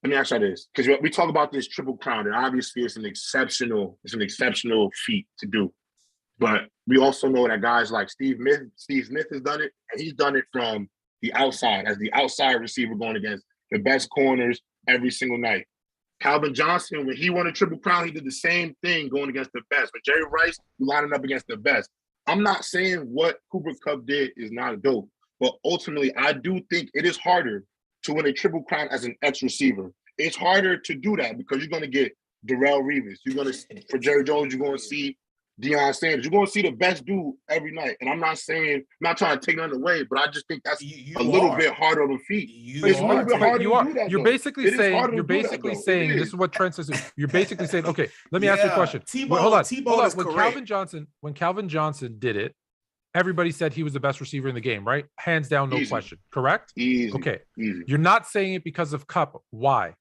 Let me ask you this, because we talk about this triple crown, and obviously it's an exceptional feat to do. But we also know that guys like Steve Smith has done it, and he's done it from the outside, as the outside receiver going against the best corners every single night. Calvin Johnson, when he won a triple crown, he did the same thing going against the best. But Jerry Rice, lining up against the best. I'm not saying what Cooper Kupp did is not dope, but ultimately I do think it is harder to win a triple crown as an ex-receiver. It's harder to do that because you're going to get Darrelle Revis. You're going to, for Jerry Jones, you're going to see Deion Sanders. You're going to see the best dude every night. And I'm not trying to take none away, but I just think that's a little bit harder of a feat. You're basically saying this is what Trent says. You're basically saying, okay, let me ask you a question. Hold on. When Calvin Johnson did it, everybody said he was the best receiver in the game, right? Hands down, no question. Correct? Easy. Okay. Easy. You're not saying it because of Kupp. Why?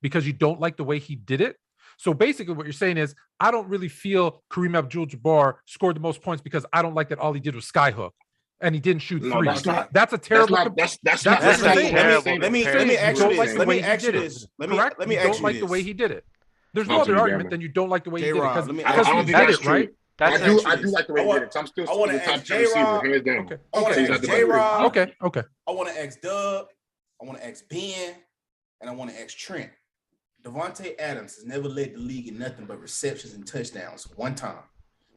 Because you don't like the way he did it? So basically what you're saying is, I don't really feel Kareem Abdul-Jabbar scored the most points because I don't like that all he did was skyhook and he didn't shoot 3. That's a terrible. That's not terrible. Let me ask you this. Let me ask you this. Correct? You don't like the way he did it. There's no other argument than you don't like the way he did it because he did it, right? I do like the way he did it. I'm still the top 10 receiver, hands down. I want to ask J-Rob. Okay. I want to ask Dub. I want to ask Ben. And I want to ask Trent. Davante Adams has never led the league in nothing but receptions and touchdowns one time.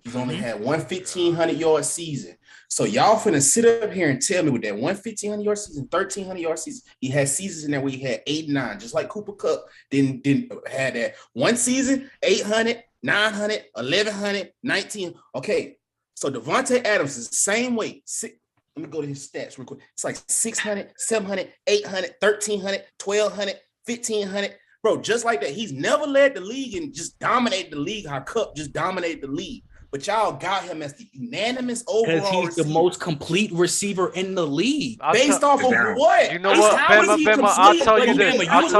He's only had one 1,500-yard season. So y'all finna sit up here and tell me with that one 1,500-yard season, 1,300-yard season, he had seasons in there where he had 8, 9, just like Cooper Kupp didn't had that one season, 800, 900, 1,100, 19. Okay, so Davante Adams is the same way. Let me go to his stats real quick. It's like 600, 700, 800, 1,300, 1,200, 1,500. Bro, just like that. He's never led the league and just dominated the league how Kupp just dominated the league. But y'all got him as the unanimous overall because he's the most complete receiver in the league. Based off of what? You know what, Bama, I'll tell you this. Bama,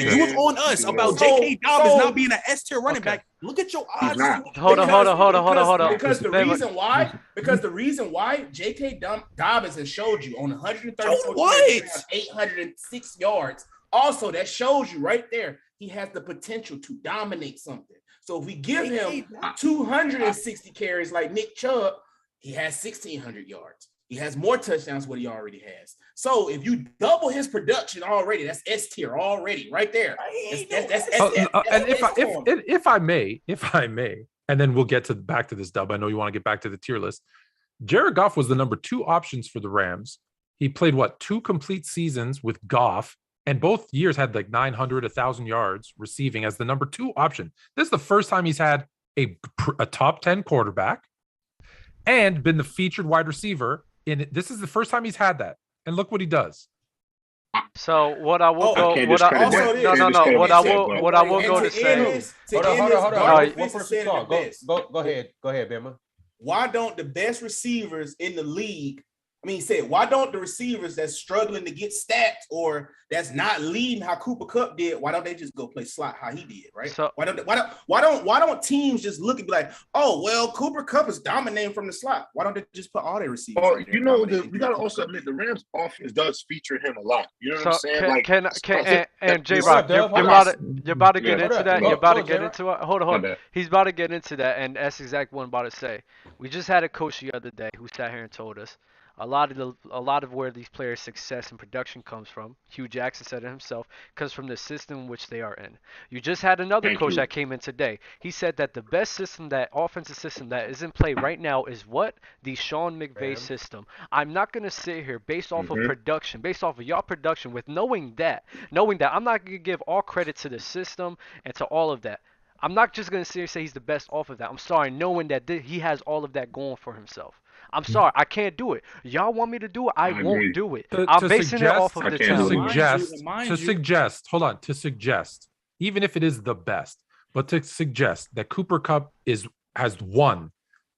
you was on us about J.K. Dobbins not being an S-tier running back. Look at your odds. Hold on. Because the reason why J.K. Dobbins has showed you on 134 806 yards. Also, that shows you right there, he has the potential to dominate something. So if we give him 260 carries like Nick Chubb, he has 1,600 yards. He has more touchdowns what he already has. So if you double his production already, that's S tier already right there. And if I may, and then we'll get back to this, Dub. I know you want to get back to the tier list. Jared Goff was the number 2 options for the Rams. He played 2 complete seasons with Goff, and both years had like 900, 1,000 yards receiving as the number 2 option. This is the first time he's had a top 10 quarterback and been the featured wide receiver. This is the first time he's had that, and look what he does. So what I will go, what I will go to say. Hold on. Go ahead, Bama. Why don't the best receivers in the league? He said, why don't the receivers that's struggling to get stats or that's not leading how Cooper Kupp did? Why don't they just go play slot how he did, right? So, why don't teams just look and be like, oh well, Cooper Kupp is dominating from the slot. Why don't they just put all their receivers? Well, you gotta also admit the Rams offense does feature him a lot. You know what I'm saying? And J-Rock, you're about to get into that. You're about to get into it. Hold on. He's about to get into that, and that's exactly what I'm about to say. We just had a coach the other day who sat here and told us a lot of where these players' success and production comes from, Hugh Jackson said it himself, comes from the system in which they are in. You just had another coach that came in today. He said that the best system, that offensive system that is in play right now is what? The Sean McVay system. I'm not going to sit here based off of production, based off of y'all production, with knowing that I'm not going to give all credit to the system and to all of that. I'm not just going to sit here and say he's the best off of that. I'm sorry, knowing that he has all of that going for himself. I'm sorry, I can't do it. Y'all want me to do it? I won't do it. I'm basing it off of the talent. To suggest, even if it is the best, but to suggest that Cooper Kupp has won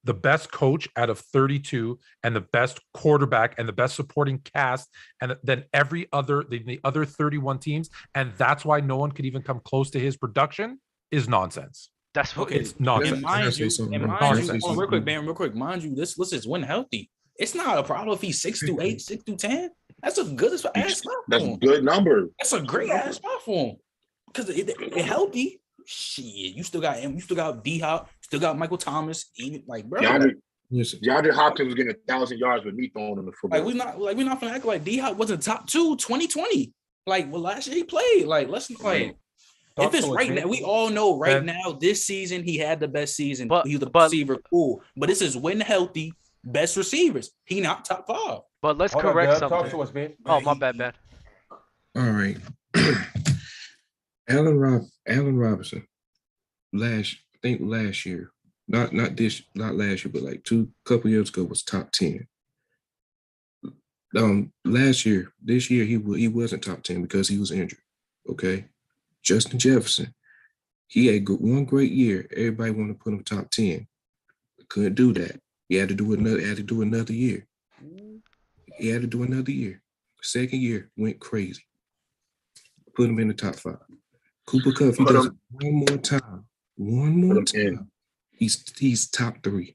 the best coach out of 32 and the best quarterback and the best supporting cast and then the other 31 teams, and that's why no one could even come close to his production is nonsense. That's what it's nonsense. Real quick, mind you, this list is when healthy. It's not a problem if he's 6'8", 6'10". That's a good spot for him. That's a good number. That's a great ass spot for him because it healthy. Shit, you still got him. You still got D-Hop. Still got Michael Thomas. Even bro. DeAndre Hopkins was getting 1,000 yards with me throwing him the football. We're not gonna act like D-Hop wasn't top 2 2020. Last year he played. If it's right now, we all know now, this season, he had the best season. He's the receiver, cool. But this is when healthy, best receivers. He not top 5. But let's correct something. Talk to us, man. Oh, my bad, man. All right. Allen Robinson, last year, not last year, but like couple years ago was top 10. This year he wasn't top 10 because he was injured. Okay. Justin Jefferson, he had one great year. Everybody wanted to put him top 10. Couldn't do that. He had to do another year. Second year went crazy. Put him in the top 5. Cooper Kupp, he does it one more time. He's top 3.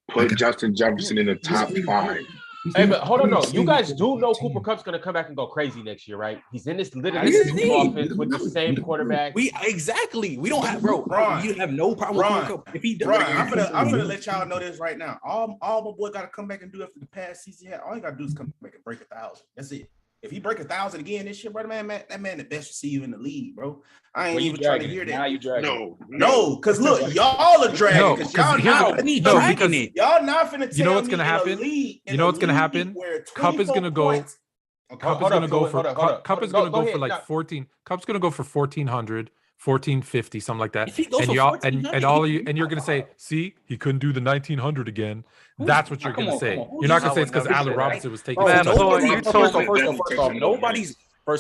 Put Justin Jefferson in the top 5. Hey, but hold on, no. You guys do know Cooper Kupp's going to come back and go crazy next year, right? He's in this literally offense with the same quarterback. We don't have, bro. You have no problem with Cooper Kupp. If he does, I'm gonna let y'all know this right now. All my boy got to come back and do after the past season. All he got to do is come back and break 1,000. That's it. If he break 1,000 again this year, brother, that man the best receiver in the league, bro. I ain't even trying to hear that. Now you dragging. No, because look, y'all are dragging. Because y'all not finna tell you know what's gonna happen. You know what's gonna happen. Kupp is gonna go. Kupp is gonna go for like 14. Kupp's gonna go for 1,400. 1450, something like that. And y'all and all of you, and you're gonna say, see, he couldn't do the 1900 again. That's what you're gonna say. You're not gonna say it's because Allen Robinson was taking. First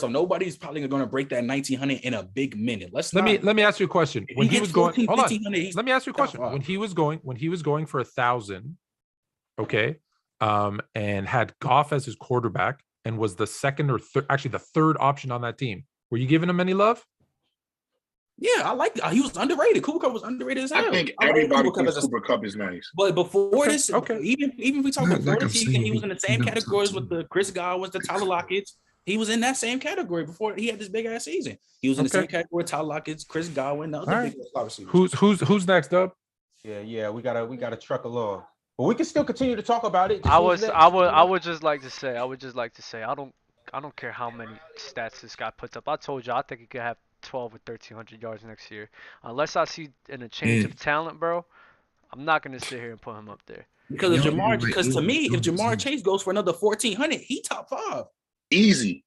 off, nobody's probably gonna break that 1900 in a big minute. Let me ask you a question. When he was going, hold on. Let me ask you a question. When he was going for 1,000, okay, and had Goff as his quarterback and was the second or actually the third option on that team, were you giving him any love? Yeah, I like he was underrated. Cooper Kupp was underrated as hell. I think everybody thinks Cooper Kupp is nice. But before this, even if we talk before the season, he was in the same categories with the Chris Godwins, the Tyler Lockett's. He was in that same category before he had this big ass season. He was in the same category with Tyler Lockett's, Chris Godwin, the other big receivers. Who's next up? Yeah, we gotta truck along. But we can still continue to talk about it. I would just like to say, I don't care how many stats this guy puts up. I told you, I think he could have 12 or 1,300 yards next year. Unless I see a change of talent, bro, I'm not gonna sit here and put him up there. Because to me, if Jamar Chase goes for another 1,400, he top 5. Easy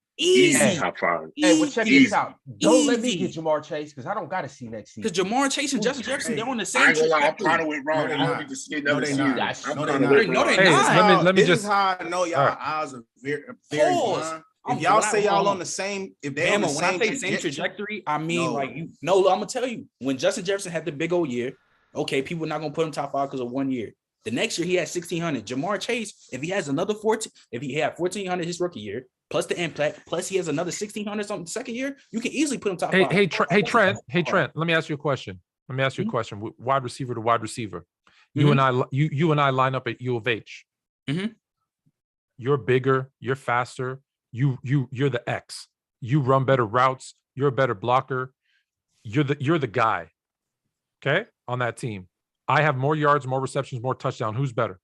top 5. Hey, well, check this out. Don't let me get Jamar Chase because I don't got to see next season. Because Jamar Chase and Justin Jefferson, they're on the same. I ain't gonna lie, I'm kind of with Ron. I don't need to see another season. No, they're not. Let me this just. is how I know y'all eyes are very blind. If y'all say y'all on the same, if they on the same trajectory, I mean, I'm gonna tell you, when Justin Jefferson had the big old year, okay, people are not gonna put him top 5 because of 1 year. The next year he had 1,600. Jamar Chase, if he has another 14, if he had 1,400 his rookie year, plus the impact, plus he has another 1,600 something the second year, you can easily put him top 5. Hey, Trent. Let me ask you a question. Wide receiver to wide receiver. You and I line up at U of H. You're bigger. You're faster. You're the X. You run better routes. You're a better blocker. You're the guy. Okay, on that team. I have more yards, more receptions, more touchdowns. Who's better?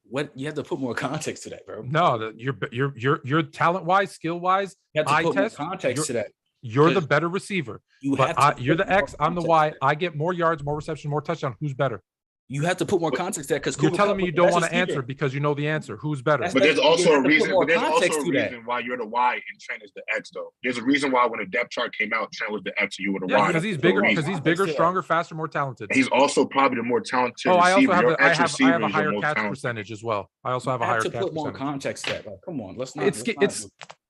What you have to put more context to that, bro. No, you're talent wise, skill wise. You have to put more context to that. You're the better receiver. You're the X. I'm the Y. I get more yards, more receptions, more touchdowns. Who's better? You have to put more context to that because you're telling me you don't want to answer because you know the answer. Who's better? But there's also a reason. Why you're the Y and Trent is the X, though. There's a reason why when the depth chart came out, Trent was the X and you were the Y. Because he's bigger. Because he's bigger, stronger, faster, more talented. He's also probably the more talented. Oh, I receiver. also have a higher catch percentage as well. I also have a higher catch percentage. Put more context to that. Like, come on, let's not.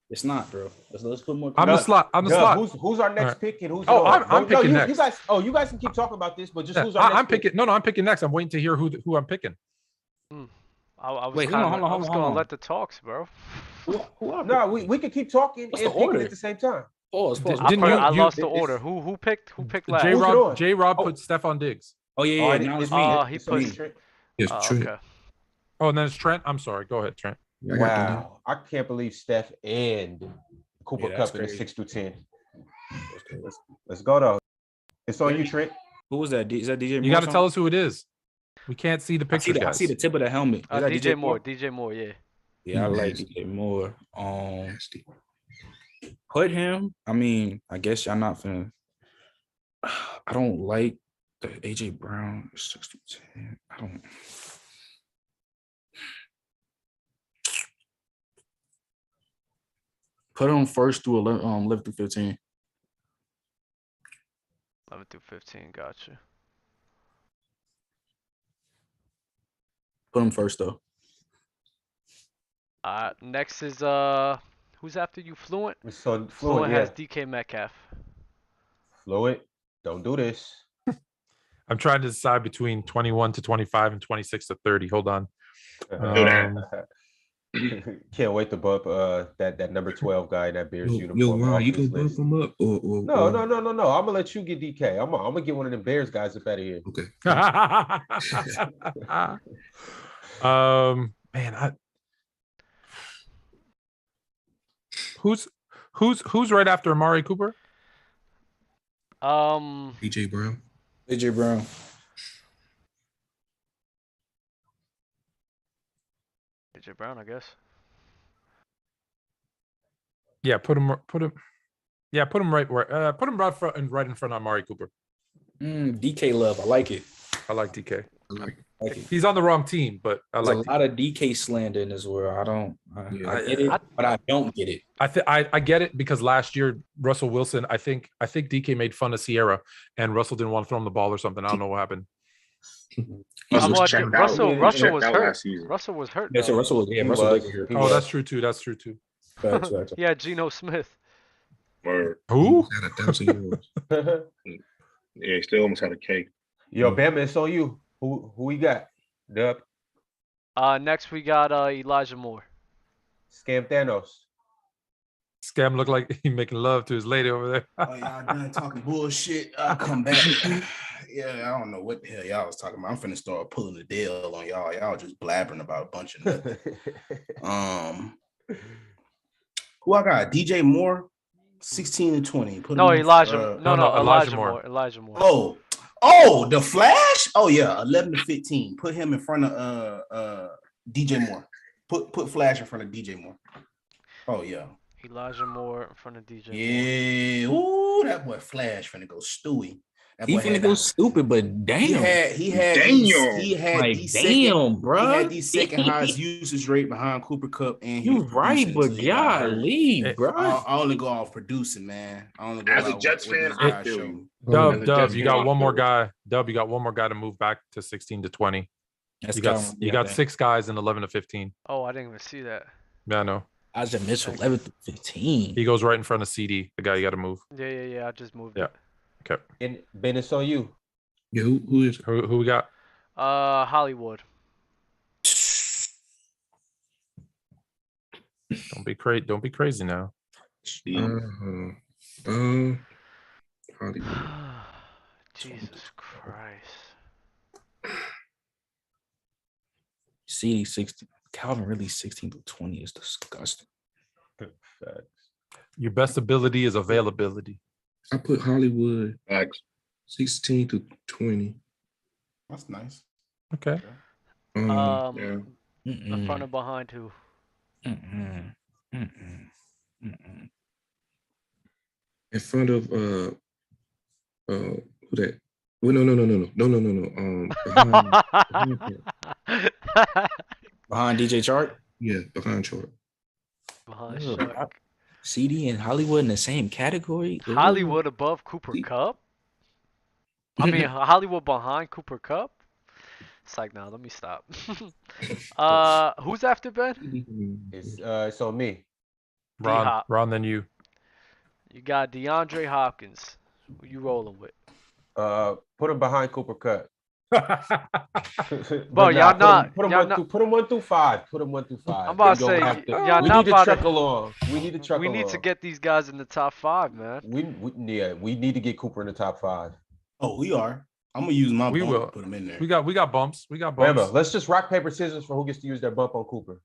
It's not, bro. Let's put more. I'm the slot. Who's our next pick and who's? I'm picking next. You guys can keep talking about this, but just who's our next? I'm picking. No, I'm picking next. I'm waiting to hear who I'm picking. I was gonna let the talks, bro. No, we can keep talking and picking at the same time. I lost the order. Who picked last? J-Rob put Stephon Diggs. Oh yeah. Now it's me. He put Trent. Okay. Oh, and then it's Trent. I'm sorry. Go ahead, Trent. Wow, I can't believe Steph and Cooper Kupp in the 6 through 10. Let's go though. It's on you, Trent. Who was that? Is that DJ Moore? You got to tell us who it is. We can't see the picture. I see the tip of the helmet. DJ Moore. DJ Moore. Yeah. Yeah, I like DJ Moore. Put him. I mean, I guess y'all not finna. I don't like the AJ Brown 6 through 10. I don't. Put him first through 11 through 15. 11 through 15, gotcha. Put him first though. Next is who's after you? Fluent. So Fluent has DK Metcalf. Fluent, don't do this. I'm trying to decide between 21 to 25 and 26 to 30. Hold on. Can't wait to bump that number 12 guy in that Bears uniform. Yo, Ron, you gonna bump him up? No. I'm gonna let you get DK. I'm gonna get one of them Bears guys up out of here. Okay. Man, who's right after Amari Cooper? AJ Brown. AJ Brown, I guess. Yeah, put him right where put him right in front of Amari Cooper. DK love. I like it. I like DK. I like it. He's on the wrong team, but There's a lot of DK slander in this world. I get it, but I don't get it. I get it because last year Russell Wilson, I think DK made fun of Sierra and Russell didn't want to throw him the ball or something. I don't know what happened. Russell was hurt. Russell was hurt. Yeah, so Russell was hurt. Oh, that's true too. Yeah, Geno Smith. Word. Who? Had 1,000 yards. Yeah, he still almost had a cake. Yo, Bama, it's on you. Who we got? Dub. Next we got Elijah Moore. Scam Thanos. Scam looked like he making love to his lady over there. Oh, y'all done talking bullshit. I'll come back. Yeah, I don't know what the hell y'all was talking about. I'm finna start pulling the deal on y'all. Y'all just blabbering about a bunch of nothing. Who I got? DJ Moore, 16 and 20. Elijah. Elijah Moore. Oh, Oh, the Flash? Oh yeah, 11 to 15. Put him in front of DJ Moore. Put Flash in front of DJ Moore. Oh yeah. Elijah Moore in front of DJ Moore. Yeah. Ooh, that boy Flash finna go Stewie. That He boy finna go stupid, but damn. He had these second highest usage rate behind Cooper Kupp and you right, but golly, bro. I only go off producing, man. I only go as a Jets fan, I feel you. Dub, you got one more guy. Dub, you got one more guy to move back to 16 to 20. You got 6 guys in 11 to 15. Oh, I didn't even see that. Yeah, I know. Isaac Mitchell, 11 to 15. He goes right in front of CD, the guy you got to move. Yeah. I just moved. Yeah. It. Okay. And Ben, it's on you. Yeah, who is? Who we got? Hollywood. Don't be crazy now. Hollywood. Jesus Christ. CD 16. Calvin really 16 to 20 is disgusting. Your best ability is availability. I put Hollywood 16 to 20. That's nice. Okay. In front of behind who? In front of who that? Well, no. Behind DJ Chart? Yeah, behind Chart. Behind Chart. CD and Hollywood in the same category? Hollywood above Cooper Kupp? I mean, Hollywood behind Cooper Kupp? It's like, nah, let me stop. Who's after Ben? It's on me. Ron, then you. You got DeAndre Hopkins. Who you rolling with? Put him behind Cooper Kupp. Bro, y'all not. Put him 1 through 5. Put him 1 through 5. I'm about to say, y'all we not need to truck along. We need to truck along. We need to get these guys in the top 5, man. We need to get Cooper in the top 5. Oh, we are. I'm gonna use my bump will to put him in there. We got bumps. Remember, let's just rock, paper, scissors for who gets to use their bump on Cooper.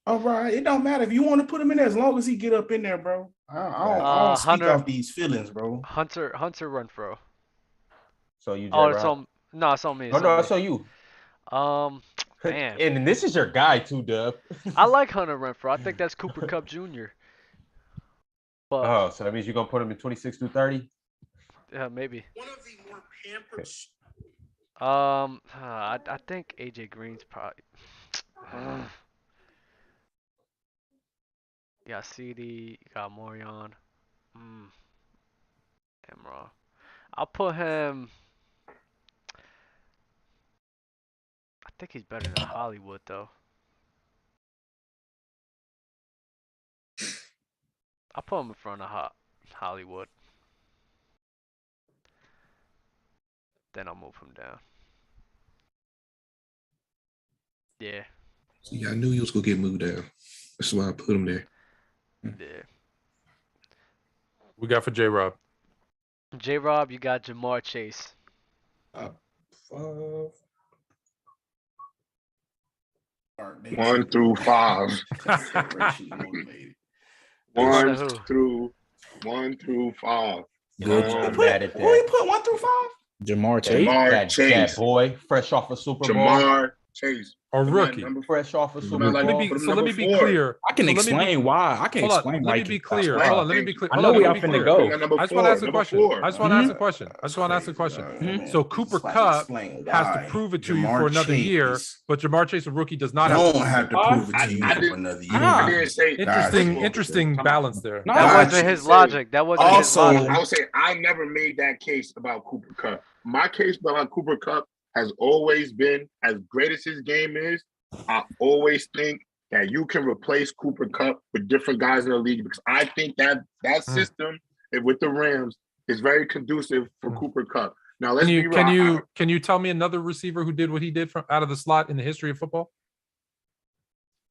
All right, it don't matter if you want to put him in there as long as he get up in there, bro. I don't speak off these feelings, bro. Hunter Renfrow. So you? It's on. No, it's on me. It's on you. Man. And this is your guy too, Dub. I like Hunter Renfrow. I think that's Cooper Kupp Jr. But so that means you're gonna put him in 26 through 30? Yeah, maybe. One of the more pampered. I think AJ Green's probably. You got CD, you got Morion. Damn raw. I'll put him. I think he's better than Hollywood though. I'll put him in front of Hollywood. Then I'll move him down. Yeah. See, I knew he was gonna get moved down. That's why I put him there. Yeah. We got for J-Rob. J-Rob, you got Jamar Chase. 1 through 5. 1 through 5. Good. Who you put 1 through 5? Jamar Chase. That boy, fresh off a Super Bowl. Jamar Chase. A rookie. Fresh off a Super Bowl. Let me be clear. I can explain why. I can explain why. Let me be clear. Hold on. Let me be clear. I know we are finna go. I just want to ask a question. So Cooper Kupp has to prove it to you for another year, but Jamar Chase, a rookie, does not have to prove it to you for another year. I didn't say interesting balance there. That wasn't his logic. That wasn't his logic. I would say I never made that case about Cooper Kupp. My case about Cooper Kupp has always been, as great as his game is, I always think that you can replace Cooper Kupp with different guys in the league, because I think that system with the Rams is very conducive for Cooper Kupp. Now let's be real. Can you tell me another receiver who did what he did from out of the slot in the history of football?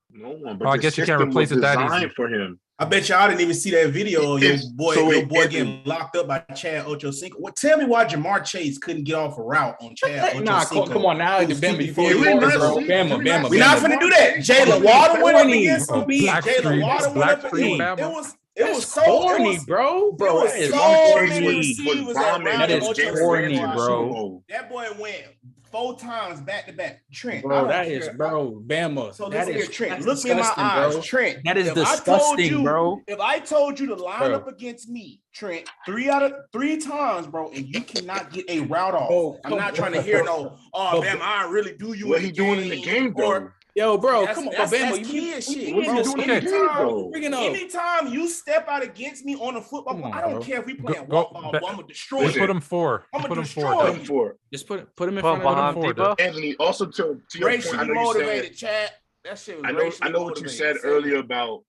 No one, but I guess you can't replace it that easy for him. I bet y'all didn't even see that video. Your boy getting locked up by Chad Ochocinco. Well, tell me why Jamar Chase couldn't get off a route on Chad Ochocinco. Come on now. Bama. We're not finna do that. Jalen Waddle went up against me. Jalen Waddle went up against me. It was so corny, bro. Bro, That is so many corny. receivers that That rounded is Ocho corny, Cinco out. bro. That boy went 4 times back to back. Trent, Bro, that is, bro, Bama. So that listen is here, Trent. that's Look me in my disgusting, eyes, bro. Trent. That is if disgusting, bro. If I told you to line Bro. up against me, Trent, 3 out of 3 times, bro, and you cannot get a route off. Bro, I'm not trying to hear no, Bama, I really do you What in he the doing in the game, though? Or Yo, bro, that's, come on, that's, Bama. that's kid shit. What Bro, you doing in the game, though? anytime you step out against me on a football, Come on, I don't bro. care if we playing Go- walk ball, bro, I'm gonna destroy They you. put him 4. I'm Put gonna him 4. destroy Doug. you. For Just put him in Put front of behind them. Debo. Anthony, also to your point, Racially I know you motivated, said, Chad. That shit was I racially know what you motivated. said earlier about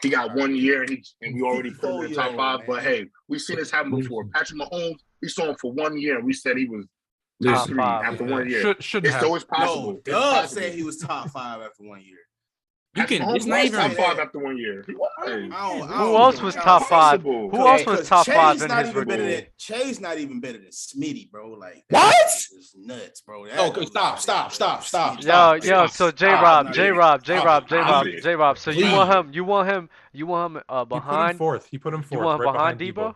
he got 1 year and we already put him in the top 5. Man. But hey, we've seen this happen before. Patrick Mahomes, we saw him for 1 year and we said he was top 3 after 1 year. Shouldn't have. So it's possible. No, Doug said he was top 5 after 1 year. You can. Mahomes It's not was even top 5 after 1 year. Who else was top 5? Who else was top 5 in his review? Chase not even better than Smitty, bro. Like What? It's nuts, bro. Okay, stop. Yo. So J-Rob. So Please. you want him behind? He put him 4th. You want him right behind Debo?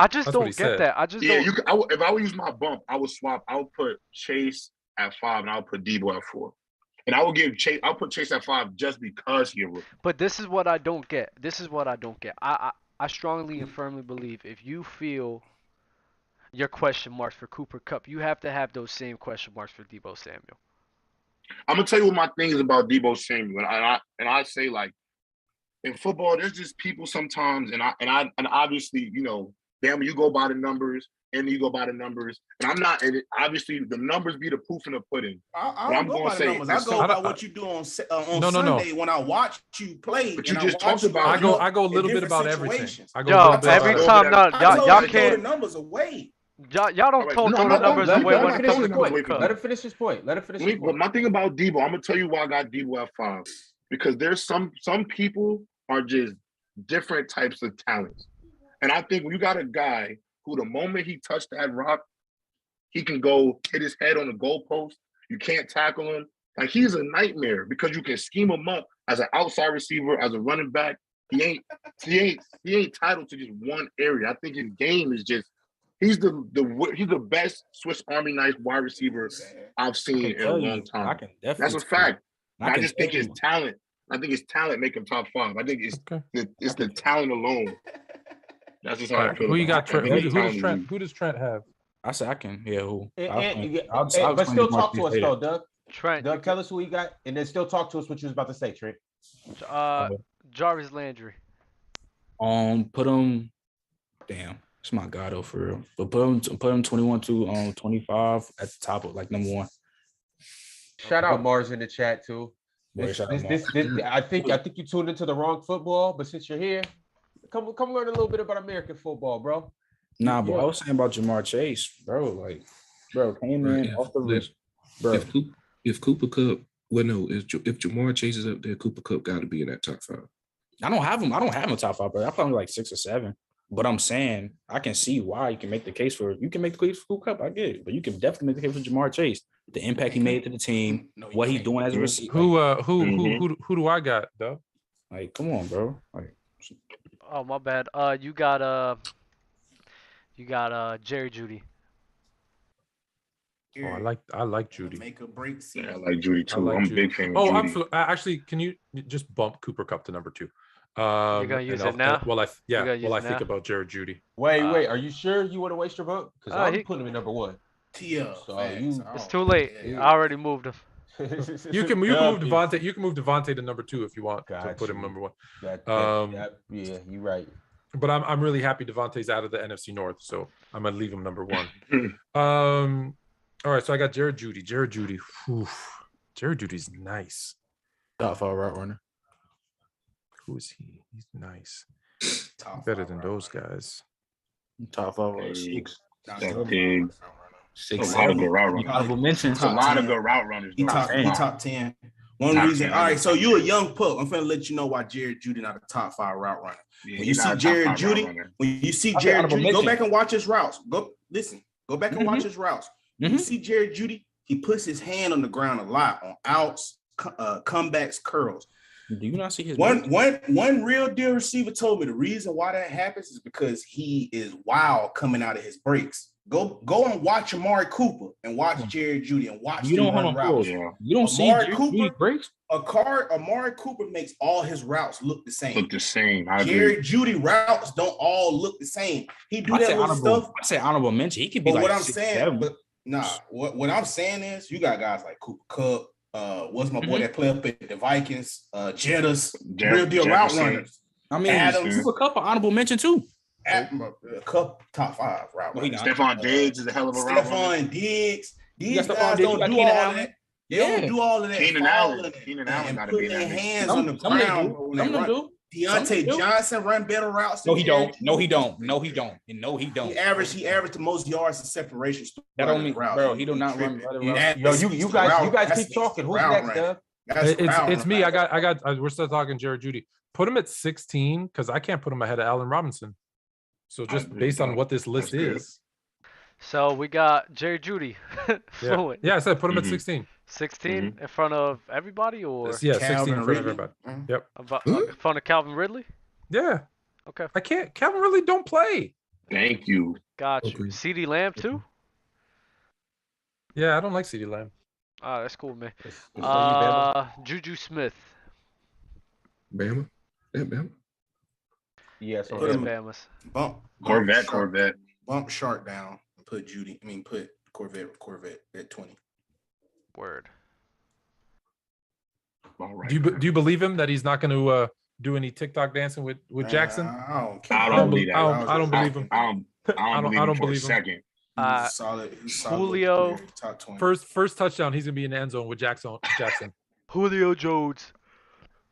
I just That's what he don't get said. that. I just Yeah, don't. if I would use my bump, I would swap. I would put Chase at 5 and I would put Debo at 4. And I would give Chase. I'll put Chase at 5 just because he a rookie. But this is what I don't get. I strongly and firmly believe if you feel your question marks for Cooper Kupp, you have to have those same question marks for Debo Samuel. I'm gonna tell you what my thing is about Debo Samuel, and I say, like, in football, there's just people sometimes, and obviously, you know, damn, you go by the numbers, and you go by the numbers, and I'm not. And obviously, the numbers be the proof in the pudding. I don't go by the numbers. I go by what you do on Sunday when I watch you play. But you just talked about. I go a little bit about everything. Every time, y'all can't. The numbers away. Y'all don't throw the numbers away when it comes to Cooper Kupp. Let him finish his point. But my thing about Debo, I'm gonna tell you why I got Debo at 5, because there's some people are just different types of talents, and I think when you got a guy who the moment he touched that rock, he can go hit his head on the goalpost. You can't tackle him. Like, he's a nightmare because you can scheme him up as an outside receiver, as a running back. He ain't titled to just one area. I think his game is just. He's the best Swiss Army knife wide receiver I've seen in a long time. That's a fact. I just think his talent. I think his talent make him top 5. I think it's the talent alone. That's just how I feel. Who you got? Trent? Who does Trent have? I said I can. Yeah, who? But still talk to us though, Doug. Trent. Doug, tell us who you got, and then still talk to us what you was about to say, Trent. Jarvis Landry. Put him. Damn, it's my God, though, for real. But put him 21 to 25 at the top of, like, number 1. Shout out Mars in the chat too. This, I think you tuned into the wrong football, but since you're here, come learn a little bit about American football, bro. Nah, but I was saying about Jamar Chase, bro. Like, bro, came in off the wrist, bro. If Cooper Kupp, if Jamar Chase is up there, Cooper Kupp got to be in that top 5. I don't have him. I don't have him top 5, bro. I put him like 6 or 7. But I'm saying I can see why you can make the case for Cooper Kupp. I get it, but you can definitely make the case for Jamar Chase. The impact he made to the team, what he's doing as a receiver. Who do I got, Doug? Like, come on, bro. Like, oh, my bad. You got Jerry Jeudy. Oh, I like Jeudy. Make a break. Yeah, I like Jeudy too. I'm a big fan of Jeudy. Actually, can you just bump Cooper Kupp to number 2? You're gonna use it now? Well, I think about Jared Jeudy. Wait. Are you sure you want to waste your vote? Because I'm putting him in number 1. It's too late. I already moved him. You can move Devontae. You can move Devontae to number 2 if you want to put him number 1. Yeah, you're right. But I'm really happy Devontae's out of the NFC North, so I'm gonna leave him number 1. All right, so I got Jared Jeudy. Jared Judy's nice. Top 5 route runner. Who is he? He's nice. Better than those guys. Top 5 or 6. That big. 6. A lot of good route runners. A lot of good route runners. He top 10. One reason. All right, so you a young pup. I'm finna let you know why Jared Jeudy not a top 5 route runner. When you see Jared Jeudy, go back and watch his routes. Go back and watch his routes. When you see Jared Jeudy, he puts his hand on the ground a lot on outs, comebacks, curls. Do you not see his one real deal receiver told me the reason why that happens is because he is wild coming out of his breaks. Go and watch Amari Cooper and watch Jerry Jeudy and watch them run routes. You don't see Amari Jerry Cooper Jeudy breaks? Amari Cooper makes all his routes look the same. Jerry Jeudy routes don't all look the same. He do that with stuff. I say honorable mention. He could be but like what I'm 6'7". saying, what I'm saying is you got guys like Cooper Kupp, what's my boy that play up at the Vikings, Jettas, real deal route runners. I mean, Adams, Cooper Kupp, honorable mention too. Cup top 5 route. Stephon Diggs is a hell of a route. Stephon Diggs. These guys don't do all of that. They don't do all of that. Keenan Allen got to be their that. hands on the ground. Deontay Johnson run better routes. No, he don't. No, he don't. He averaged the most yards in separation. That don't mean, bro. He do not run better routes. Yo, you guys keep talking. Who's next, Doug? It's me. We're still talking Jerry Jeudy. Put him at 16 because I can't put him ahead of Allen Robinson. So just based on what this list is. So we got Jerry Jeudy. Yeah, I said put him at 16. 16 in front of everybody, or 16 in front of everybody. Yep. In front of Calvin Ridley. Yeah. Okay. I can't. Calvin Ridley don't play. Thank you. Got you. CeeDee Lamb too. Yeah, I don't like CeeDee Lamb. That's cool, man. Juju Smith. Bama. Yeah, Bama. Yeah, so Bamas. Corvette. Bump Shark down and put Corvette at 20. Word. All right. Do you believe him that he's not going to do any TikTok dancing with Jackson? I don't believe that. I don't believe him. I don't believe him. Second. Solid Julio. Top 20. First touchdown, he's gonna be in the end zone with Jackson. Julio Jones.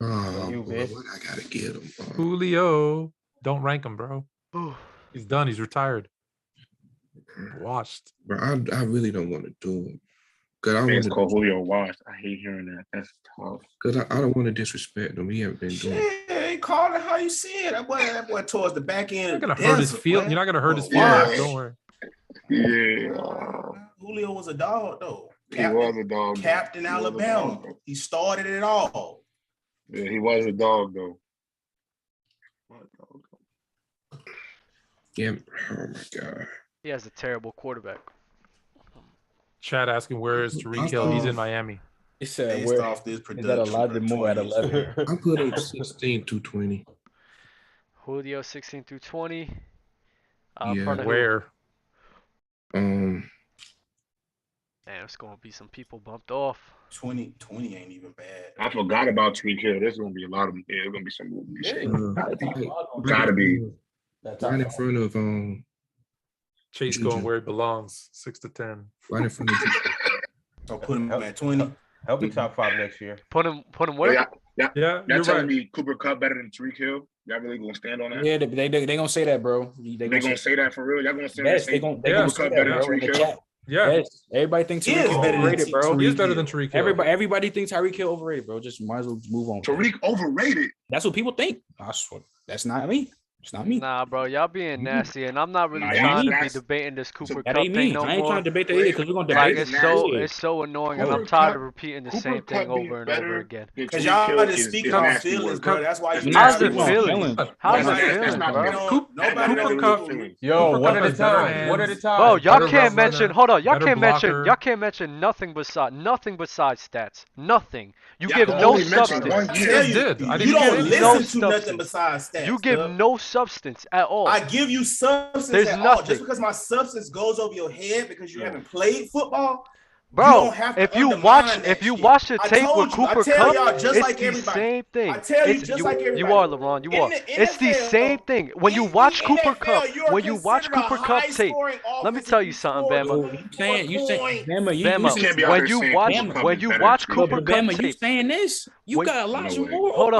Oh, what I gotta get him. Julio, don't rank him, bro. He's done. He's retired. Washed. Bro, I really don't want to do him. It's called Julio washed. I hate hearing that. That's tough. Because I don't want to disrespect him. He haven't been doing it. Yeah, he called it how you see it. That boy towards the back end. You're not gonna hurt his feel. You're not gonna hurt his feelings. Don't worry. Yeah. Julio was a dog though. He was a dog. Captain Alabama. He started it all. Yeah, he was a dog though. Yeah. Oh my God. He has a terrible quarterback. Chad asking where is Tyreek Hill? He's in Miami. He said, based off this production, is that Elijah Moore at 11? I put him 16 to 20. Julio 16 through 20. Where? Man, it's gonna be some people bumped off. 20 ain't even bad. I forgot about Tyreek Hill. There's gonna be a lot of there's gonna be some movie. Gotta be. Right in front of Chase going where he belongs, 6 to 10. Right in front of So put him at 20. He'll be top 5 next year. Put him where? Yeah. You're telling me Cooper Kupp better than Tyreek Hill? Y'all really gonna stand on that? Yeah, they gonna say that, bro. They gonna say that for real? Y'all gonna say yes, that? they gonna say that, bro. In the chat. Yeah. Yes. Everybody thinks Tyreek Hill overrated, bro. He is better than Tyreek Hill. Everybody thinks Tyreek Hill overrated, bro. Just might as well move on. Tyreek overrated. That's what people think. I swear. That's not me. It's not me. Nah, bro, y'all being nasty, and I'm not really trying to be debating this Cooper Kupp thing no more. I ain't trying to debate that either because we're gonna debate it's so annoying, and I'm tired of repeating the same thing over and over again. Because y'all just speak on feelings, bro. That's why you. How's it feeling? How's it feeling, bro? Nobody Kupp. Yo, one at a time. One at a time. Bro, y'all can't mention. Hold on, y'all can't mention nothing besides stats. Nothing. You give no substance. You don't listen to nothing besides stats. You give no substance at all. I give you substance at all. Just because my substance goes over your head because you haven't played football. Bro, if you watch the tape with Cooper Kupp, it's the same thing. I tell you, just like everybody. You are, LeBron. You are. It's the same thing. When you watch Cooper Kupp, tape, let me tell you something, Bama. You saying Bama, when you watch Cooper Kupp tape, you saying this? You got Elijah Moore. Hold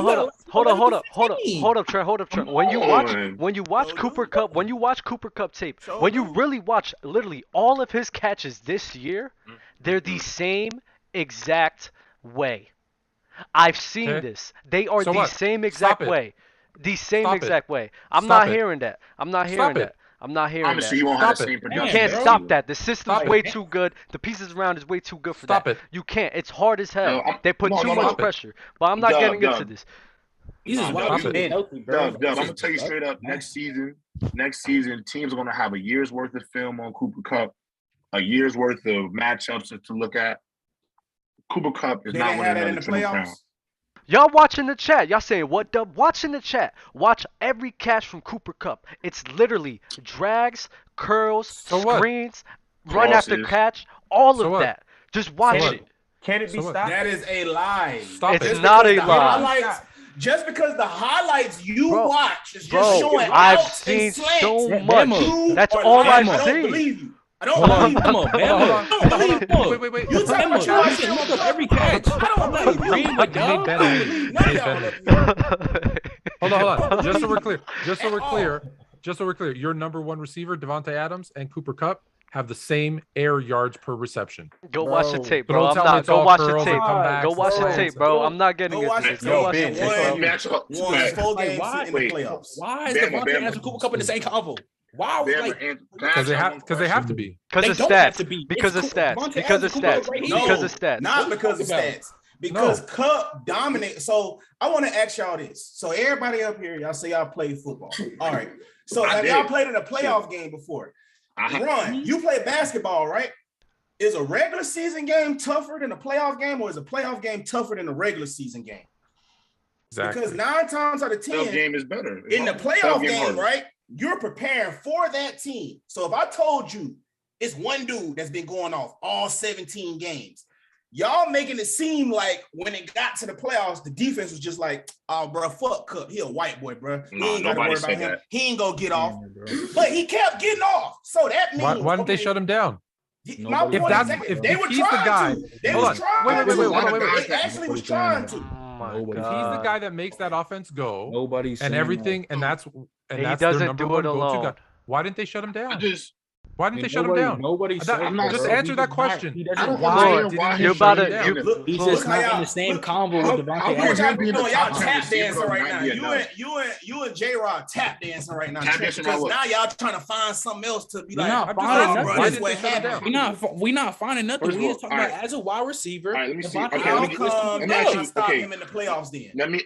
up, Trent. When you watch Cooper Kupp tape, when you really watch literally all of his catches this year, they're the same exact way. I've seen this. They are the same exact way. The same exact way. I'm not hearing that. I'm not hearing Honestly, that. you won't have Stop the it. same You production. can't bro. stop that. The system's Stop way it. too good. The pieces around is way too good for Stop that. it. You can't. It's hard as hell. No, They put no, too no, much no. pressure. But I'm not Dub, getting into Dub. this. He's just Nah, wild. Dub, He's you- been healthy, bro. Dub, I'm gonna tell you straight up. Next season, teams are gonna have a year's worth of film on Cooper Kupp, a year's worth of matchups to look at. Cooper Kupp is They not didn't winning have that another in the Triple Crown. playoffs. Y'all watching the chat. Y'all saying what, Dub? Watch in the chat. Watch every catch from Cooper Kupp. It's literally drags, curls, So what? screens, run after Crosses. catch, all So of what? that. Just watch what? it. Can it be So what? stopped? That is a lie. Stop It's it. not a because the lie. highlights- Just because the highlights you Bro, watch is just Bro, showing I've outs seen and slants. so Bama. much. You That's are all lying. I've I don't seen. believe you. I don't Hold on. believe you. Come on, Hold on, hold on, Bama. hold on, hold on. Bama. Wait. You talking about you Bama. watching Look on up every catch. I don't believe you. Agree with You made Dub. Ben I don't angry. believe You none of made y'all Ben up angry. here. Hold on. I don't Just so believe we're you clear. Just so at we're all. clear. Just so we're clear. Your number one receiver, Devontae Adams, and Cooper Kupp have the same air yards per reception. Go watch the Bro. tape, So bro. don't I'm tell me not. it's Go all watch the curls and tape. comebacks Go and watch the slants. tape, bro. I'm not getting Go into watch this. the Go tape. watch the Man, tape, one bro. Matchup. Won 4 Like, games why? in the Wait. playoffs. Why is Bama, Devontae Bama. Adams and Cooper Kupp in the same convo? Why? Like, Because they have to be. Because They of don't have stats. to be. Because of It's Cooper- stats. Devontae Because of Adams and Cooper stats. Kupp right here. No, Because of stats. not What because of you talking stats. Because Kupp dominates. So I want to ask y'all this. So everybody up here, y'all say y'all played football. All right. So I have did. y'all played in a playoff game before? Ron, you play basketball, right? Is a regular season game tougher than a playoff game, or is a playoff game tougher than a regular season game? Exactly. Because 9 times out of 10, game is better. in the Tough playoff game, harder. right? You're preparing for that team. So if I told you it's one dude that's been going off all 17 games, y'all making it seem like when it got to the playoffs, the defense was just like, oh, bro, fuck Kupp. He a white boy, bro. We No, ain't got to nobody worry about said him. that. He ain't gonna get off. Bro. But he kept getting off. So that means Why didn't they shut him down? My Nobody- point If is that's- that if they were he's the trying guy- to. They hold was on. trying Wait, to. wait. They actually was trying to. Oh my Nobody- If he's the god. guy that makes that offense go Nobody's and saying everything, and that's He their doesn't number do one it go-to alone. guy, why didn't they shut him down? Why didn't they that. shut him down? Nobody said I'm not that, Just bro. answer He that does question. Not, he I doesn't don't want Floyd, understand why you're he's about shutting to. down. You, Look, He's look just how not in y'all- the same look, convo how- with Devontae how Look could what you y'all Adams. be in the doing. top Y'all 10 tap receiver dancing of right now. 90 You and J-Rod tap dancing right now. Tap Trent, dancing because on what? now y'all trying to find something else to be We're like, not I'm just finding asking, nothing. bro, why this didn't what they shut him happened. down? We not finding nothing. First of We all, just talking about as a wide receiver. All right, let me see. Devontae Okay, How let me- Adams- come let me they ask trying you- to stop okay. him in the playoffs then? Let me,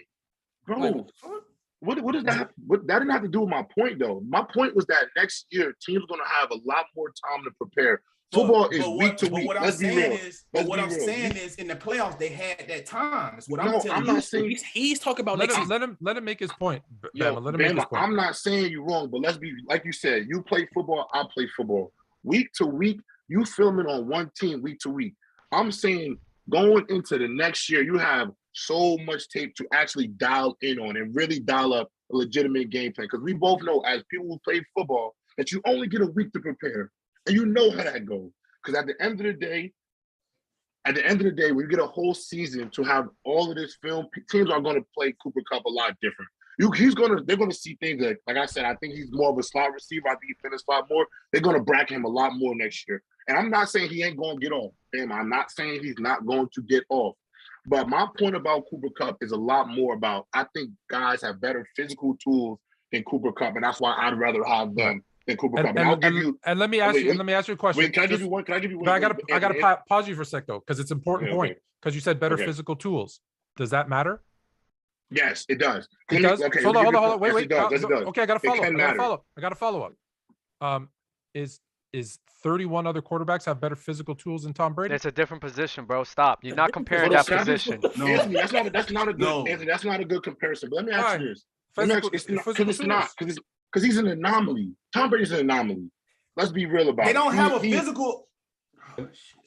bro. Like, What does that? What that didn't have to do with my point though. My point was that next year teams gonna have a lot more time to prepare. Football is week to week. What I'm Let's be saying real. is, Let's what be I'm real. saying is, in the playoffs they had that time. That's what I'm No, telling I'm you. not saying. he's talking about Let next him season. let him make his point. Yo, Bama, let him make his Bama, point. I'm not saying you wrong, but let's be like you said. You play football. I play football. Week to week, you filming on one team week to week. I'm saying going into the next year, you have so much tape to actually dial in on and really dial up a legitimate game plan. Because we both know, as people who play football, that you only get a week to prepare, and you know how that goes. Because at the end of the day, when you get a whole season to have all of this film, teams are going to play Cooper Kupp a lot different. They're going to see things like I said, I think he's more of a slot receiver. I think he finished slot more. They're going to bracket him a lot more next year. And I'm not saying he ain't going to get off. Damn, I'm not saying he's not going to get off. But my point about Cooper Kupp is a lot more about, I think guys have better physical tools than Cooper Kupp, and that's why I'd rather have them than Cooper Kupp. And I'll give you. And let me ask you a question. Wait, can I give you one? Can I give you one? But I gotta pause you for a sec though, because it's an important Okay, point. okay. Because you said better Okay. physical tools. Does that matter? Yes, it does. It does. Okay, Hold on. Wait. Yes, it does. Yes, it does. Okay, I gotta follow up. can matter. I gotta follow up. Is 31 other quarterbacks have better physical tools than Tom Brady? It's a different position, bro. Stop. You're not Different comparing Hold that on, position. No. Anthony, that's not a good. No. Anthony, that's not a good comparison. But let me ask Why? you this. Let me ask you, it's not because he's an anomaly. Tom Brady's an anomaly. Let's be real about it. They don't have a He- physical.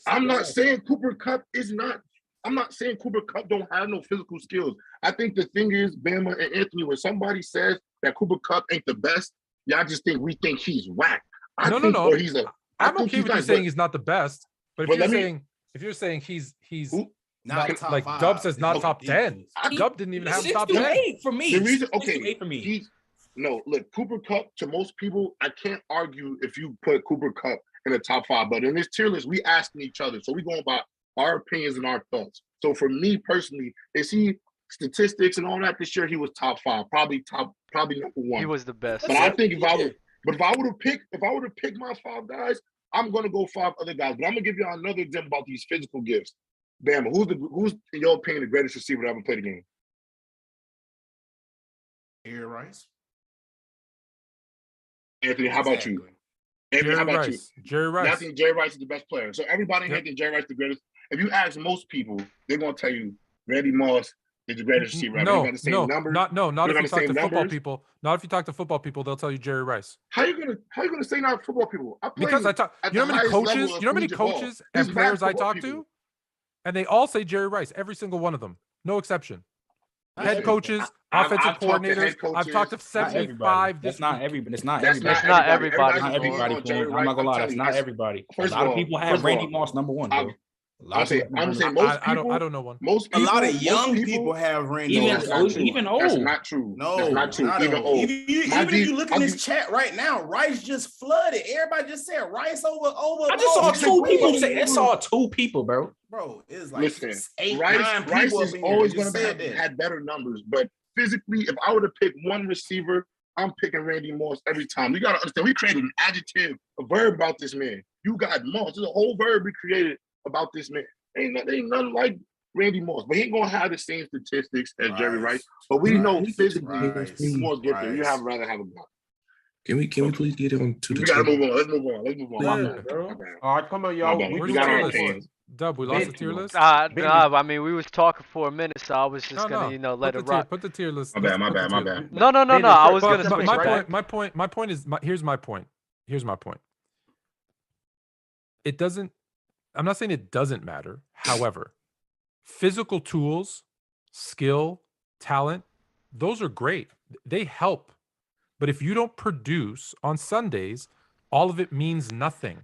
I'm not saying Cooper Kupp is not. I'm not saying Cooper Kupp don't have no physical skills. I think the thing is, Bama and Anthony, when somebody says that Cooper Kupp ain't the best, y'all just think we think he's whack. No. Or he's a. I'm okay with you saying he's not the best, but but if you're saying he's Who? Not top like 5. Dub says not top He- 10. Dub didn't even have Six top to 10. eight for me. The reason, 6 to okay, 8 for me. look, Cooper Kupp, to most people, I can't argue if you put Cooper Kupp in the top 5, but in this tier list, we asking each other. So we going by our opinions and our thoughts. So for me personally, is he statistics and all that this year, he was top 5, probably number 1. He was the best. But I think if I But if I were to pick my 5 guys, I'm gonna go 5 other guys. But I'm gonna give you another example about these physical gifts. Bama, who's in your opinion the greatest receiver to ever play the game? Jerry Rice. Anthony, how about you? Anthony, how about you? Jerry Rice. I think Jerry Rice is the best player. So everybody here thinks Jerry Rice is the greatest. If you ask most people, they're gonna tell you Randy Moss is the greatest receiver. Not if you talk to football people. Not if you talk to football people, they'll tell you Jerry Rice. How you gonna say not football people? Because I talk. You know how many coaches and players I talk to, and they all say Jerry Rice. Every single one of them, no exception. Head coaches, offensive coordinators. I've talked to 75. That's not everybody. That's not everybody. Not everybody. I'm not gonna lie. That's not everybody. A lot of people have Randy Moss number 1, bro. I'm saying most people. I don't know one. Most people, a lot of young people have Randy Moss. Even old. That's not true. No, that's not true. Even old. Even if you look in this chat right now, Rice just flooded. Everybody just said Rice over. I just saw 2 people say. I saw 2 people, bro. Bro, it's like 8, Rice 9 people is always going to have had better numbers, but physically, if I were to pick one receiver, I'm picking Randy Moss every time. You got to understand, we created an adjective, a verb about this man. You got Moss. There's a whole verb we created about this man. Ain't nothing like Randy Moss, but he ain't gonna have the same statistics as Jerry Rice. But we know physically he's more gifted. You have rather have a block. Can we please get on to the? We gotta move on. Let's move on. Yeah, bro. All right, come on, y'all. We got our opinions. Dub, we lost the tier list. I mean, we was talking for a minute, so I was just gonna let it rock. Put the tier list. My bad. No. I was gonna switch back. My point is. Here's my point. It doesn't. I'm not saying it doesn't matter. However, physical tools, skill, talent, those are great. They help. But if you don't produce on Sundays, all of it means nothing.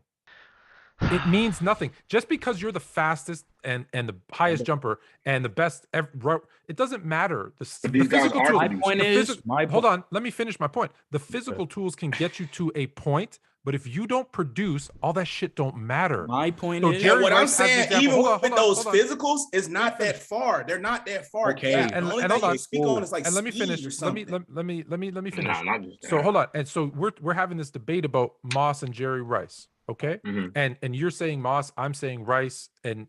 It means nothing. Just because you're the fastest and the highest jumper and the best ever, it doesn't matter. The physical tools. Hold on. Let me finish my point. The physical tools can get you to a point, but if you don't produce, all that shit don't matter. My point is, what I'm saying, even with those physicals, it's not that far. They're not that far. Okay, and hold on. And let me finish. Let me finish. So hold on. And so we're having this debate about Moss and Jerry Rice. Okay. Mm-hmm. And you're saying Moss, I'm saying Rice, and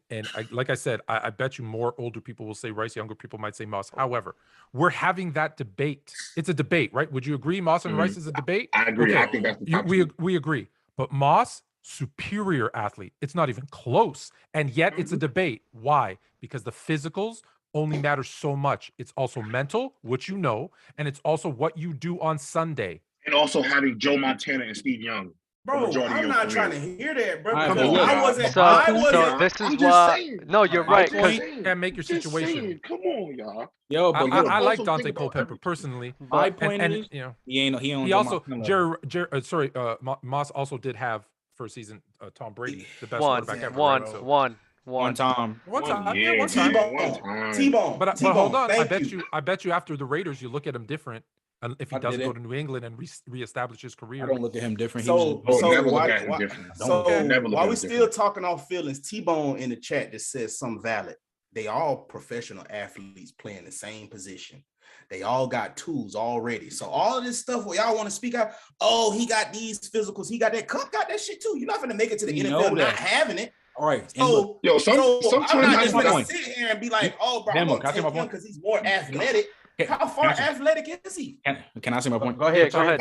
like I said, I bet you more older people will say Rice, younger people might say Moss. However, we're having that debate. It's a debate, right? Would you agree Moss and Rice is a debate? I agree. Okay. I think that's the we agree. But Moss, superior athlete. It's not even close. And yet it's a debate. Why? Because the physicals only matter so much. It's also mental, which you know, and it's also what you do on Sunday. And also having Joe Montana and Steve Young. Bro, I'm not trying to hear that, bro. Come on. I wasn't. So this is why. No, you're right. You can't make your situation. Come on, y'all. Yo, but I like Dante Culpepper personally. My point is, you know, he also Moss also did have first season Tom Brady, the best quarterback ever. One time. T-Bone. But hold on, I bet you after the Raiders, you look at him different. If he doesn't go to New England and reestablish his career. I don't look at him different. While we still talking off feelings, T-Bone in the chat just says something valid. They all professional athletes playing the same position. They all got tools already. So all of this stuff where y'all want to speak out, oh, he got these physicals, he got that. Kupp got that shit too. You're not going to make it to the NFL not having it. All right. So I'm not just going to sit here and be like, oh, bro, I'm going to take him because he's more athletic. How far athletic is he? Can I say my point? Go ahead. I've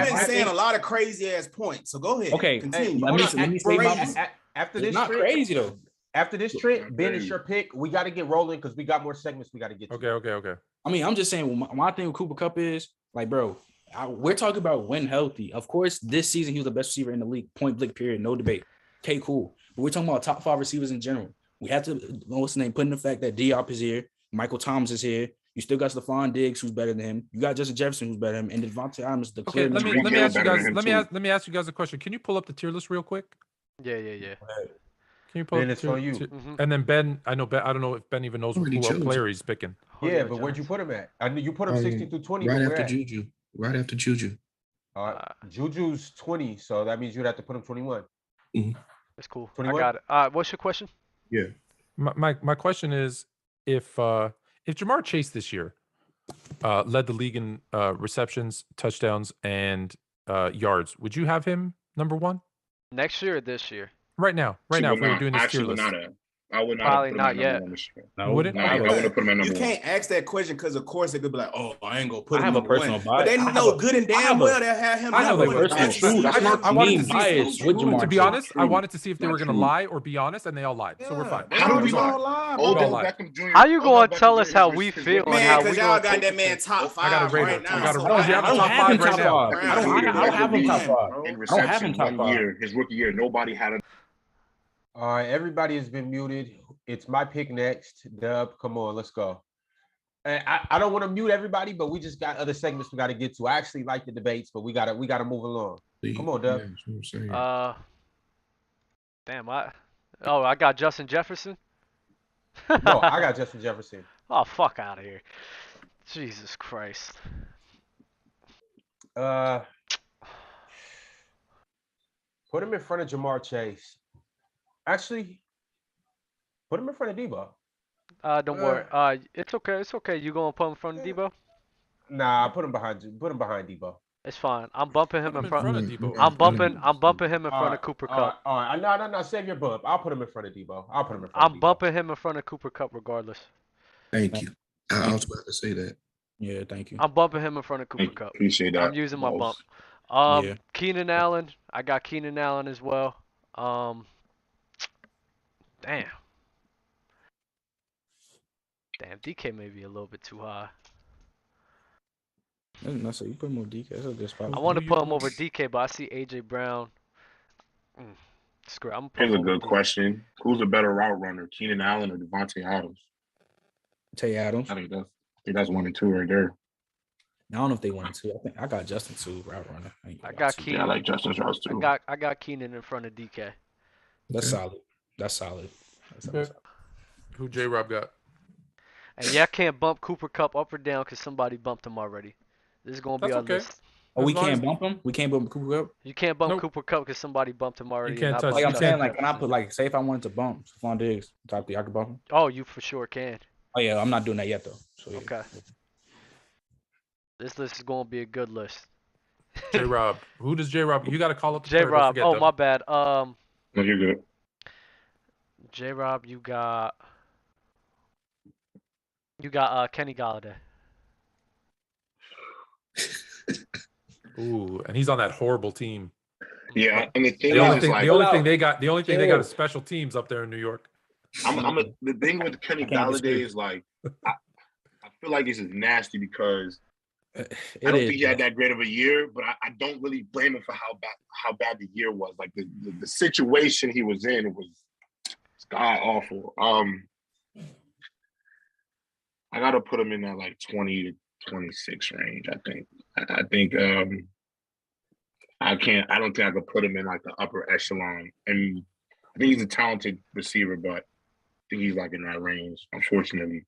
been saying a lot of crazy ass points. So go ahead. Okay. Continue. Let me say after this not crazy though. After this trip, Ben, it's your pick. We got to get rolling because we got more segments we got to get to. Okay. I mean, I'm just saying my thing with Cooper Kupp is like, bro, we're talking about when healthy. Of course, this season he was the best receiver in the league, point blank period, no debate. Okay, cool. But we're talking about top 5 receivers in general. We have to, what's the name, put in the fact that Diop is here. Michael Thomas is here. You still got Stephon Diggs, who's better than him. You got Justin Jefferson, who's better than him, and Devontae Adams, the clear. Let me ask you guys. Let me ask you guys a question. Can you pull up the tier list real quick? Yeah. Can you pull up the tier list? And then Ben, I don't know if Ben even knows what player he's picking. Yeah, but where'd you put him at? I mean, you put him 60 through 20. Right after Juju. Right after Juju. Juju's 20, so that means you'd have to put him 21. Mm-hmm. That's cool. 21? I got it. What's your question? Yeah. My question is, if Jamar Chase this year led the league in receptions, touchdowns, and yards. Would you have him number 1? Next year or this year? Right now. Right now, if we were doing this tier list. I would not Probably have put him not at number yet. 1 this year. You wouldn't? No, I wouldn't have put him at number 1. You can't ask that question because, of course, they could be like, "Oh, I ain't gonna put him I have a number 1." personal But they bias. know good and damn well they'll have him. I have a number 1. personal That's bias. not- I wanted to Being see biased with Jamar to be Chase. honest, I wanted to see if they Not were going to true. lie or be honest, and they all lied. So we're fine. They How do we all lie? bro. Odell lie. Beckham Jr. How you Odell gonna Beckham tell Jr. us how his we his feel rookie on Man, how year- because we y'all gonna got take that it? man top I 5 got a radar. right now. I got a So radar. why- You have him top 5 right now. I don't have him top 5. in I don't have him reception top 5. year, his rookie year. Nobody had a All right, everybody has been muted. It's my pick next. Dub, come on, let's go. And I don't want to mute everybody, but we just got other segments we got to get to. I actually like the debates, but we gotta move along. Come on, Dub. Yeah, that's what I'm saying. Damn, I got Justin Jefferson. No, I got Justin Jefferson. Oh, fuck out of here. Jesus Christ. Put him in front of Jamar Chase. Actually, put him in front of Debo. Don't worry. It's okay. It's okay. You gonna put him in front of Debo? Nah, put him behind Debo. It's fine. I'm bumping him Put in front. of Debo. I'm bumping him in front of Cooper Kupp. All right. No. Save your bump. I'll put him in front of Debo. I'm bumping him in front of Cooper Kupp regardless. Thank you. I was about to say that. Yeah, thank you. I'm bumping him in front of Cooper Kupp. Appreciate that. I'm using my bump. Yeah. Keenan Allen. I got Keenan Allen as well. Damn. DK may be a little bit too high. No, so you put him on DK. That's a good spot. I want to put him over DK, but I see AJ Brown. Screw it. I'm putting Here's a him over good question: who's a better route runner, Keenan Allen or Devontae Adams? Tay Adams. I think that's 1 and 2 right there. I don't know if they wanted to. I think I got Justin too, route runner. I got to. Keenan. Yeah, I like Justin's routes too. I got Keenan in front of DK. That's solid. That's solid. Who J-Rob got? And yeah, I can't bump Cooper Kupp up or down because somebody bumped him already. This is gonna be That's our okay. list. Oh, we As long can't as- bump him. We can't bump Cooper Kupp. You can't bump Nope. Cooper Kupp because somebody bumped him already. can't and I touch- bumped Like I'm You saying, can't- like, can I put like, say if I wanted to bump Stephon Diggs, top 3, I could bump him. Oh, you for sure can. Oh yeah, I'm not doing that yet though. So yeah. Okay. This list is gonna be a good list. J-Rob. Who does J-Rob? You got to call up the J player, don't Rob. forget, Oh Dub. my bad. No, you're good. J Rob, you got Kenny Galladay. Ooh, and he's on that horrible team. Yeah, and the thing The only is, thing, like, the only thing they got is special teams up there in New York. the thing with Kenny I can't Galladay disagree. is like, I feel like this is nasty because It I don't is, think he had that great of a year, but I don't really blame him for how bad the year was. Like the situation he was in was god awful. I gotta put him in that like 20 to 26 range. I think I don't think I could put him in like the upper echelon. And I think he's a talented receiver, but I think he's like in that range, unfortunately.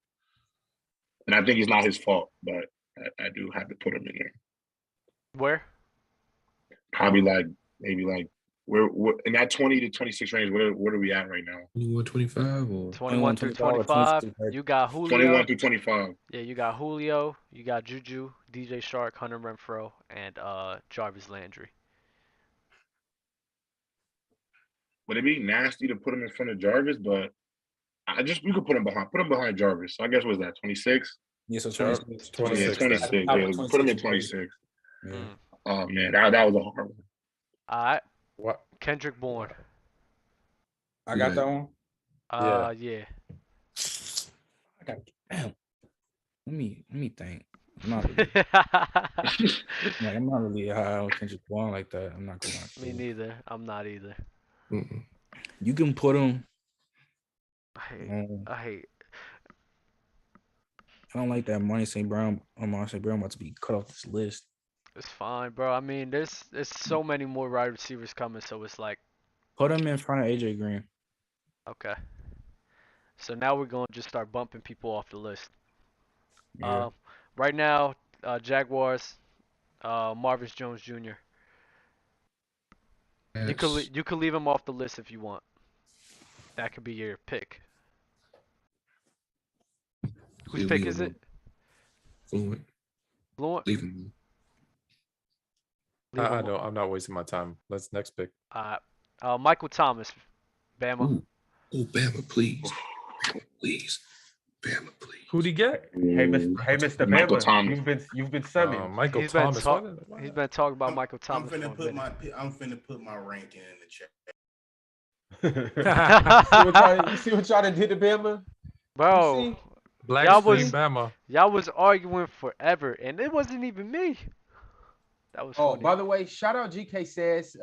And I think it's not his fault, but I do have to put him in there. Where? Probably like maybe like we're in that 20 to 26 range. What are we at right now? 21, 25 or 21 through 25 or 25. 22, 30. You got Julio. 21 through 25. Yeah, you got Julio. You got Juju, DJ Shark, Hunter Renfro, and Jarvis Landry. Would it be nasty to put him in front of Jarvis? But we could put him behind Jarvis. So I guess what was that 26? Yeah, so Sure. 26. 26. 26. I Yeah, would put him in 26. 26. Yeah. Oh man, that was a hard one. All right. What? Kendrick Bourne. I got that one. Yeah. I got. Damn. Let me think. I'm not really, I'm not really high on Kendrick Bourne like that. I'm not gonna lie. Me neither. I'm not either. Mm-mm. You can put him. I hate. I don't like that Money St. Brown. Amon St. Brown about to be cut off this list. It's fine, bro. I mean, there's so many more wide receivers coming, so it's like, Put him in front of AJ Green. okay. So now we're going to just start bumping people off the list. Yeah. Right now, Jaguars, Marvin Jones Jr. You could leave him off the list if you want. That could be your pick. Whose Leave pick him is it? Fluent. blew it. Leave him. I know. I'm not wasting my time. Let's next pick. Michael Thomas, Bama. Ooh, oh, Bama, please. Bama, please. Bama, please. Who'd he get? Hey, Mr. Michael Bama, Thomas. you've been summoned. Michael He's been Thomas. he's been talking about Michael I'm Thomas. for a finna put minute. I'm finna put my ranking in the chat. You see what y'all done did to Bama? Bro, Black Y'all Screen was- Bama. y'all was arguing forever, and it wasn't even me. That was Oh, funny. by the way, shout out GK says,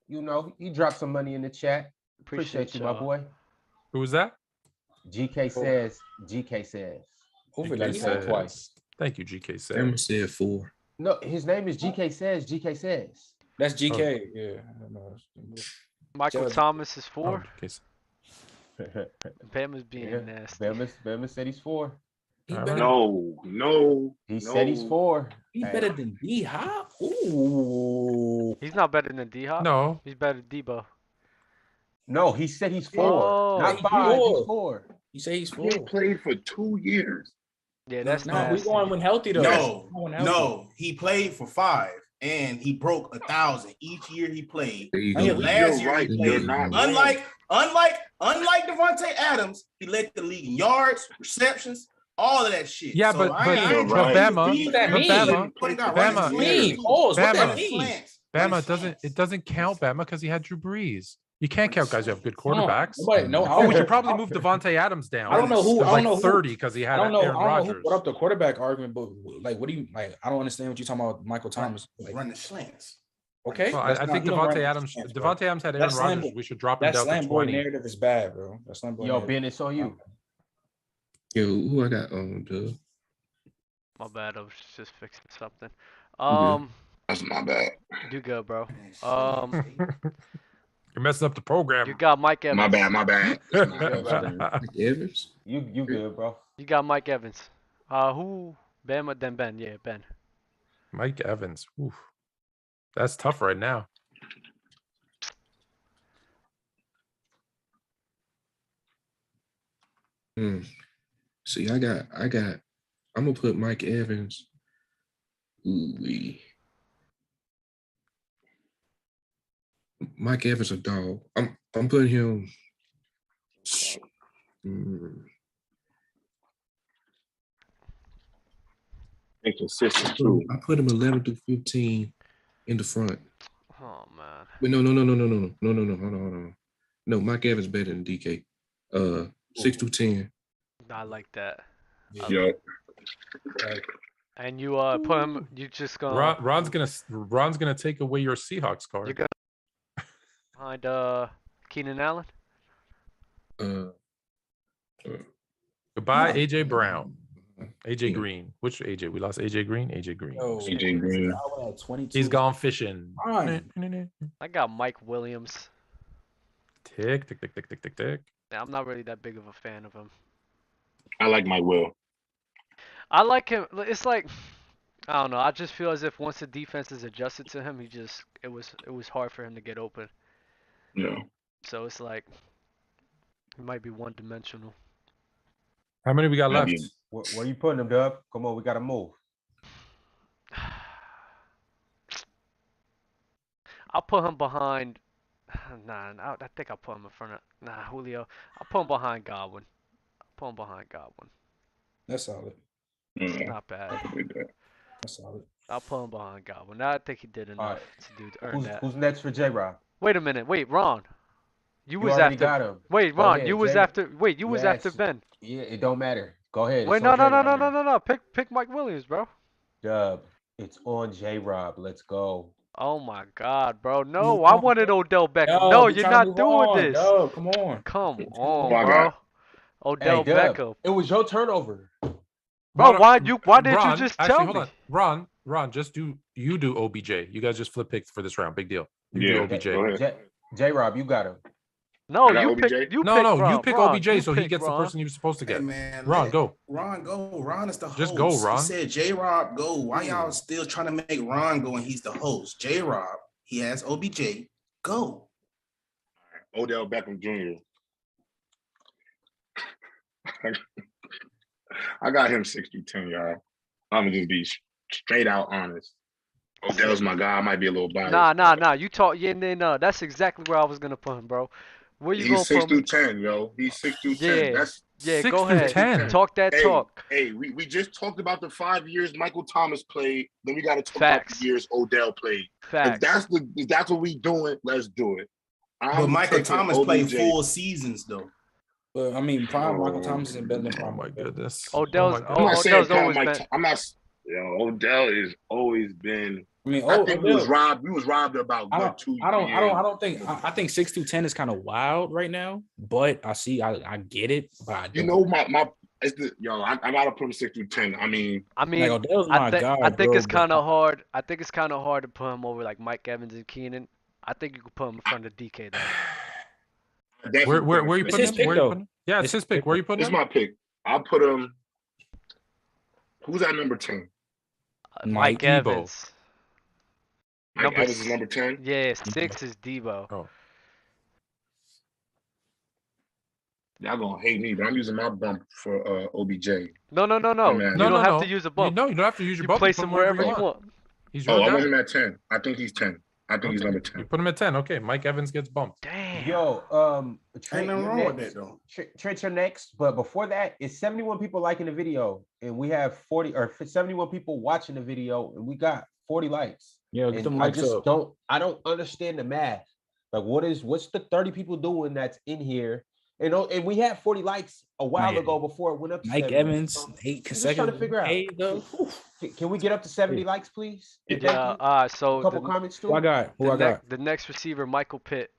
you know, he dropped some money in the chat. Appreciate you, my y'all. boy. Who was that? GK says. Over GK that says. twice. Thank you, GK says. Bama said 4. No, his name is GK says. GK says. That's GK. Yeah. I know. Michael Judge. Thomas is 4. Oh, GK says. Bama's being Yeah, nasty. Bama said he's 4. He All better, No. He said he's 4. he Hey. better than D Hop. Ooh. He's not better than D Hop. No. He's better than Debo. No, he said he's 4. Oh. Not He's 5, four. he's 4. You say he's He 4. played for 2 years. Yeah, that's No, we nasty. going when healthy though. No, When healthy. no, he played for 5 and he broke 1,000 each year he played. There you Oh, yeah, go. Last year You're right. he You're played. not wrong. Unlike Devontae Adams, he led the league in yards, receptions, all of that shit. Yeah, So but I ain't You're trying right. to Bama, defend What that him. mean? Bama, But he got Bama. running Me, slants, pause. What Bama. that running mean? slants, Bama running doesn't. slants. It doesn't count Bama because he had Drew Brees. You can't count guys who have good quarterbacks. No, Oh, we should probably move Devontae Adams down. I don't know who. It was I don't like know who. 30 because he I had don't know. Aaron I don't know who Rodgers. brought up the quarterback argument, but like, what do you like? I don't understand what you're talking about, Michael Thomas. Like, Running slants. okay, Well, that's I not- think you don't run Devontae Adams. slants, bro. Devontae Adams had Aaron That slam Rodgers. boy- We should drop him That down to slam boy 20. narrative is bad, bro. That slam boy. Yo, narrative. Ben, it's on you. Yo, who I got on, Doug? My bad. I was just fixing something. good. That's my bad. You good, bro? You're messing up the program. You got Mike Evans. My bad. My bad. Like Evans? You good, bro. You got Mike Evans. Who? Bama, then Ben. Yeah, Ben. Mike Evans. Oof. That's tough right now. See, I'm gonna put Mike Evans. Ooh-wee. Mike Evans a dog. I'm putting him. Inconsistent too. I put him 11 through 15 in the front. Oh man. Wait, no. Hold on. No, Mike Evans better than DK. 6 through 10. I like that. Yeah. And you put him. You just gonna. Ron's gonna take away your Seahawks card. You're gonna behind Keenan Allen. Goodbye, AJ Brown. AJ Green. Which AJ? We lost AJ Green. AJ Green. Yo, AJ Green. I went at 22. He's gone fishing. Fine. I got Mike Williams. Tick. Yeah, I'm not really that big of a fan of him. I like my Will. I like him. It's like I don't know. I just feel as if once the defense is adjusted to him, it was hard for him to get open. Yeah. So it's like he might be one dimensional. How many we got left? Maybe. Where you putting him, Dub? Come on, we gotta move. I'll put him behind. Nah, I think I'll put him in front of. Nah, Julio. I'll put him behind Godwin. That's solid. Yeah. Not bad. That's solid. I'll put him behind Godwin. I think he did enough right. to earn that. Who's next for J-Rob? Wait a minute. Wait, Ron. You was already after. got him. Wait, Go Ron. ahead, You was Jay. after. Wait, you was after Yes. Ben. Yeah, it don't matter. Go ahead. Wait, It's no. on J-Rob now. Pick Mike Williams, bro. Dub, it's on J-Rob. Let's go. Oh my God, bro. No, Move I on, wanted Odell Beckham. Yo, No, we you're trying to not move doing on. this. Yo, come on. Come on, I bro. got- Odell Hey, Dub, Beckham. it was your turnover. Bro, why did you Ron, just actually, tell hold me? on. Ron, just do OBJ. You guys just flip picks for this round. Big deal. You Yeah, do OBJ. go ahead. J-Rob, you got him. No, I got you OBJ? pick. You No, pick no, Ron. you pick Ron, OBJ you so he pick gets the Ron. person he was supposed to Hey get. man, Ron, go. Ron go. Ron is the host. Just go, Ron. He said J-Rob go. Why y'all still trying to make Ron go and he's the host? J-Rob, he has OBJ. Go. Odell Beckham Jr. I got him 60-10, y'all. I'm gonna just be straight out honest. Odell's my guy. I might be a little biased. Nah. You talk. Yeah, no. That's exactly where I was gonna put him, bro. Where you gonna He's put 6 him? through 10, yo. He's 6 through 10. Yeah. That's Yeah, 6 go through ahead. 10. Talk that talk. Hey, we just talked about the 5 years Michael Thomas played. Then we got to talk Facts. about the years Odell played. Facts. If that's what we doing, let's do it. But I'm Michael taking Thomas OBJ. played full seasons though. But I mean, prime Michael Thomas is better than Oh prime. my goodness. Odell's- Oh my I'm not goodness. saying Odell's Pat always Mike. been- I'm not. Odell has always been. I mean, I think we was Odell- robbed. We was robbed about I good 2 years. don't think. I think 6 through 10 is kind of wild right now. But I get it. But I You don't. know, my it's the I gotta put him 6 through 10. I mean, Like Odell's my guy. I think bro, it's kind of but hard. I think it's kind of hard to put him over like Mike Evans and Keenan. I think you could put him in front of DK though. definitely Where you It's putting his him? pick, Where you though. putting him? Yeah, it's It's his his pick. pick. Where you putting This is him? my pick. I'll put him. Who's at number 10? Mike Debo. Evans. Mike Number Evans is s- number 10. Yeah, 6 is Debo. Oh. Y'all gonna hate me, but I'm using my bump for OBJ. No. man. You don't have to use a bump. No, you don't have to use your You bump. place put him wherever you want. want. He's your Oh, I guy. want him at 10. I think he's 10. I think he's Okay. number 10. You put him at 10. Okay, Mike Evans gets bumped. Damn. Yo, Trent, Ain't nothing you're wrong with next. that though. Trent, you're next. But before that, it's 71 people liking the video, and we have 71 people watching the video, and we got 40 likes. yeah, get And them I likes just up. don't understand the math. Like, what's the 30 people doing that's in here? And we had 40 likes a while Yeah. ago before it went up to Mike 70. Evans, So, 8 just trying to consecutive figure out. days, though. Can we get up to 70 likes, please? And thank Yeah. you. So A couple the, comments too. Who I got? the next receiver, Michael Pitt.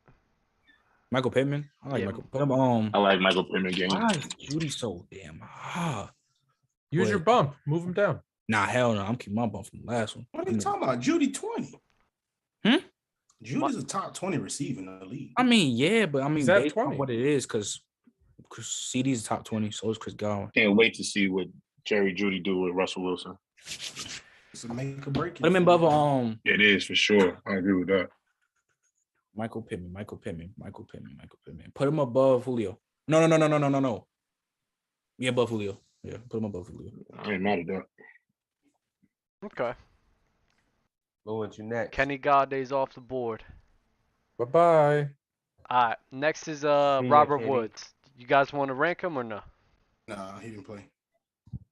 Michael Pittman. I like Yeah. Michael. Put him I like Michael Pittman game. Why is Judy so damn high? Use your Wait. bump. Move him down. Nah, hell no. I'm keeping my bump from the last one. What are you talking about? Judy 20. Hmm? Judy's a top 20 receiver in the league. I mean, yeah, but I mean, He's at based on 20. what it is, because CD's top 20, so is Chris Godwin. Can't wait to see what Jerry Judy do with Russell Wilson. It's a make or break. Put him in above It is for sure. I agree with that. Michael Pittman. Put him above Julio. No. Yeah, above Julio. Yeah, put him above Julio. I ain't mad at that. Okay. Go into next. Kenny Galladay's off the board. Bye-bye. All right. Next is ya, Robert Kenny. Woods. You guys want to rank him or no? Nah, he didn't play.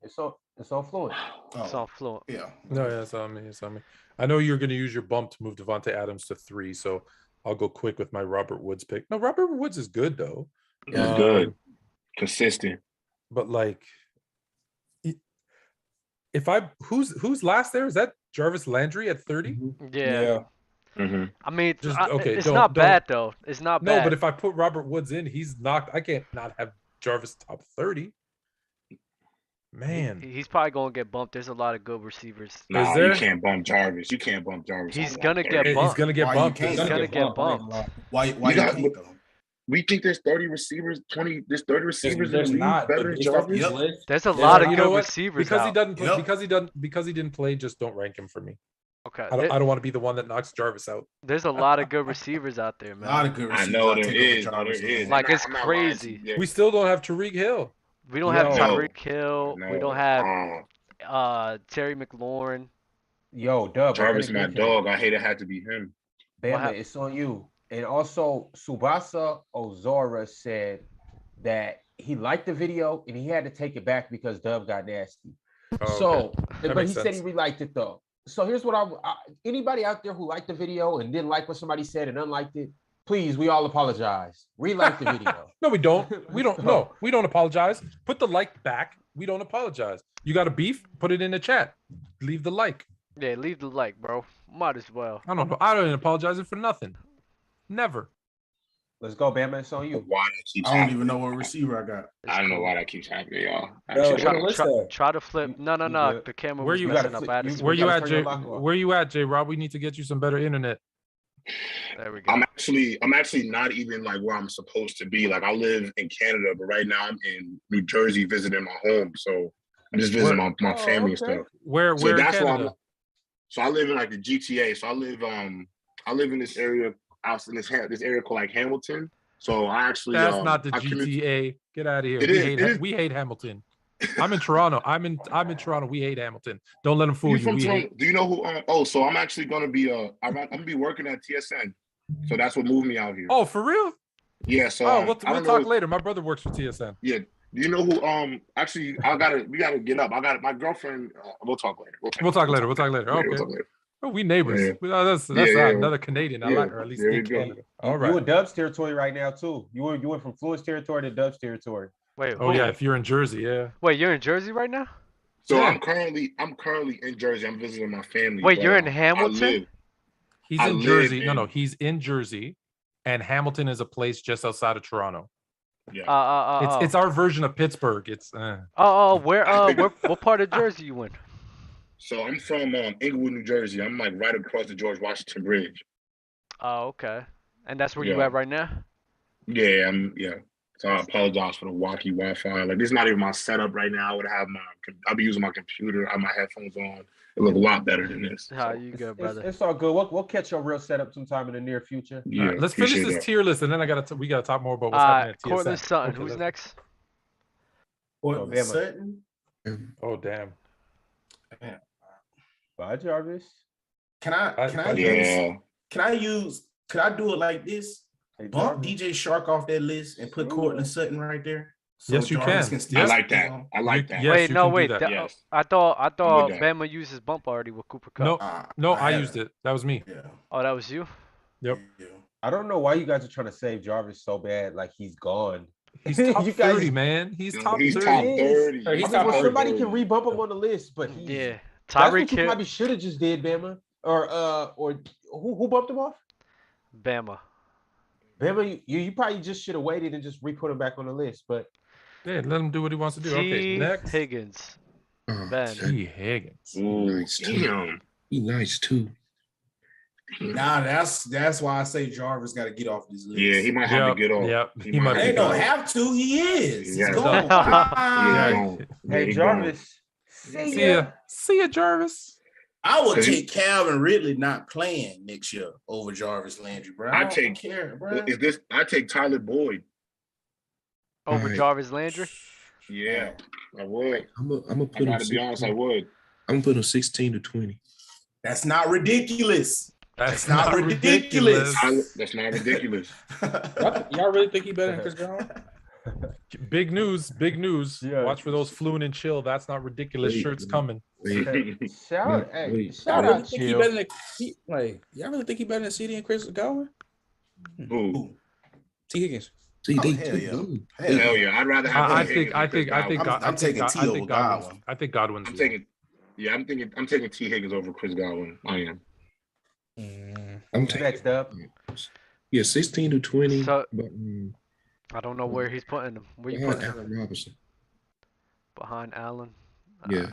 It's all fluent. It's Oh, on fluent. yeah. No, yeah, it's on me. It's on me. I know you're going to use your bump to move Devontae Adams to 3, so I'll go quick with my Robert Woods pick. No, Robert Woods is good, though. He's good. Consistent. But, like, who's last there? Is that Jarvis Landry at 30? Yeah. Mm-hmm. I mean, Just- I- okay, it's don't- not don't- bad though. It's not No, bad. but if I put Robert Woods in, he's knocked. I can't not have Jarvis top 30. Man, He's probably gonna get bumped. There's a lot of good receivers. Nah, there? you can't bump Jarvis. You can't bump Jarvis. He's on gonna 130. get bumped. he's going to get Why you bumped. can't? He's gonna get bumped. Why You you got- can't though? We think there's 30 receivers, 20. There's 30 receivers in There's the league not better than based off Jarvis. this list. There's a Yeah, lot of you good know what? receivers Because he out. doesn't play, Yep. because he didn't play, just don't rank him for me. Okay. I don't want to be the one that knocks Jarvis out. There's a lot of good receivers out there, A lot man. of good I receivers. know I'll there take over is. Jarvis, There is. man. Like, it's I'm not lying to crazy. you. We still don't have Tariq Hill. We don't have Yo. Tyreek Hill. We No. don't have Terry McLaurin. Yo, Dub. Jarvis, I'm my gonna give him- dog. I hate it had to be him. What Bama, happened? it's on you. And also, Subasa Ozora said that he liked the video and he had to take it back because Dub got nasty. Oh, So, okay. That but makes he said sense. he reliked it though. So here's what anybody out there who liked the video and didn't like what somebody said and unliked it, please, we all apologize. Relike the video. No, we don't. We don't. No, we don't apologize. Put the like back. We don't apologize. You got a beef? Put it in the chat. Leave the like. Yeah, leave the like, bro. Might as well. I don't know. I don't apologize for nothing. Never. Let's go, Bama. It's on you. Why that keeps I don't happening? even know what receiver I got. I don't know why that keeps happening, y'all. Yo, Actually, try to list that. Try to flip. No. You The good. camera Where was you messing gotta up. flip- I had to you- switch Where you gotta at, turn J? your lock off. Where you at, J? Rob? We need to get you some better internet. There we go. I'm actually not even like where I'm supposed to be. Like I live in Canada, but right now I'm in New Jersey visiting my home. So I'm just visiting my Oh, family and okay. stuff. Where? So Where in that's why Canada? so I live in like the GTA. So I live in this area out in this area called like Hamilton. So I actually That's not the I commute- GTA. Get out of here. It We is- hate. it is- We hate Hamilton. I'm in Toronto. I'm in Toronto. We hate Hamilton. Don't let him fool You you. from We Toronto? hate. Do you know who? So I'm actually gonna be I'm gonna be working at TSN. So that's what moved me out here. Oh, for real? Yeah. So Oh, we'll I don't talk know. later. My brother works for TSN. Yeah. Do you know who? Actually, we gotta get up. I got my girlfriend. We'll talk later. We'll talk later. Okay. We'll talk later. Oh, we neighbors. Yeah. That's Yeah. another Canadian. I like, or at least There a we go. Canada. All right. You in Dubs territory right now too. You went from Fluence territory to Dubs territory. Wait. Oh yeah, if you're in Jersey, yeah. Wait, you're in Jersey right now? So Yeah. I'm currently in Jersey. I'm visiting my family. Wait, but, you're in Hamilton? He's I in live Jersey. in- No, he's in Jersey, and Hamilton is a place just outside of Toronto. Yeah. It's our version of Pittsburgh. It's where what part of Jersey you in? So I'm from Inglewood, New Jersey. I'm like right across the George Washington Bridge. Oh, okay. And that's where you Yeah. at right now? Yeah. So I apologize for the wacky Wi-Fi. Like, this is not even my setup right now. I'll be using my computer. I have my headphones on. It look a lot better than this. How you good, brother? It's all good. We'll catch your real setup sometime in the near future. Yeah. all right, let's finish appreciate this that. tier list, and then we gotta talk more about what's happening at TSN. Cortland Sutton, Okay, who's let's- next? Portland Bama. Sutton. Oh damn. Bye, Jarvis. Can I Yeah. do it like this? Hey, Bump Jarvis. DJ Shark off that list and put Cortland Sutton right there. Yes, you Jarvis can. still I like stay that. on. I like that. Yes, Wait, you no, can do wait. that. Yes. I thought with that. Bama used his bump already with Cooper Kupp. No, no, I had used it. That was me. Yeah. Oh, that was you? Yep. Yeah. I don't know why you guys are trying to save Jarvis so bad. Like he's gone. He's top You guys- 30, man. He's top He's 30. top He 30. is. He's I mean, top well, 30. somebody can rebump him on the list, but he's, Yeah. that's what Tyreek you Hill, probably should have just did, Bama. Or who bumped him off? Bama. Bama, you probably just should have waited and just re-put him back on the list. But Yeah, let him do what he wants to do. Okay, T. next. Higgins. Oh, Ben. T. Higgins. Ooh, Nice, too. damn. He nice too. Nah, that's why I say Jarvis got to get off this list. Yeah, he might have to get off. Yep. He He might might They have don't to have to. He is. Yeah. He's gone. Yeah, Bye. gone. Yeah, hey, he Jarvis, See ya. See ya, Jarvis. I would Cause he- take Calvin Ridley not playing next year over Jarvis Landry, bro. I I take- don't care, bro. gone. I take Tyler Boyd. Over Alright. Jarvis Landry? Yeah, I would. I'm gonna I put him. gotta be honest, I would. I'm gonna put him 16 to 20. That's not ridiculous. That's not ridiculous. That's not ridiculous. Y'all really think he better than Chris Godwin? Big news. Big news. Yeah. Watch for those fluent and chill. That's not ridiculous Wait, shirts wait. coming. Wait, shout, Wait, hey, wait. shout Y'all really out think he Chill. better than y'all really think he better than CD and Chris Godwin? Ooh, T. Higgins. see, Oh, they hell too yeah. low. hell yeah! I'd rather have. I T. think Higgins than Chris Godwin. I'm taking T over Godwin. I think Godwin's. I'm taking. Yeah, I'm taking T. Higgins over Chris Godwin. I am. I'm Who's taking next up? yeah, 16 to 20. So- but I don't know where he's putting him. Where you behind putting him? Allen Robinson. Behind Allen? Yeah,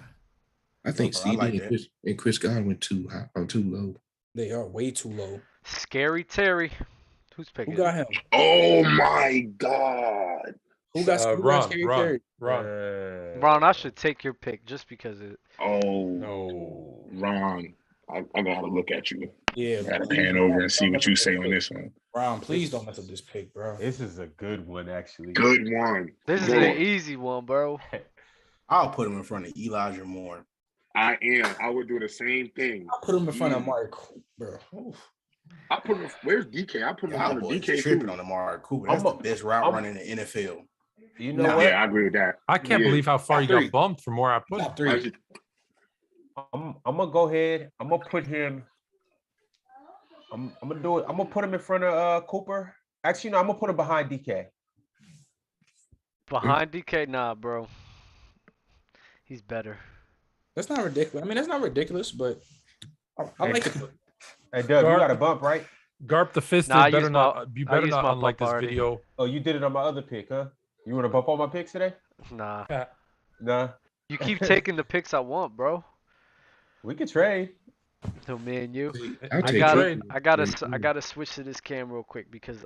I think I CD like and that. Chris Godwin too high. I'm too low. They are way too low. Scary Terry. Who's Who picking? got him? Oh my God! Who got Ron. Scary Terry? Ron, I should take your pick just because it. Oh No. Ron, I gotta look at you. Yeah, I gotta pan over and see what you say on this one. Ron, please don't mess up this pick, bro. This is a good one, actually. Good one. This is Good an one. easy one, bro. I'll put him in front of Elijah Moore. I am. I would do the same thing. I'll put him in front of Mark, bro. I put him. Where's DK? I put him in front of Cowboys DK tripping too. on Amari Cooper. That's the best route running in the NFL. You know Nah, what? Yeah, I agree with that. I can't Yeah. believe how far you Top three. got bumped from where I put him. Top three. I'm gonna go ahead. I'm gonna put him. I'm gonna do it. I'm gonna put him in front of Cooper. Actually, no, I'm gonna put him behind DK. Behind DK, nah, bro. He's better. That's not ridiculous. I mean, that's not ridiculous, but I like it. Hey, Doug, you got a bump, right? Garp the fisted. Nah, I better used not. my- You I better used not my unlike bump this already. video. Oh, you did it on my other pick, huh? You want to bump all my picks today? Nah. Nah, You keep taking the picks I want, bro. we could trade. So me and you. I'll I take gotta, trade. I gotta, I gotta switch to this cam real quick because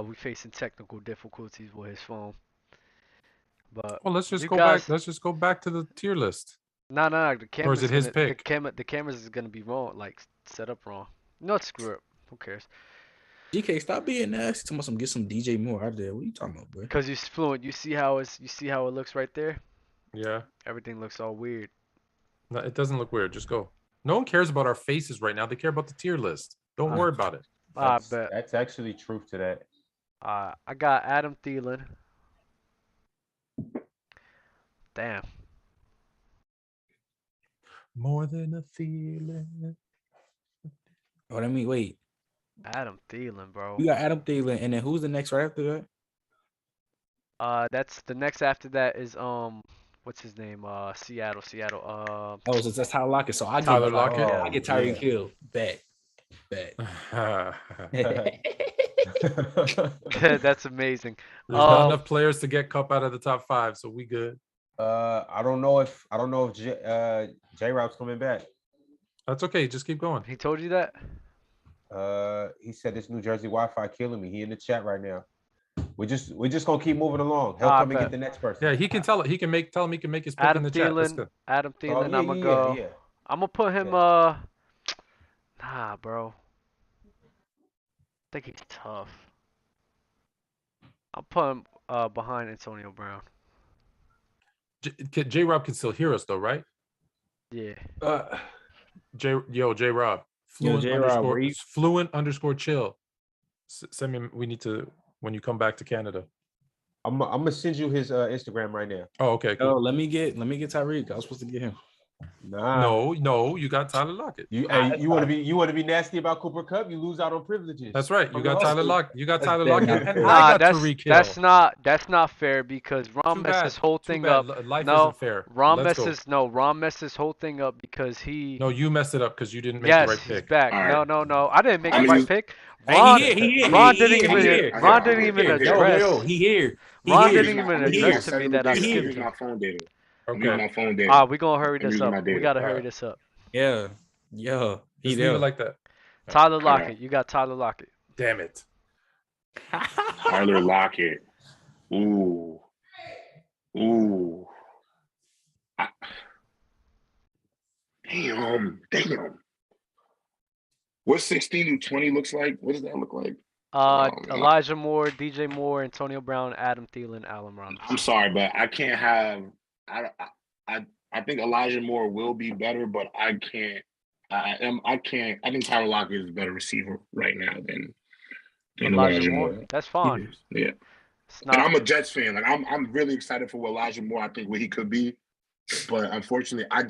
we facing technical difficulties with his phone. But Well, let's just You go guys- back. Let's just go back to the tier list. no, the camera's it his gonna, pick? The cameras is gonna be wrong, like set up wrong. No, screw it. Who cares? GK, stop being nasty. Talking about some get some DJ Moore out there. What are you talking about, bro? Because he's fluent. You see how it looks right there? Yeah. Everything looks all weird. No, it doesn't look weird. Just go. No one cares about our faces right now. They care about the tier list. Don't worry about it. I bet. That's actually truth to that. I got Adam Thielen. Damn. More than a feeling. Oh, I mean, wait. Adam Thielen, bro. You got Adam Thielen, and then who's the next right after that? That's the next after that is what's his name? Seattle. Oh, so that's Tyler Lockett. So I Tyler get Lockett? I get Tyreek Hill. Bet. That's amazing. There's not enough players to get Kupp out of the top 5, so we good. I don't know if J-Rob's coming back. That's okay. Just keep going. He told you that? He said this New Jersey Wi-Fi killing me. He in the chat right now. We're just gonna keep moving along. He'll come and get the next person. Yeah, he can tell it. Tell him he can make his pick in the chat. Adam Thielen. I'm gonna go. Yeah. I'm gonna put him. Nah, bro. I think he's tough. I'll put him behind Antonio Brown. J-Rob can still hear us though, right? Yeah. J-Rob. Fluent _chill. Send me. We need to when you come back to Canada. I'm gonna send you his Instagram right now. Oh, okay. Cool. Oh, let me get Tyreek. I was supposed to get him. Nah. No, you got Tyler Lockett. You want to be nasty about Cooper Kupp? You lose out on privileges. That's right. You got Tyler Lockett. You got Tyler Lockett. And I got Tyreek Hill. That's not fair because Ron messed his whole thing up. Life isn't fair. Ron messed his whole thing up because he. No, you messed it up because you didn't make the right pick. Yes, he's back. Right. No. I didn't make the right pick. Ron didn't even address. He here. Ron didn't even address to me that I skipped Use my phone data. Okay. My phone data. We gonna hurry this up. We gotta hurry this up. Yeah. Just leave it like that. Tyler Lockett. You got Tyler Lockett. Damn it. Tyler Lockett. Ooh. Damn. What 16 to 20 looks like? What does that look like? Elijah Moore, DJ Moore, Antonio Brown, Adam Thielen, Allen Robinson. I'm sorry, but I can't have. I think Elijah Moore will be better, but I can't. I think Tyler Lockett is a better receiver right now than Elijah Moore. That's fine. Yeah. And I'm a Jets fan. Like I'm really excited for what Elijah Moore. I think what he could be. But unfortunately, I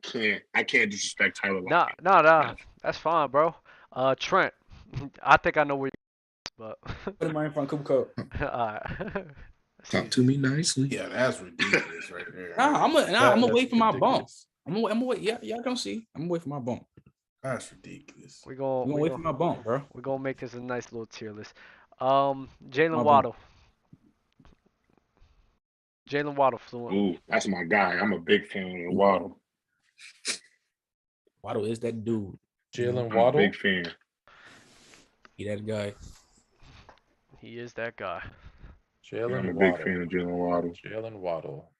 can't disrespect Tyler Lockett. No. That's fine, bro. Trent. I think I know where you're but Put him in front of Cooper Kupp. Alright. Talk to me nicely. Yeah, that's ridiculous right there. I'm gonna wait for my bump. I'm gonna wait. Yeah, y'all gonna see. I'm gonna wait for my bump. That's ridiculous. We're gonna wait for my bump, bro. We're gonna make this a nice little tier list. Jalen Waddle. Jalen Waddle fluent. Ooh, that's my guy. I'm a big fan of Waddle. Waddle is that dude. Jalen Waddle. Big fan. He that guy. He is that guy. I'm a big fan of Jalen Waddle. Jalen Waddle.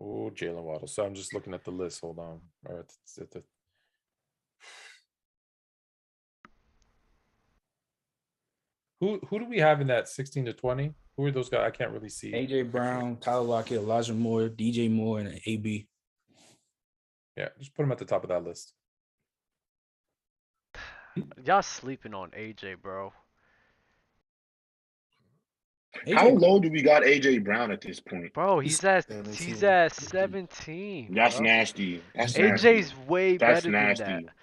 Oh, Jalen Waddle. So I'm just looking at the list. Hold on. All right. Who do we have in that 16 to 20? Who are those guys? I can't really see. AJ Brown, Tyler Lockett, Elijah Moore, DJ Moore, and an AB. Yeah, just put them at the top of that list. Y'all sleeping on AJ, bro. How low do we got AJ Brown at this point? Bro, he's at 17. That's bro. nasty. That's AJ's way That's better nasty. than that.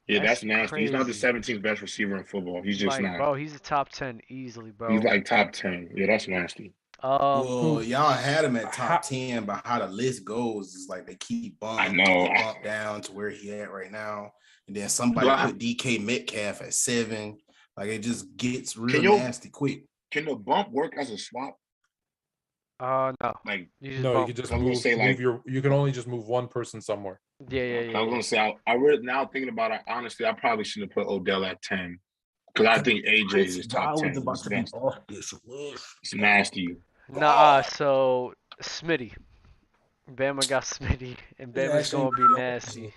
Yeah, that's nasty. Crazy. He's not the 17th best receiver in football. He's just not. Bro, he's a top 10 easily, bro. He's like top 10. Yeah, that's nasty. Well, y'all had him at top 10, but how the list goes is like they keep bumping down to where he at right now. And then somebody put DK Metcalf at 7. Like it just gets real nasty quick. Can the bump work as a swap? No. Like you can just you can only just move one person somewhere. Yeah. I was gonna say I really now thinking about it, honestly, I probably shouldn't have put Odell at 10. Because I think AJ is top 10. It's nasty. Nah, so Smitty. Bama got Smitty, and Bama's gonna be nasty.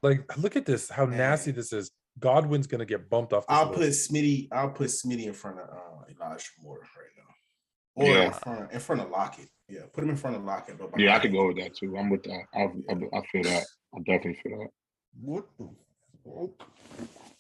Like, look at this, how nasty this is. Godwin's gonna get bumped off. I'll put Smitty in front of Elijah Moore right now, or in front of Lockett. Yeah, put him in front of Lockett. Yeah, I could go with that too. I'm with that. I feel that. I definitely feel that. What the fuck?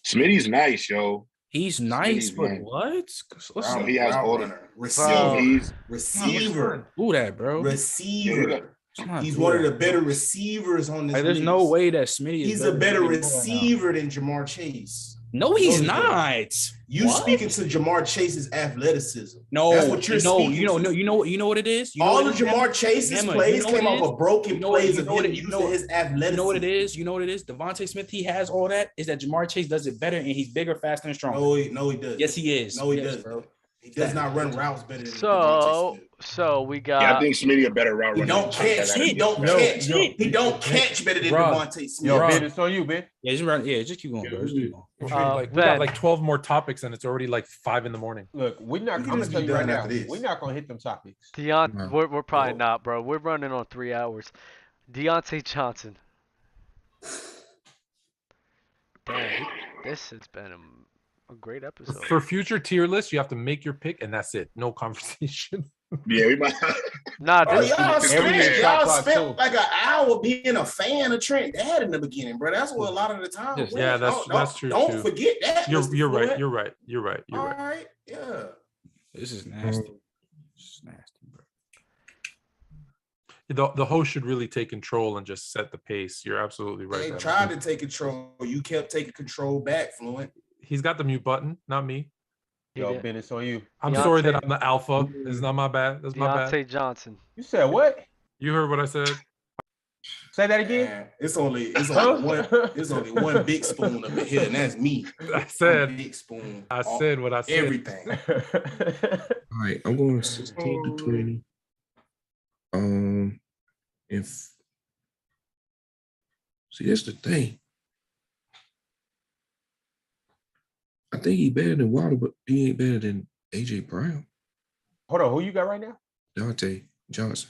Smitty's nice, yo. He's nice, but nice. what? He has all the receiver. Who that, bro? Receiver. He's one of the better receivers on this. Like, there's no way that Smitty is. He's a better receiver than Jamar Chase. No, he's not. You speaking to Jamar Chase's athleticism? No, that's what you're speaking. You know what it is. All of Jamar Chase's plays came off of broken plays of him using his athleticism. You know what it is. You know what it is. Devontae Smith, he has all that. Is that Jamar Chase does it better and he's bigger, faster, and stronger? No, he does. Yes, he is. No, he does, bro. He does not run routes better than So we got. Yeah, I think Smitty a better route runner. He don't catch better than Devontae Smith. Yo, Ben, it's on you, Ben. Yeah, just run. Yeah, just keep going, bro. We got like 12 more topics, and it's already like 5 a.m. Look, we're not. I'm gonna tell you right now. We're not gonna hit them topics. We're probably not, bro. We're running on 3 hours. Deontay Johnson. Damn, this has been a great episode. For future tier lists, you have to make your pick, and that's it. No conversation. Yeah, we might. Y'all spent like an hour being a fan of Trent Dad in the beginning, bro. That's what a lot of the time. Yes. Yeah, that's true. Don't forget that. You're right. You're right. All right. Yeah. This is nasty. This is nasty, bro. The host should really take control and just set the pace. You're absolutely right. They tried to take control. You kept taking control back, Fluent. He's got the mute button, not me. Yo, Ben, it's on you. I'm sorry that I'm the alpha. It's not my bad. That's my bad. Deontay Johnson. You said what? You heard what I said. Say that again. Man, it's only one big spoon up in here, and that's me. I said one big spoon. I said what I said. Everything. All right, I'm going 16 to 20. That's the thing. I think he's better than Waddle, but he ain't better than AJ Brown. Hold on, who you got right now? Deontay Johnson.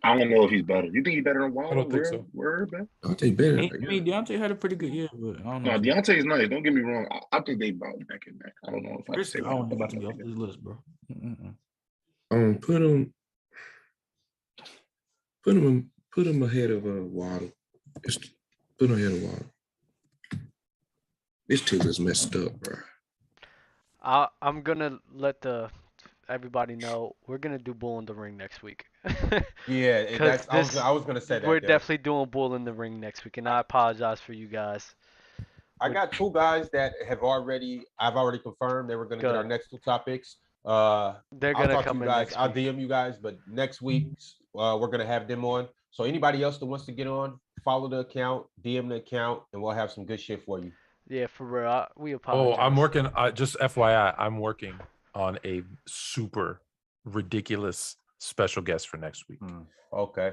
I don't know if he's better. You think he's better than Waddle? I don't think so. Word, man. Deontay better. I mean, Deontay had a pretty good year, but I don't know. No, Deontay's nice. Don't get me wrong. I think they bounce neck and neck. I don't know if I can say. I don't know about to be off this list, bro. Put him ahead of Waddle. Put him ahead of Waddle. This team is messed up, bro. I'm gonna let everybody know we're gonna do Bull in the Ring next week. Yeah, I was gonna say that. We're definitely doing Bull in the Ring next week, and I apologize for you guys. I got 2 guys that I've already confirmed they were gonna get our next 2 topics. They're gonna come in guys. next I'll week. DM you guys, but next week we're gonna have them on. So anybody else that wants to get on, follow the account, DM the account, and we'll have some good shit for you. Yeah, for real. We apologize. I'm working. Just FYI, I'm working on a super ridiculous special guest for next week. Okay.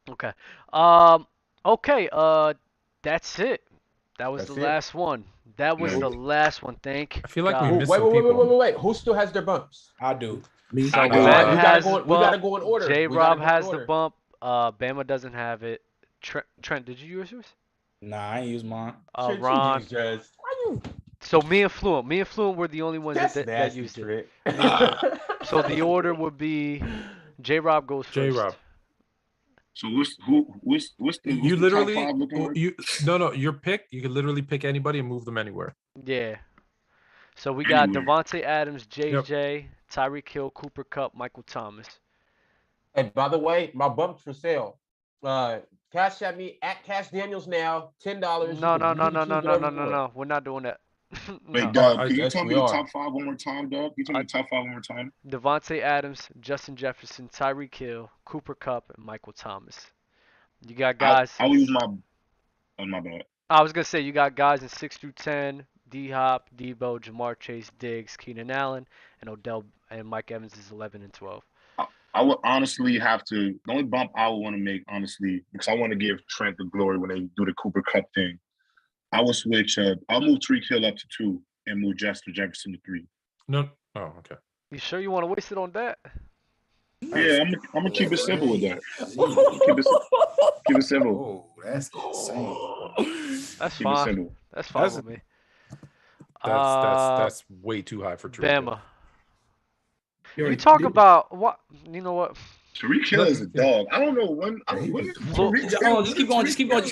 Okay. That's it. That was the last one. That was the last one. Thank I feel like God. we missed some people. Wait. Who still has their bumps? I do. Me. So we gotta go in order. J-Rob has the bump. Bama doesn't have it. Trent, did you use yours? Nah, I ain't use mine. Ron. Why you? So me and Fluent were the only ones that used it. So the order would be J-Rob goes first. J-Rob. So what's the You top literally five looking like? your pick. You can literally pick anybody and move them anywhere. Yeah. So we got Anywhere. Devontae Adams, JJ, Tyreek Hill, Cooper Kupp, Michael Thomas. And by the way, my bumps for sale. Cash at me at Cash Daniels now, $10. No. We're not doing that. Wait, Doug, can you tell me the top 5 one more time, Doug? Can you tell me the top 5 one more time? Devontae Adams, Justin Jefferson, Tyreek Hill, Cooper Kupp, and Michael Thomas. You got guys. I'll use my. Oh, my bad. I was gonna say you got guys in 6 through 10: D Hop, Debo, Jamar Chase, Diggs, Keenan Allen, and Odell and Mike Evans is 11 and 12. I would honestly have to. The only bump I would want to make, honestly, because I want to give Trent the glory when they do the Cooper Kupp thing. I would switch. I'll move Tyreek Hill up to 2 and move Justin Jefferson to 3. No. Oh, okay. You sure you want to waste it on that? Yeah, I'm gonna keep it simple with that. Keep it simple. Oh, that's insane. That's Keep it fine. simple. That's fine with me. That's way too high for Tariq Hill. Bama. You talk about what? You know what? Tariq Hill is a dog. I don't know when. Just keep going. Just keep going.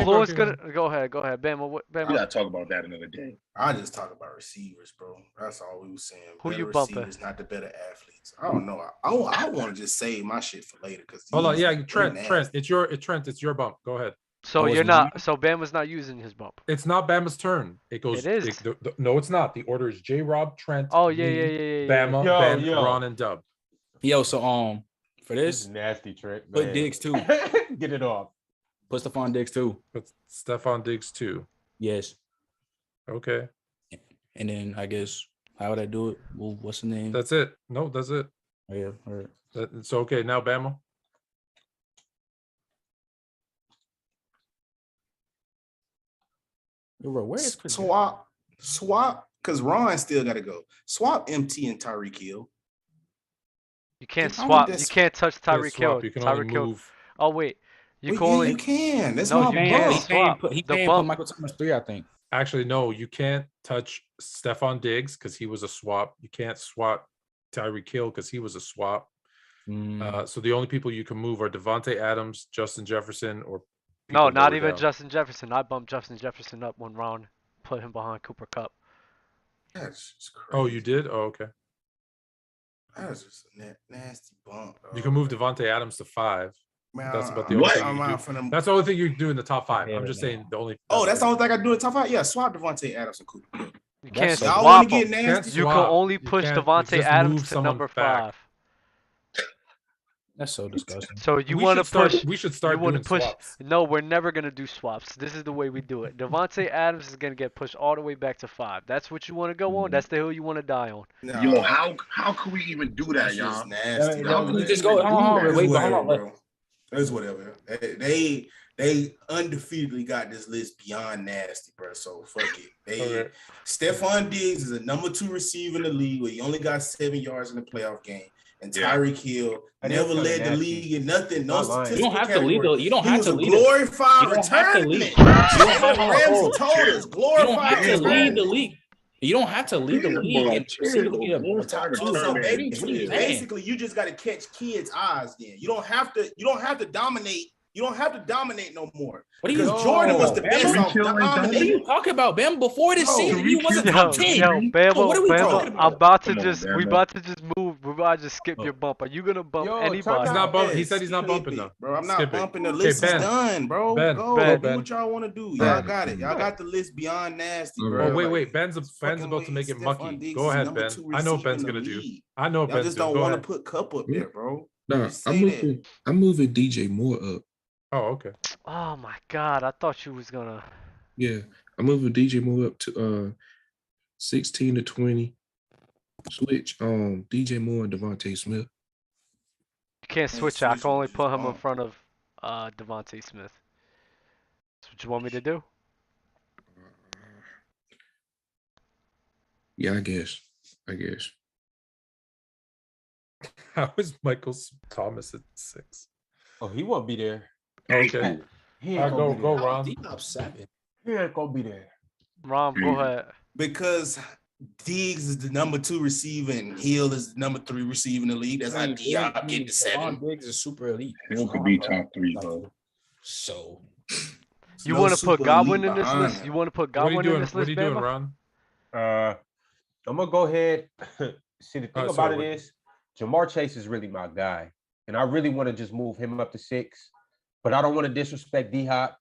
Floyd's gonna go ahead. Bama. We gotta talk about that another day. I just talk about receivers, bro. That's all we were saying. Who better you bumping? Receivers, not the better athletes. I don't know. I want to just save my shit for later because Hold on, yeah, Trent, it's your bump. Go ahead. So you're not. So Bama's not using his bump. It's not Bama's turn. It goes. It is. No, it's not. The order is J. Rob, Trent. Oh me, yeah. Bama, Ben, Ron, and Dub. Yo, so for this nasty trick. Put Diggs too. Get it off. Put Stephon Diggs too. Put Stephon Diggs too. Yes. Okay. And then I guess how would I do it? Well, what's the name? That's it. No, that's it. Oh, yeah. All right. So okay, now Bama. Where is Chris? Swap, because Ron still got to go. Swap MT and Tyreek Hill. You can't swap. You can't touch Tyreek Hill. You can only move. Oh wait, you can. That's my He can't put Michael Thomas 3, I think. Actually, no, you can't touch Stephon Diggs because he was a swap. You can't swap Tyreek Hill because he was a swap. So the only people you can move are Devontae Adams, Justin Jefferson, or no, not even Justin Jefferson. I bumped Justin Jefferson up one round, put him behind Cooper Kupp. That's just crazy. Oh, you did? Oh, okay. That was just a nasty bump. You can move Devontae Adams to 5. Man, that's about the only thing you do. That's the only thing you do in the top 5. I'm just saying the only. Oh, that's the only thing I do in the top 5. Yeah, swap Devontae Adams and Cooper Kupp. You can't swap them. You can only push Devontae Adams to number 5. That's so disgusting. So you want to push? We should start doing swaps. No, we're never gonna do swaps. This is the way we do it. Devontae Adams is gonna get pushed all the way back to 5. That's what you want to go on. That's the hill you want to die on. No. Yo, how could we even do that, y'all? Nasty. How can we just go? Hold on. It's whatever. They undefeatedly got this list beyond nasty, bro. So fuck it. Stephon Diggs is a number 2 receiver in the league where he only got 7 yards in the playoff game. And Tyreek Hill never led the league in nothing. No statistical. You don't have to lead. You don't have to lead. Glorified retirement. Ramsey told us glorified. You don't have to lead the league. You don't have to lead the league. So basically, you just got to catch kids' eyes. Then you don't have to dominate. You don't have to dominate no more. Because Jordan was the best off dominating. What are you talking about, Bam? Before this season, he wasn't top 10. What are we talking about? We about to just move. We're about to just skip your bump. Are you gonna bump anybody? He's not bumping. He said he's not bumping though. Bro, I'm not bumping. The list is done, bro. Go do what y'all want to do. Y'all got it. Y'all got the list beyond nasty, bro. Oh wait. Ben's about to make it mucky. Go ahead, Ben. I know what Ben's gonna do. I know what Ben's just don't want to put Kupp up there, bro. No, I'm moving DJ Moore up. Oh, okay. Oh my God, I thought you was gonna. Yeah, I'm moving DJ Moore up to 16 to 20. Switch DJ Moore and Devontae Smith. You can't switch. I can only put him in front of Devontae Smith. That's what you want me to do? Yeah, I guess. How is Michael Thomas at 6? Oh, he won't be there. Okay. Go, Ron. He up 7. He ain't gonna be there. Ron, go ahead. Because Diggs is the number 2 receiver and Hill is the number 3 receiver in the league. That's how Diop get to 7. Diggs is super elite. Hill could be top 3, bro. So you want to put Godwin in this list? You want to put Godwin in this list? What are you doing, Ron? I'm gonna go ahead. See, the thing about it is, Jamar Chase is really my guy, and I really want to just move him up to 6. But I don't want to disrespect D-Hop.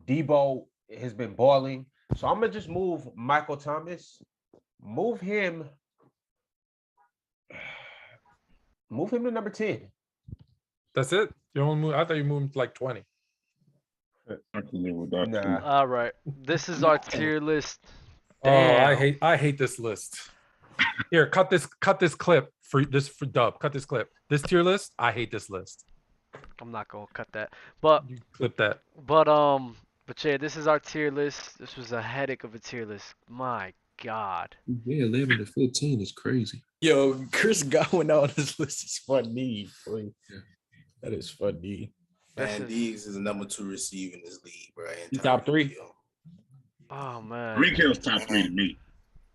Debo has been balling. So I'm going to just move Michael Thomas. Move him to number 10. That's it? You only move? I thought you moved like 20. I can live with that. Nah. All right. This is our tier list. Damn. Oh, I hate this list. Here, cut this clip for Dub. Cut this clip. This tier list, I hate this list. I'm not gonna cut that, but you clip that. But yeah, this is our tier list. This was a headache of a tier list. My God. Yeah, 11 to 15 is crazy. Yo, Chris Godwin on this list is funny. Boy. Yeah. That is funny. Man, Diggs is the number 2 receiver in this league, bro. He top 3. Oh man. Tyreek Hill's top 3 to me.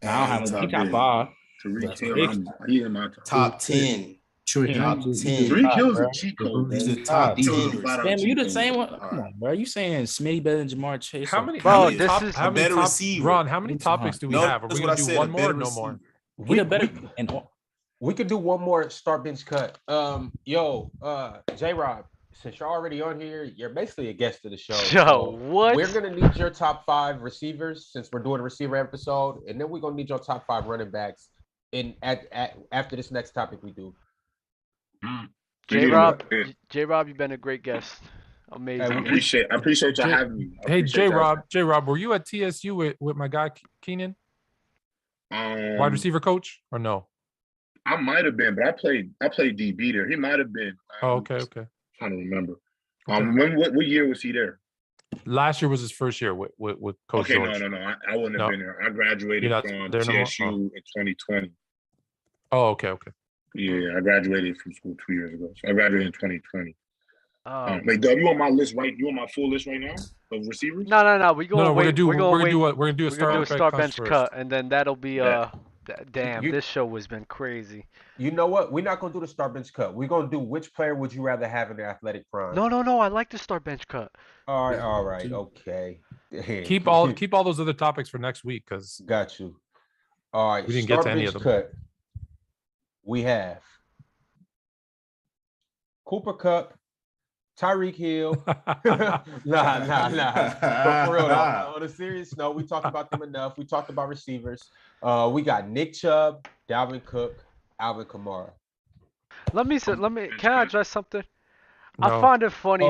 I don't have him. He top 5. Tyreek Hill, he in my Top 10. Trey, Top 10. Tyreek Hill's a cheat code. He's bro. a top He was 10. a flat-out Damn, you cheat the code. same one. Come on, bro. You saying Smitty better than Jamar Chase? How many? Bro, how many this top, is how a many better top, receiver. Ron, how many topics do we No, have? Are that's we what gonna I do said, one a more? better Or no receiver. more. He the better. And We could do one more start bench cut. J-Rob, since you're already on here, you're basically a guest of the show. Yo, So what? We're gonna need your top 5 receivers since we're doing a receiver episode, and then we're gonna need your top 5 running backs after this next topic we do. J-Rob, Yeah. J-Rob, you've been a great guest. Amazing. I appreciate y'all having me. I Hey, appreciate y'all. J-Rob, were you at TSU with my guy Keenan, wide receiver coach, or no? I might have been, but I played DB there. He might have been. Oh, okay. Trying to remember. Okay. What year was he there? Last year was his first year with Coach Okay, George. no. I wouldn't have been there. I graduated You're not from there no more? TSU in 2020. Oh, okay. Yeah, I graduated from school 2 years ago. So I graduated in 2020. Oh. Wait, Doug, you on my list right? You on my full list right now of receivers? No. We're gonna do a start bench first. cut, and then that'll be Yeah. Damn, this show has been crazy. You know what? We're not gonna do the start bench cut. We're gonna do which player would you rather have in their athletic prime. No. I like the start bench cut. All right, okay. Keep all those other topics for next week because Got you. All right, we didn't get to any of bench them. cut. We have Cooper Kupp, Tyreek Hill. Nah. But for real, though, on a serious note, we talked about them enough. We talked about receivers. We got Nick Chubb, Dalvin Cook, Alvin Kamara. Can I address something? No. I find it funny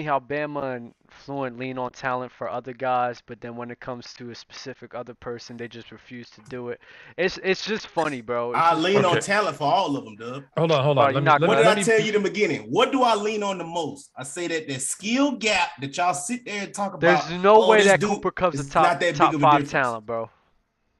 how Bama and Fluent lean on talent for other guys, but then when it comes to a specific other person, they just refuse to do it. It's just funny, bro. I lean on talent for all of them, Doug. Hold on. Bro, you're not What did let I tell you in the beginning? What do I lean on the most? I say that the skill gap that y'all sit there and talk about. There's no way this that dude Cooper Kupp's is the top not that big of a 5 difference. talent, bro.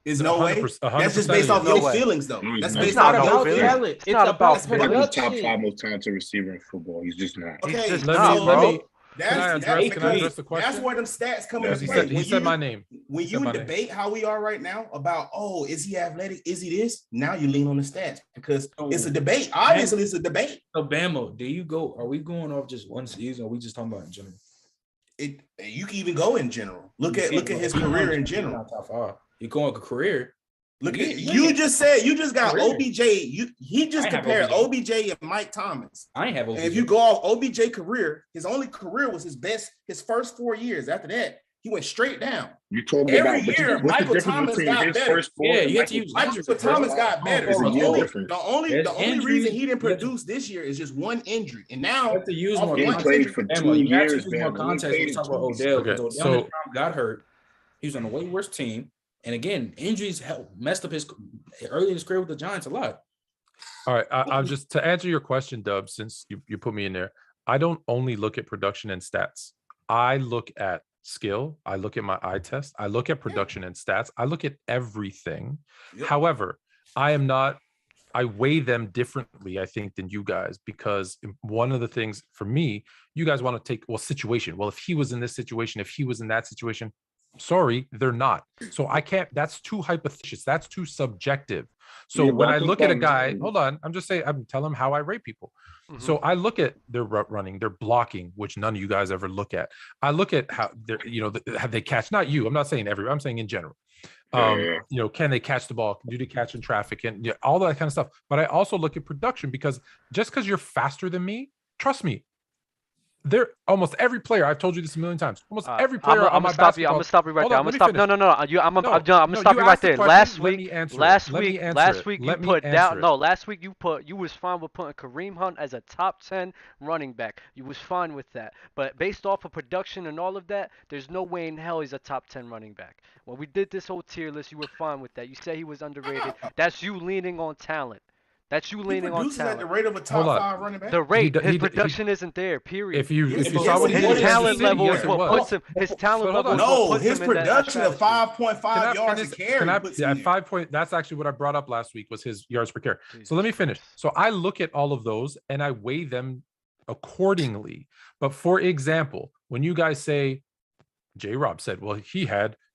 There's no way. 100%, That's just based off no your way. feelings, though. That's It's based not off about your feelings. feelings. It's not about He's the top production. 5 most talented receiver in football. He's just not. Okay, just Let not, me- let bro. me- Can I address the question? That's where them stats come Yeah, into He play. said, he said my name. When He you said my name. debate how we are right now about, is he athletic? Is he this? Now you lean on the stats because it's a debate. Obviously, it's a debate. So Bama, are we going off just one season or are we just talking about in general? You can even go in general. Look at his career in general. Top 5. You going with career? Look at you just got Career. OBJ. He just I have compared OBJ. OBJ and Mike Thomas. I ain't have OBJ. And if you go off OBJ career, his only career was his first 4 years. After that, he went straight down. You told me Every about year, what's the Michael difference Thomas between got his better. first 4 Yeah, and you have to use Michael Thomas got better. There's a huge difference. The only There's reason he didn't injury. produce this year is just one injury. And now You have to use more He He context. played for 2 You have to years, use more man. context when we talk about Odell. Okay, Because Odell so- in his prime got hurt. He was on a way worse team. And again, injuries messed up his early in his career with the Giants a lot. All right, I'll just to answer your question, Dub, since you put me in there. I don't only look at production and stats. I look at skill. I look at my eye test. I look at production and stats. I look at everything. Yep. However, I weigh them differently, I think, than you guys, because one of the things for me, you guys want to take, situation. Well, if he was in this situation, if he was in that situation, sorry, they're not. So I can't, that's too hypothetical. That's too subjective. So Yeah, when but I I think look at a that- guy, hold on, I'm just saying, I'm telling him how I rate people. So I look at their route running, their blocking, which none of you guys ever look at. I look at how they're, have they catch, not you, I'm not saying everyone, I'm saying in general. Can they catch the ball? Do they catch in traffic and all that kind of stuff? But I also look at production because just because you're faster than me, trust me, there almost every player. I've told you this a million times. Almost every player I'm on my gonna stop you. basketball. I'm gonna stop you right Hold there. on, I'm let gonna me stop. finish. No. I'm gonna stop you right asked the there. question, Last let week, me answer it. last Let me week, answer last it. week you Let me put answer down. it. No, last week you was fine with putting Kareem Hunt as a top 10 running back. You was fine with that. But based off of production and all of that, there's no way in hell he's a top 10 running back. When we did this whole tier list, you were fine with that. You said he was underrated. That's you leaning on talent. That's you he leaning on produces at the talent. rate of a top Hold on. 5 running back. The rate, he his d- production isn't there. Period. If you Yes, saw what he his did, yes, talent he level did. is yes, it what was. puts him. His talent But hold level on. is what No, puts his him in that production of stratosphere. 5.5 yards a carry. puts him at there. 5 point? That's actually what I brought up last week was his yards per carry. Jesus So let me finish. Christ. So I look at all of those and I weigh them accordingly. But for example, when you guys say J-Rob said, well,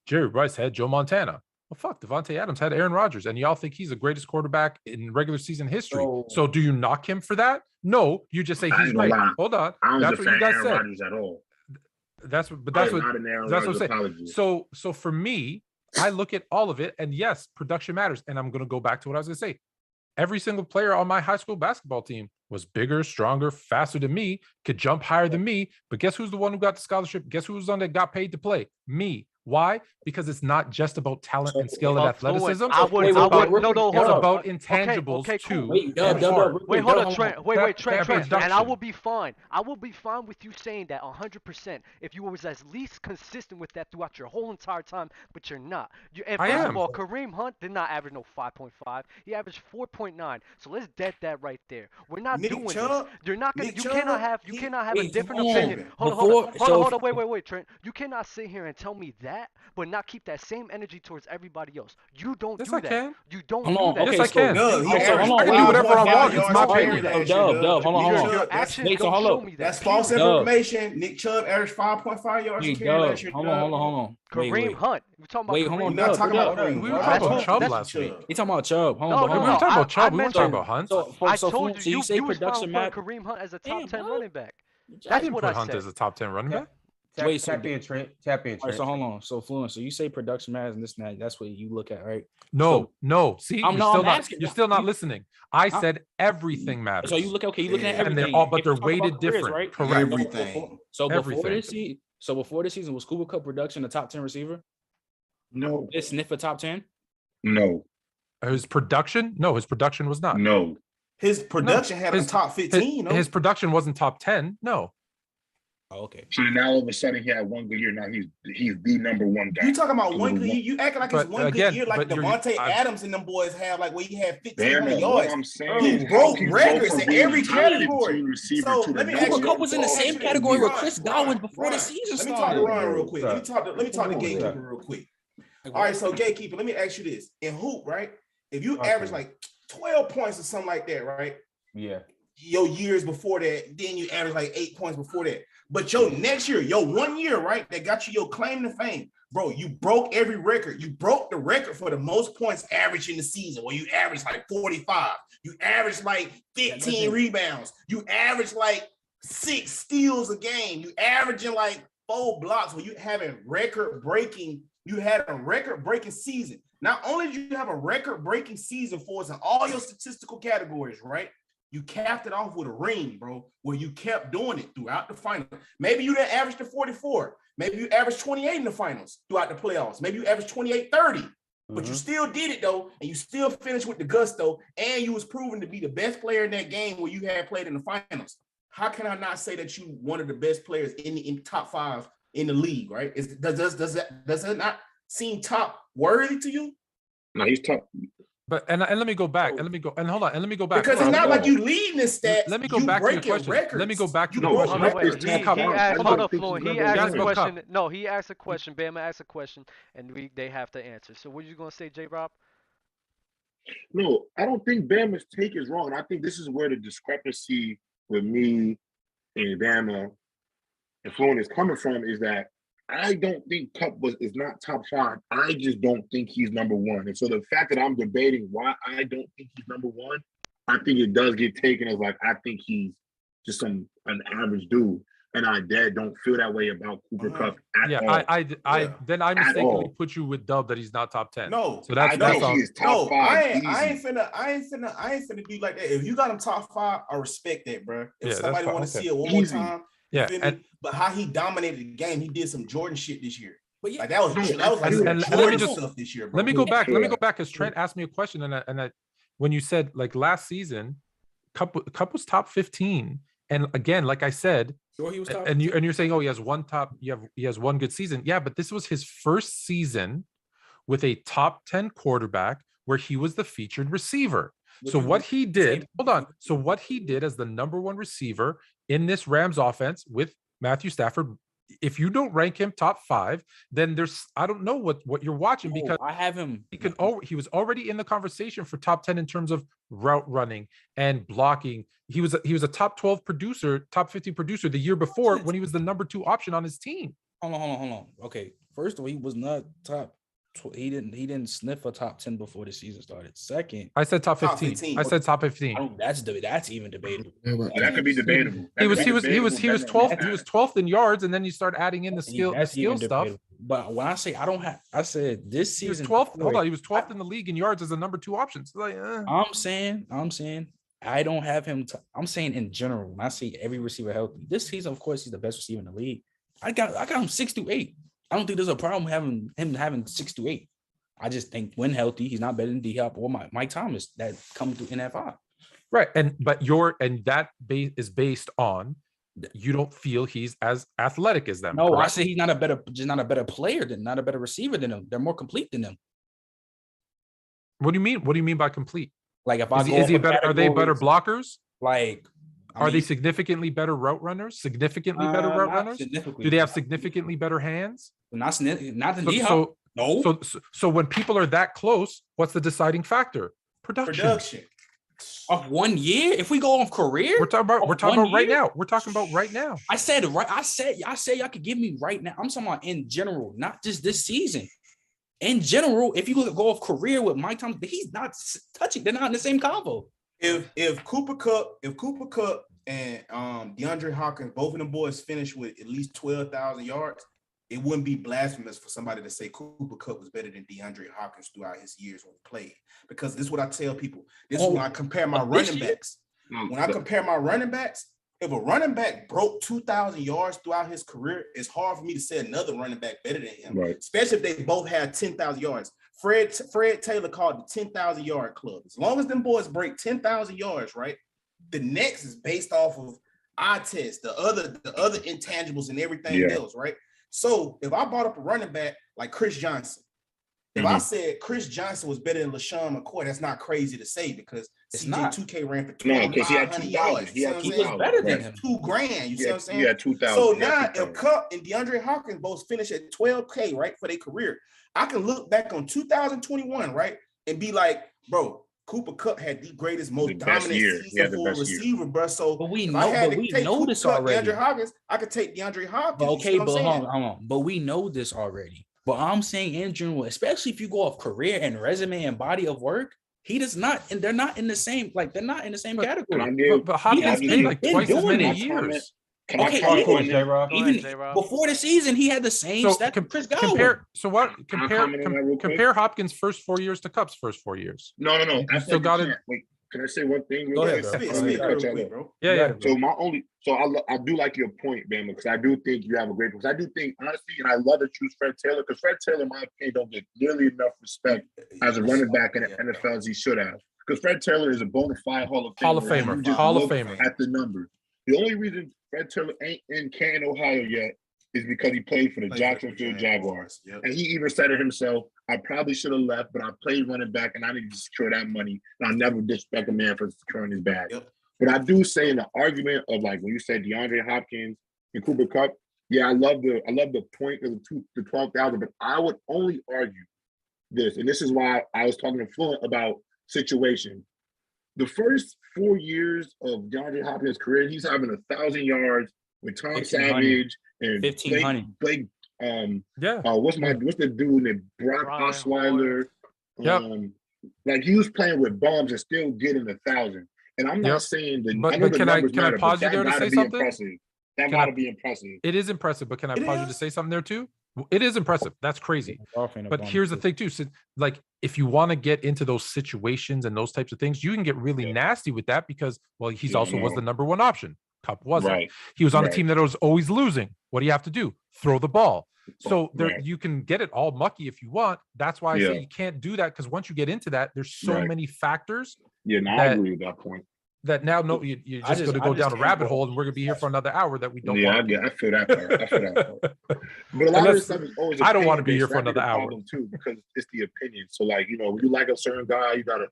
Jerry Rice had Joe Montana. Well, fuck, Devontae Adams had Aaron Rodgers, and y'all think he's the greatest quarterback in regular season history. So do you knock him for that? No, you just say he's right. Hold on. That's what you guys said. Rodgers at all. That's what I'm saying. So for me, I look at all of it, and yes, production matters. And I'm going to go back to what I was going to say. Every single player on my high school basketball team was bigger, stronger, faster than me, could jump higher than me. But guess who's the one who got the scholarship? Guess who was the one that got paid to play? Me. Why? Because it's not just about talent and skill and athleticism. It's about intangibles too. Wait, hold on, Trent. And I will be fine. I will be fine with you saying that 100% if you was at least consistent with that throughout your whole entire time, but you're not. And first of all, Kareem Hunt did not average no 5.5. He averaged 4.9. So let's dead that right there. We're not doing this. You're not gonna. You cannot have a different opinion. Hold on. Wait, Trent. You cannot sit here and tell me that, but not keep that same energy towards everybody else. You don't do that. You don't do that. Yes, I can. I can do whatever I want. It's my opinion. Dub, hold on. Your actions don't show me that. That's false information. Nick Chubb averaged 5.5 yards per carry last year. Hold on. Kareem Hunt. We're talking about hold on. We're not talking about Kareem. We were talking about Chubb last week. You talking about Chubb? We were talking about Chubb. We weren't talking about Hunt. I told you, you say production match Kareem Hunt as a top 10 running back. I didn't put Hunt as a top 10 running back. Tap in, Trent. All right, so hold on. So Fluent. So you say production matters and this and that. That's what you look at, right? No. See, you're still not listening. I said everything matters. So you look at everything, and they're weighted different. Right? Correct. Everything. So before this season, was Cooper Kupp production a top 10 receiver? No. Did sniff a top 10? No. His production? No, his production was not. No. His production had a top 15. His production wasn't top 10. No. Oh, okay. So now all of a sudden he had one good year. Now he's the number one guy. You talking about one good year? You acting like it's one good year, like Devontae Adams and them boys have, like where he had 1,500 yards. I'm saying he broke records in every category. So let me ask you, Cooper Kupp was in the same category with Chris Godwin before the season started. Let me talk to Ron real quick. Let me talk to Gatekeeper real quick. All right, so Gatekeeper, let me ask you this: in hoop, right? If you average like 12 points or something like that, right? Yeah. Your years before that, then you average like 8 points before that. But your next year, your 1 year, right, that got you your claim to fame, bro, you broke every record. You broke the record for the most points average in the season, where you average like 45. You average like 15 rebounds. You average like 6 steals a game. You averaging like 4 blocks. Where you having you had a record-breaking season. Not only did you have a record-breaking season for us in all your statistical categories, right? You capped it off with a ring, bro, where you kept doing it throughout the final. Maybe you didn't average the 44. Maybe you averaged 28 in the finals throughout the playoffs. Maybe you averaged 28, 30. But you still did it, though, and you still finished with the gusto, and you was proven to be the best player in that game where you had played in the finals. How can I not say that you one of the best players in top 5 in the league, right? Does that not seem top worthy to you? No, he's top. But and let me go back and let me go and hold on and let me go back because it's not like you leading this stats. Let me go back to your question. Let me go back to the question. He asked a question. No, he asked a question. Bama asked a question, and they have to answer. So what are you gonna say, J. Rob? No, I don't think Bama's take is wrong. I think this is where the discrepancy with me and Bama and Fluent is coming from is that I don't think Kupp is not top 5. I just don't think he's number 1. And so the fact that I'm debating why I don't think he's number 1, I think it does get taken as like I think he's just an average dude. And I don't feel that way about Cooper Kupp at all. Then I mistakenly put you with Dub that he's not top 10. No, so that's he is top 5. I ain't finna do like that. If you got him top 5, I respect that, bro. If somebody want to see it one more time. Yeah, but how he dominated the game, he did some Jordan shit this year. But yeah, like that was like Jordan stuff this year. Bro. Let me go back. Let me go back because Trent asked me a question, and when you said like last season, Kupp was top 15, and again, like I said, sure he was top and you're saying, oh, he has one good season. Yeah, but this was his first season with a top 10 quarterback where he was the featured receiver. So what he did, So what he did as the number 1 receiver in this Rams offense with Matthew Stafford, if you don't rank him top 5, then I don't know what you're watching because I have him. He was already in the conversation for top 10 in terms of route running and blocking. He was a top 12 producer, top 50 producer the year before when he was the number 2 option on his team. Hold on. Okay, first of all, he was not top. He didn't sniff a top 10 before the season started. Second, I said top Top 15. 15. I said top I 15. don't. That's even debatable. That could be debatable. He was That could be 12th. debatable. He was 12th in yards, and then you start adding in the skill even stuff. debatable. But when I say I said this He was season. 12th. Hold on, he was 12th in the league in yards as a number 2 option. So like, I'm saying I don't have him. I'm saying in general, when I see every receiver healthy this season, of course he's the best receiver in the league. I got him 6 to 8. I don't think there's a problem having him having 6 to 8. I just think when healthy, he's not better than D-Hop or Mike Thomas that come through NFI. right. But that is based on you don't feel he's as athletic as them. No, correct? I say he's not a better player not a better receiver than them. They're more complete than them. What do you mean? What do you mean by complete? Like if Is he better? Are they better blockers? Like Are they significantly better route runners? Significantly better route runners? Do they have significantly better hands? Not than D-Hop. No. So when people are that close, what's the deciding factor? Production. Of 1 year? If we go off career, We're talking about right now. We're talking about right now. I said y'all could give me right now. I'm talking about in general, not just this season. In general, if you go off career with Mike Thomas, he's not touching. They're not in the same combo. If Cooper Kupp and DeAndre Hopkins, both of them boys finish with at least 12,000 yards, it wouldn't be blasphemous for somebody to say Cooper Kupp was better than DeAndre Hopkins throughout his years when he played. Because this is what I tell people. This is when I compare my running backs. When I compare my running backs, if a running back broke 2,000 yards throughout his career, it's hard for me to say another running back better than him, right? Especially if they both had 10,000 yards. Fred Taylor called the 10,000 yard club. As long as them boys break 10,000 yards, right? The next is based off of eye test, the other intangibles and everything else, right? So if I brought up a running back like Chris Johnson, if I said Chris Johnson was better than LaShawn McCoy, that's not crazy to say because CJ2K ran for 2,500 yards. He was better than him. $2,000. You see what I'm saying? Yeah, 2,000. So now if Kupp and DeAndre Hopkins both finish at 12K, right, for their career, I can look back on 2021, right, and be like, bro, Cooper Kupp had the greatest, most dominant season for a receiver, bro. So but we know this already. DeAndre Hopkins, I could take DeAndre Hopkins. But okay, but hold on. But we know this already. But I'm saying in general, especially if you go off career and resume and body of work, he does not, and they're not in the same, category. But Hopkins played like twice as many years. Even before the season, he had the same stats. Chris Godwin. Compare Hopkins' first 4 years to Kupp's first 4 years. No. I still got it. Wait, can I say one thing? Go ahead, bro. Yeah. So I do like your point, man, because I do think you have a great. Because I do think honestly, and I love to choose Fred Taylor because Fred Taylor, in my opinion, don't get nearly enough respect as a running back in the NFL as he should have. Because Fred Taylor is a bona fide Hall of Famer. Hall of Famer. At the numbers, the only reason Fred Taylor ain't in Canton, Ohio yet is because he played for the Jacksonville Jaguars. Yep. And he even said it himself, I probably should have left, but I played running back and I need to secure that money. And I never disrespect a man for securing his bag. Yep. But I do say in the argument of like when you said DeAndre Hopkins and Cooper Kupp, I love the point of the 12,000, but I would only argue this, and this is why I was talking to Fluent about situation. The first 4 years of DeAndre Hopkins' career, he's having 1,000 yards with Tom Savage and 1,500. Blake. What's the dude named Brock Osweiler? Like he was playing with bums and still getting 1,000. And I'm not saying that. But can I pause you there to say something? That gotta be impressive. It is impressive, but can I pause you to say something there too? It is impressive. That's crazy. But here's the thing too. So, like, if you want to get into those situations and those types of things, you can get really nasty with that because, well, he's also was the number one option. Kupp wasn't. Right. He was on a team that was always losing. What do you have to do? Throw the ball. So there, you can get it all mucky if you want. That's why I say you can't do that because once you get into that, there's so many factors. Yeah, no, I agree with that point. That now, no, you're just going to go down a rabbit hole, and we're going to be here for another hour that we don't. Yeah, I feel that part. But a lot of this stuff is always. I don't want to be here for another hour too, because it's the opinion. So, like, when you like a certain guy, you gotta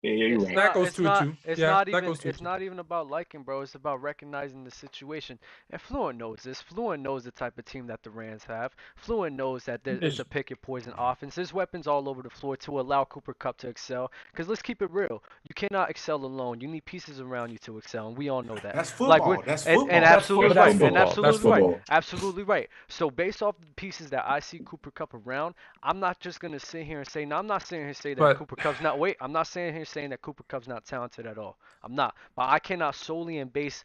Yeah, you're right. That goes two and two. It's Yeah, not that even. goes two and It's two. not even about liking, bro. It's about recognizing the situation. And Fluent knows this. Fluent knows the type of team that the Rams have. Fluent knows that it's a pick your poison offense. There's weapons all over the floor to allow Cooper Kupp to excel. Because let's keep it real. You cannot excel alone. You need pieces around you to excel, and we all know that. That's football. That's football. And absolutely That's right. football. And That's absolutely right. football. Absolutely right. So based off the pieces that I see Cooper Kupp around, I'm not just gonna sit here and say. No, I'm not sitting here and say that But- Cooper Kupp's not. Wait, I'm not sitting here saying that Cooper Kupp's not talented at all. I'm not. But I cannot solely and base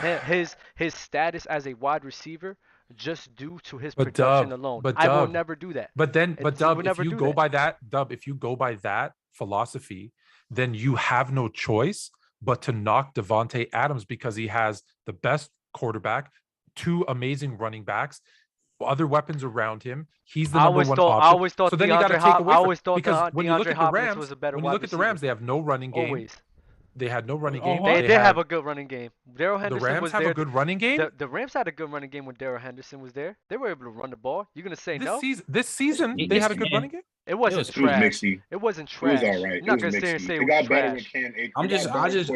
his status as a wide receiver just due to his But production Dub, alone. but I will Dub, never do that. But It Dub, would if never you do go that. by that, Dub, if you go by that philosophy, then you have no choice but to knock Devontae Adams because he has the best quarterback, two amazing running backs, other weapons around him. He's the number one option. I always thought so then you got to DeAndre take Hop- away I from always thought because when you look DeAndre at the Hopkins Rams, was a better when you wide look at the receiver. Rams, they have no running game. Always. They had no running game. They did had- have a good running game. Daryl The Henderson Rams was have there. a good running game. The Rams had a good running game when Daryl Henderson was there. They were able to run the ball. You're gonna say no? This season, Yes, they had a good man. running game. It wasn't was- It was trash. mixy. It wasn't It trash. was all right. You're It not was gonna sit here and mixy. say it They was got better when trash. Cam Akers. I'm just- I just-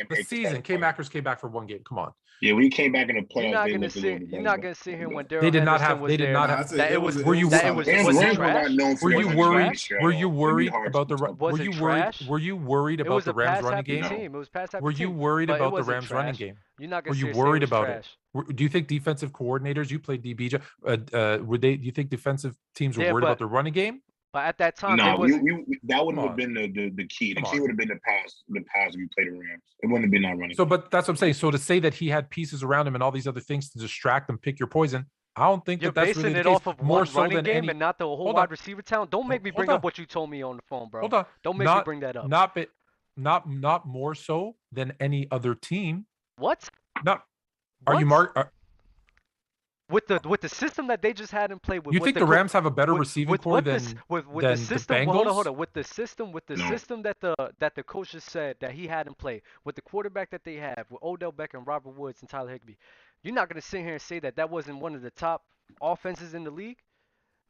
The season, K-Makers came back for one game. Come on. Yeah, we came back in the playoffs. You're not they gonna looked a little sit. bit You're better, not gonna sit here when but- Daryl They did not Henderson have. was They did there. not Nah, have. it was- Were you? that it was- Rams was it were trash? not known for Were their you run worried? defense, yo. Were you It'd be worried hard about to the? talk Were Was you it worried? trash? Were you worried It about was the a Rams running pass-happy game? team. It was pass-happy Were you team. worried But it about the wasn't Rams running trash. game? You're not gonna Were sit you here and say worried it was about trash. it? Do you think defensive coordinators? You played DB. Would they? Do you think defensive teams were Yeah, worried but- about the running game? But at that time, No, it wasn't. that wouldn't Come have been the key. The Come key on. would have been the pass. The pass if you played the Rams. It wouldn't have been that running. So, but that's what I'm saying. So to say that he had pieces around him and all these other things to distract them, pick your poison. I don't think You're that's basing really the it case. off of More one so running than game any. and not the whole Hold wide on. receiver talent. Don't make me Hold bring on. up what you told me on the phone, bro. Hold on. Don't make me bring that up. Not more so than any other team. What? Not. Are you What? Mark? With the system that they just had in play, You think the Rams have a better receiving core than with than the system? the Hold Bengals? on. With the system that the coach just said that he had in play, with the quarterback that they have, with Odell Beckham, Robert Woods, and Tyler Higbee, you're not gonna sit here and say that that wasn't one of the top offenses in the league,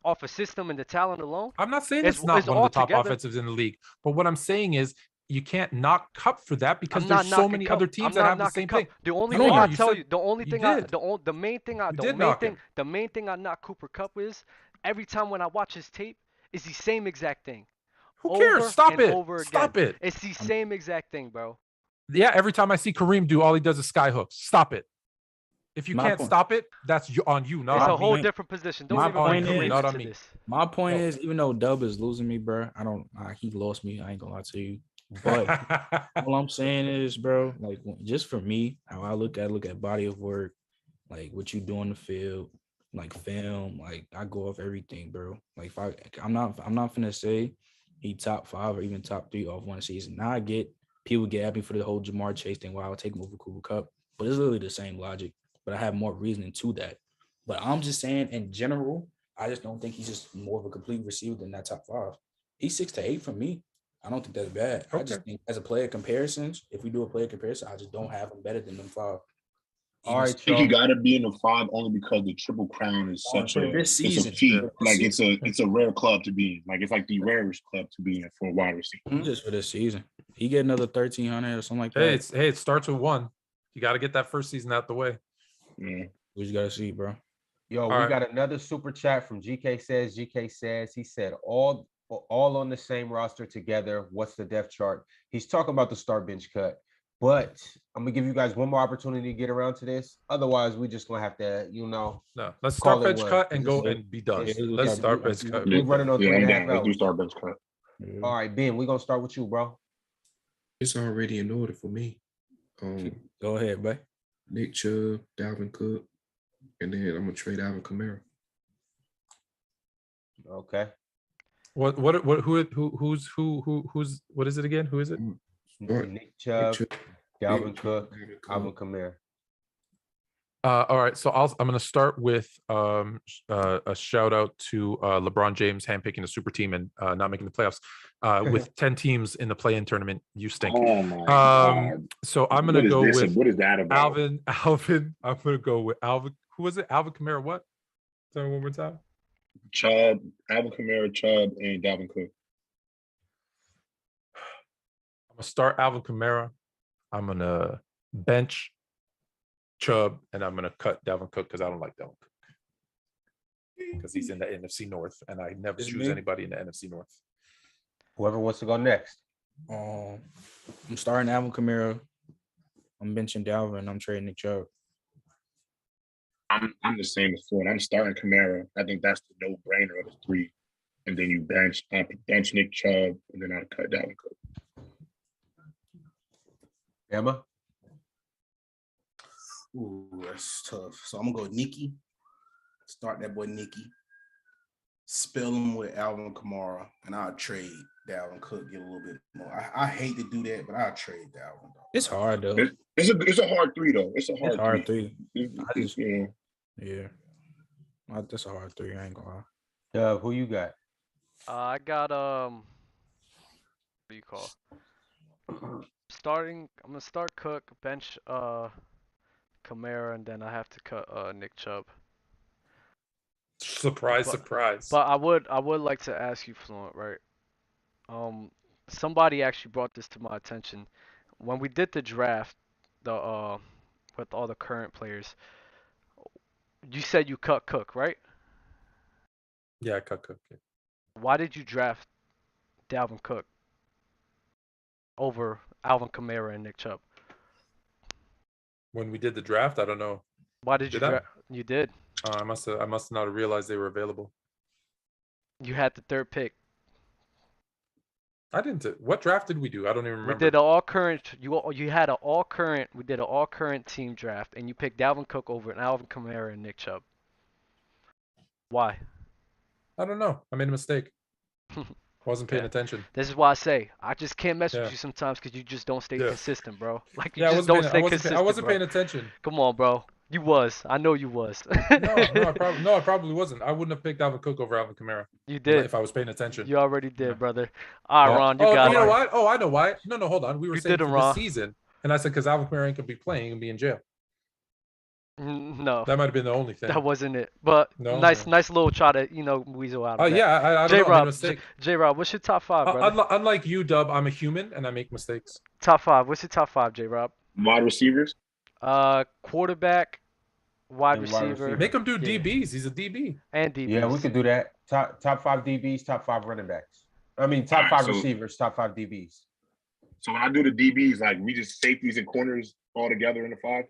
off a system and the talent alone. I'm not saying It's- it's not it's one of the top altogether- offensives in the league, but what I'm saying is you can't knock Cup for that because I'm not there's so knocking many Cup. other I'm teams not that have the knocking same Cup. thing. The only You thing are. I You tell said- you, the only you thing did. the main thing I You the did main knock thing him. the main thing I knock Cooper Kupp is every time when I watch his tape is the same exact thing. Who cares? Stop and it. over Stop again. it. It's the same exact thing, bro. Yeah, every time I see Kareem do, all he does is sky hooks. Stop it. If you My can't point- stop it, that's on you, not It's a on whole me. different position. Don't my even bring point is- Kareem not on into me. this. My point No. is, even though Dub is losing me, bro, he lost me. I ain't gonna lie to you. But all I'm saying is, bro, like just for me, how I look at body of work, like what you do on the field, like film, like I go off everything, bro. Like if I'm not finna say he top 5 or even top 3 off one season. Now I get people get at me for the whole Jamar Chase thing. Why I would take him over Cooper Kupp, but it's literally the same logic. But I have more reasoning to that. But I'm just saying in general, I just don't think he's just more of a complete receiver than that top 5. He's 6 to 8 for me. I don't think that's bad. I just think as a player comparisons, if we do a player comparison, I just don't have him better than them 5. All right, I think you y'all. got to be in the 5 only because the Triple Crown is such for a this it's season, a feat. for this Like season. it's a rare club to be in. Like it's like the rarest club to be in for a wide receiver. Just for this season. He get another 1,300 or something like Hey, that. it starts with 1. You got to get that first season out the way. Yeah. We just gotta see, bro. Yo, we right. got another super chat from GK says. GK says he said all on the same roster together. What's the depth chart? He's talking about the start bench cut, but I'm gonna give you guys one more opportunity to get around to this. Otherwise, we just gonna have to, No, let's Call start it bench what? cut and go It's- and be done. it's- Let's start bench cut. We're running on Yeah, 3.5 I'm down. Let's do hours. start bench cut. All right, Ben, we're gonna start with you, bro. It's already in order for me. Go ahead, bro. Nick Chubb, Dalvin Cook, and then I'm gonna trade Alvin Kamara. Okay. Who's what is it again? Who is it? Nick Chubb, Dalvin Cook, Alvin Kamara. All right, so I'm going to start with a shout out to LeBron James handpicking a super team and not making the playoffs. With 10 teams in the play-in tournament, you stink. Oh my God. So I'm going to go with what is that about? Alvin. I'm going to go with Alvin. Who was it? Alvin Kamara. What? Tell me one more time. Chubb, Alvin Kamara, Chubb, and Dalvin Cook. start Alvin Kamara. I'm gonna bench Chubb, and I'm gonna cut Dalvin Cook because I don't like Dalvin Cook because he's in the NFC North, and I never choose anybody in the NFC North. Whoever wants to go next. I'm starting Alvin Kamara. I'm benching Dalvin. I'm trading Nick Chubb. I'm the same as Ford. I'm starting Kamara. I think that's the no-brainer of the three. And then you bench Nick Chubb, and then I cut Dalvin Cook. Emma? Ooh, that's tough. So I'm gonna go Nicky. Start that boy Nicky. Spell him with Alvin Kamara, and I'll trade Dalvin Cook, get a little bit more. I hate to do that, but I'll trade Dalvin. It's hard though. It's a hard three though. It's a hard three. Yeah. That's a hard three. I ain't gonna lie. Who you got? I got what do you call? I'm gonna start Cook, bench Kamara, and then I have to cut Nick Chubb. Surprise. But I would like to ask you, Fluent, right? Somebody actually brought this to my attention. When we did the draft, with all the current players, you said you cut Cook, right? Yeah, I cut Cook. Yeah. Why did you draft Dalvin Cook over Alvin Kamara and Nick Chubb? When we did the draft, I don't know. Why did you draft? You did. I must not have realized they were available. You had the third pick. I didn't. What draft did we do? I don't even remember. We did an all current. You had an all current. We did an all current team draft, and you picked Dalvin Cook over Alvin Kamara and Nick Chubb. Why? I don't know. I made a mistake. Wasn't paying attention. This is why I say I just can't mess with you sometimes because you just don't stay consistent, bro. Like you just don't stay consistent. I wasn't paying attention. Come on, bro. You was. I know you was. I probably wasn't. I wouldn't have picked Alvin Cook over Alvin Kamara. You did. If I was paying attention. You already did, brother. All right, Ron, you got it. You know what? Oh, I know why. No, hold on. We were saying for this season, and I said because Alvin Kamara ain't gonna be playing and be in jail. No. That might have been the only thing. That wasn't it. But nice little try to weasel out of that. Yeah, I don't know. I made a mistake. J-Rob, what's your top five, brother? Unlike you, Dub, I'm a human and I make mistakes. Top five. What's your top five, J-Rob? Wide receivers. Quarterback, wide receiver. Make him do DBs. He's a DB. And DBs. Yeah, we could do that. Top five DBs, top five running backs. I mean, top five receivers, top five DBs. So when I do the DBs, like we just safeties and corners all together in the five.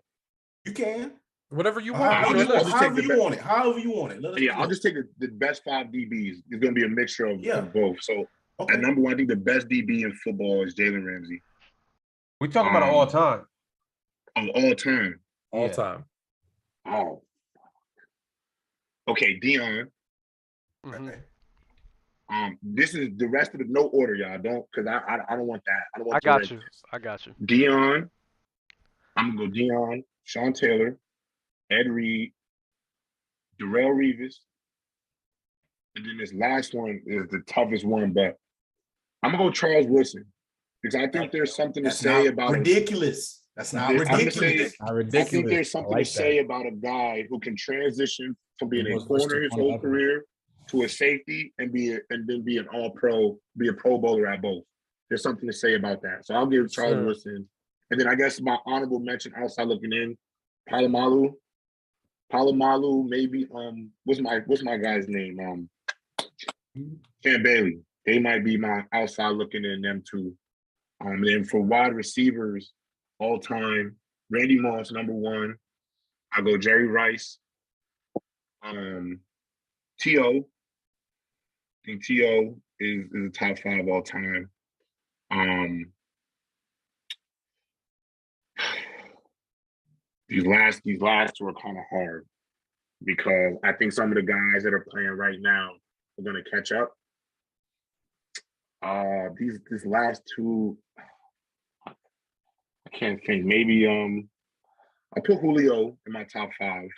You can. Whatever you want. However you want it. Yeah, I'll just take the best five DBs. It's going to be a mixture of both. So at number one, I think the best DB in football is Jalen Ramsey. We're talking about all time. Of all time. All time. Oh. Okay, Dion. Mm-hmm. This is the rest of the no order, y'all. Because I don't want that. I don't want. I got you. Dion. I'm gonna go Dion, Sean Taylor, Ed Reed, Darrell Revis, and then this last one is the toughest one, but I'm gonna go Charles Woodson because I think there's something to say about ridiculous. That's not ridiculous. I think there's something to say about a guy who can transition from being a corner his whole career to a safety and then be an all-pro, be a Pro Bowler at both. There's something to say about that. So I'll give Charles Woodson. And then I guess my honorable mention outside looking in, Palomalu, maybe what's my guy's name? Cam Bailey. They might be my outside looking in them too. And then for wide receivers, all time, Randy Moss, number one. I go Jerry Rice. T.O. I think T.O. is a top five all time. These last two are kind of hard because I think some of the guys that are playing right now are going to catch up. These last two, I can't think. Maybe I put Julio in my top five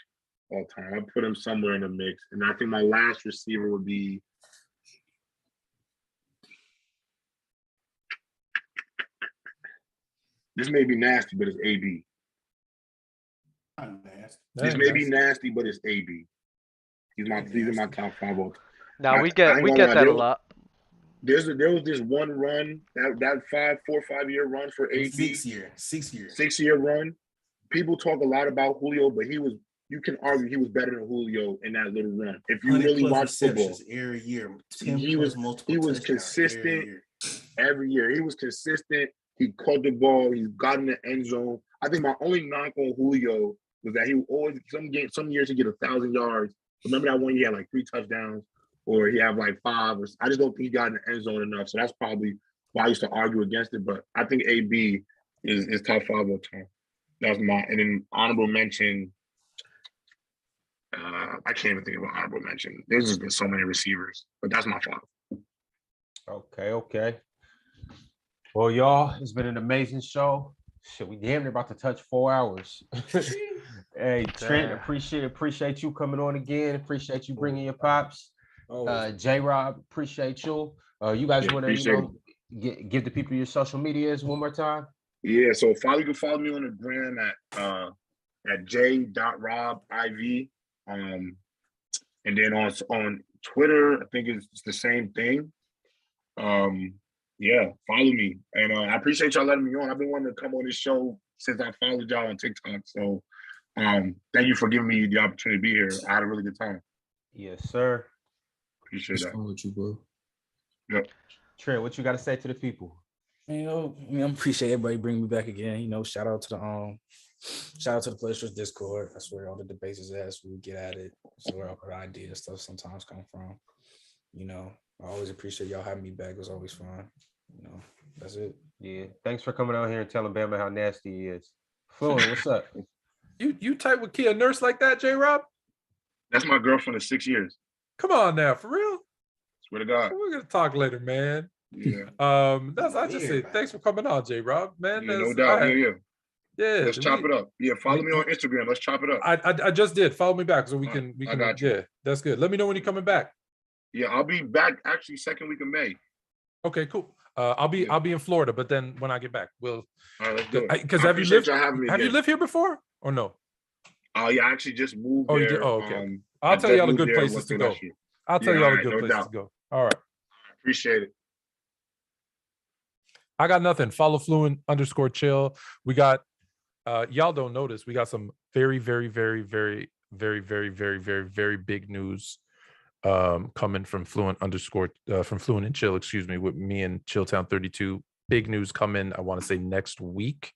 all time. I put him somewhere in the mix, and I think my last receiver would be. This may be nasty, but it's AB. This may be nasty, but it's AB. These are my top five. Now we get that a lot. There was this one run that 4 or 5 year run for AD. 6 year. 6 year run. People talk a lot about Julio, but you can argue he was better than Julio in that little run. If you really watch football, every year, he was consistent every year. He was consistent. He caught the ball. He got in the end zone. I think my only knock on Julio was that he would always some years he get 1,000 yards. Remember that one he had like 3 touchdowns, or he had like 5. I just don't think he got in the end zone enough. So that's probably why I used to argue against it. But I think AB is top 5 all time. That's and then honorable mention. I can't even think of an honorable mention. There's just been so many receivers, but that's my 5. Okay. Well, y'all, it's been an amazing show. Shit, we damn near about to touch 4 hours. Hey, Trent, appreciate you coming on again. Appreciate you bringing your pops. J-Rob, appreciate you. You guys want to, give the people your social medias one more time? Yeah, so you can follow me on the gram at j.robiv. And then on Twitter, I think it's the same thing. Yeah, follow me. And I appreciate y'all letting me on. I've been wanting to come on this show since I followed y'all on TikTok. So thank you for giving me the opportunity to be here. I had a really good time. Yes, sir. Appreciate that. With you, bro. Yep. Trent, what you got to say to the people? I appreciate everybody bringing me back again. Shout out to the Players Choice Discord. That's where all the debates is at. So we get at it. So where all the ideas stuff sometimes come from. I always appreciate y'all having me back. It was always fun. That's it. Yeah. Thanks for coming out here and telling Bama how nasty he is. Fluent, what's up? You tight with Kia Nurse like that, J-Rob? That's my girlfriend of 6 years. Come on now, for real? Swear to God. We're gonna talk later, man. Yeah. I just say thanks for coming on, J-Rob, man. Yeah, no doubt. Yeah. Let's chop it up. Yeah, follow me on Instagram. Let's chop it up. I just did. Follow me back so we can. I got you. Yeah, that's good. Let me know when you're coming back. Yeah, I'll be back actually second week of May. Okay, cool. I'll be in Florida, but then when I get back, we'll. All right, let's do it. Because have you lived here before or no? Yeah, I actually just moved there. You did? Oh, okay. I'll tell you all the good places to go. I'll tell you all the good places to go. All right. Appreciate it. I got nothing. Follow Fluent_chill. We got y'all don't notice. We got some very, very, very, very, very, very, very, very, very big news coming from Fluent and Chill, with me and Chilltown 32. Big news coming, I want to say next week.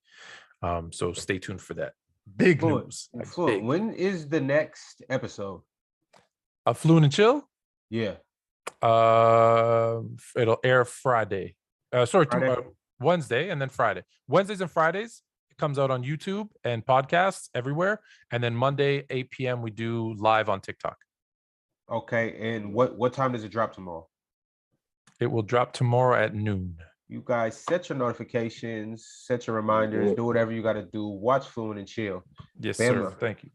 So stay tuned for that. Big news. Fluent. When is the next episode? Fluent and Chill? Yeah. It'll air Friday. Friday? Wednesday and then Friday. Wednesdays and Fridays it comes out on YouTube and podcasts everywhere. And then Monday, 8 p.m. we do live on TikTok. Okay. And what time does it drop tomorrow? It will drop tomorrow at noon. You guys set your notifications, set your reminders, do whatever you got to do. Watch Fluent and Chill. Yes, sir. Thank you.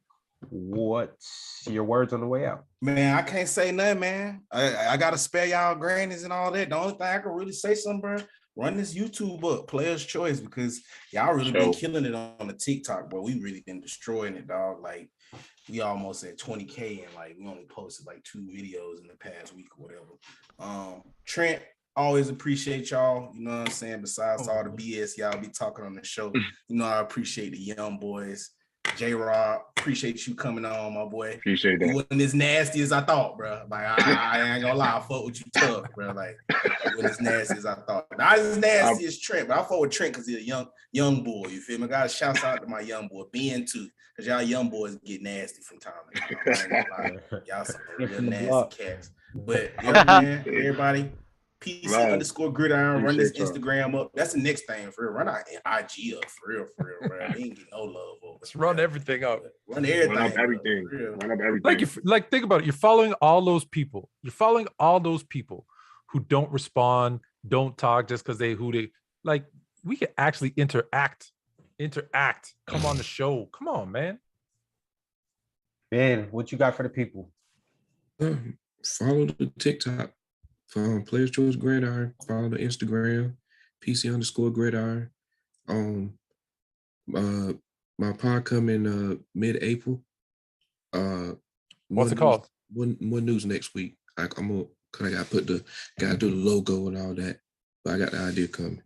What's your words on the way out? Man, I can't say nothing, man. I got to spare y'all grannies and all that. The only thing I can really say something, bro, run this YouTube up, Players Choice, because y'all really been killing it on the TikTok, bro. We really been destroying it, dog. Like, we almost at 20K and like we only posted like 2 videos in the past week or whatever. Trent, always appreciate y'all, you know what I'm saying? Besides all the BS y'all be talking on the show, I appreciate the young boys. J-Rob, appreciate you coming on, my boy. Appreciate that. You wasn't as nasty as I thought, bro. Like, I ain't gonna lie, I fuck with you tough, bro. Like, you wasn't as nasty as I thought. Not as nasty as Trent, but I fuck with Trent because he's a young boy, you feel me? I got to shout out to my young boy, Ben too, because y'all young boys get nasty from time to time. I ain't gonna lie. Y'all some real nasty cats. But yeah, man, everybody, PC_gridiron, run this Instagram up. That's the next thing for real. Run our IG up for real, bro. We ain't get no love over. Let's run everything up. Run everything. Run up everything. Run up everything. Like think about it. You're following all those people. Who don't respond, don't talk just because they like. We can actually interact. Come on the show. Come on, man. Ben, what you got for the people? Follow the TikTok. Follow Players Choice Gridiron. Follow the Instagram, PC_gridiron. My pod coming mid-April. What's it called? One news next week. I'm gonna Cause I gotta do the logo and all that. But I got the idea coming.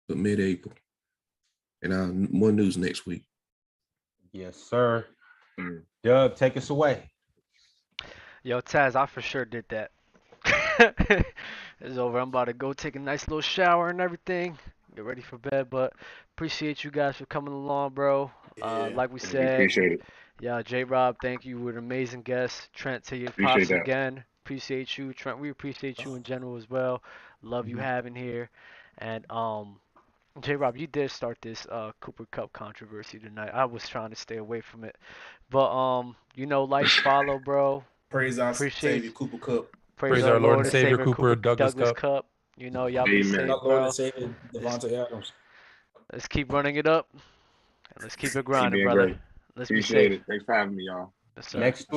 But mid-April. And more news next week. Yes, sir. Doug, take us away. Yo, Taz, I for sure did that. It's over. I'm about to go take a nice little shower and everything. Get ready for bed. But appreciate you guys for coming along, bro. Like we said, Appreciate it. yeah, J-Rob, thank you. You were an amazing guest. Trent, to your Appreciate props that. again. Appreciate you. Trent, we appreciate you in general as well. Love you having here. And J-Rob, you did start this Cooper Kupp controversy tonight. I was trying to stay away from it. But life follow, bro. Praise our Appreciate Savior Cooper Kupp. Praise our Lord and Savior Cooper Douglas Cup. Cup. Y'all be Amen. safe, Our Lord bro. and Savior Devontae Adams. Let's keep running it up. And let's keep it grinding, being brother. great. Let's be Appreciate safe. it. Thanks for having me, y'all. Yes, sir. Next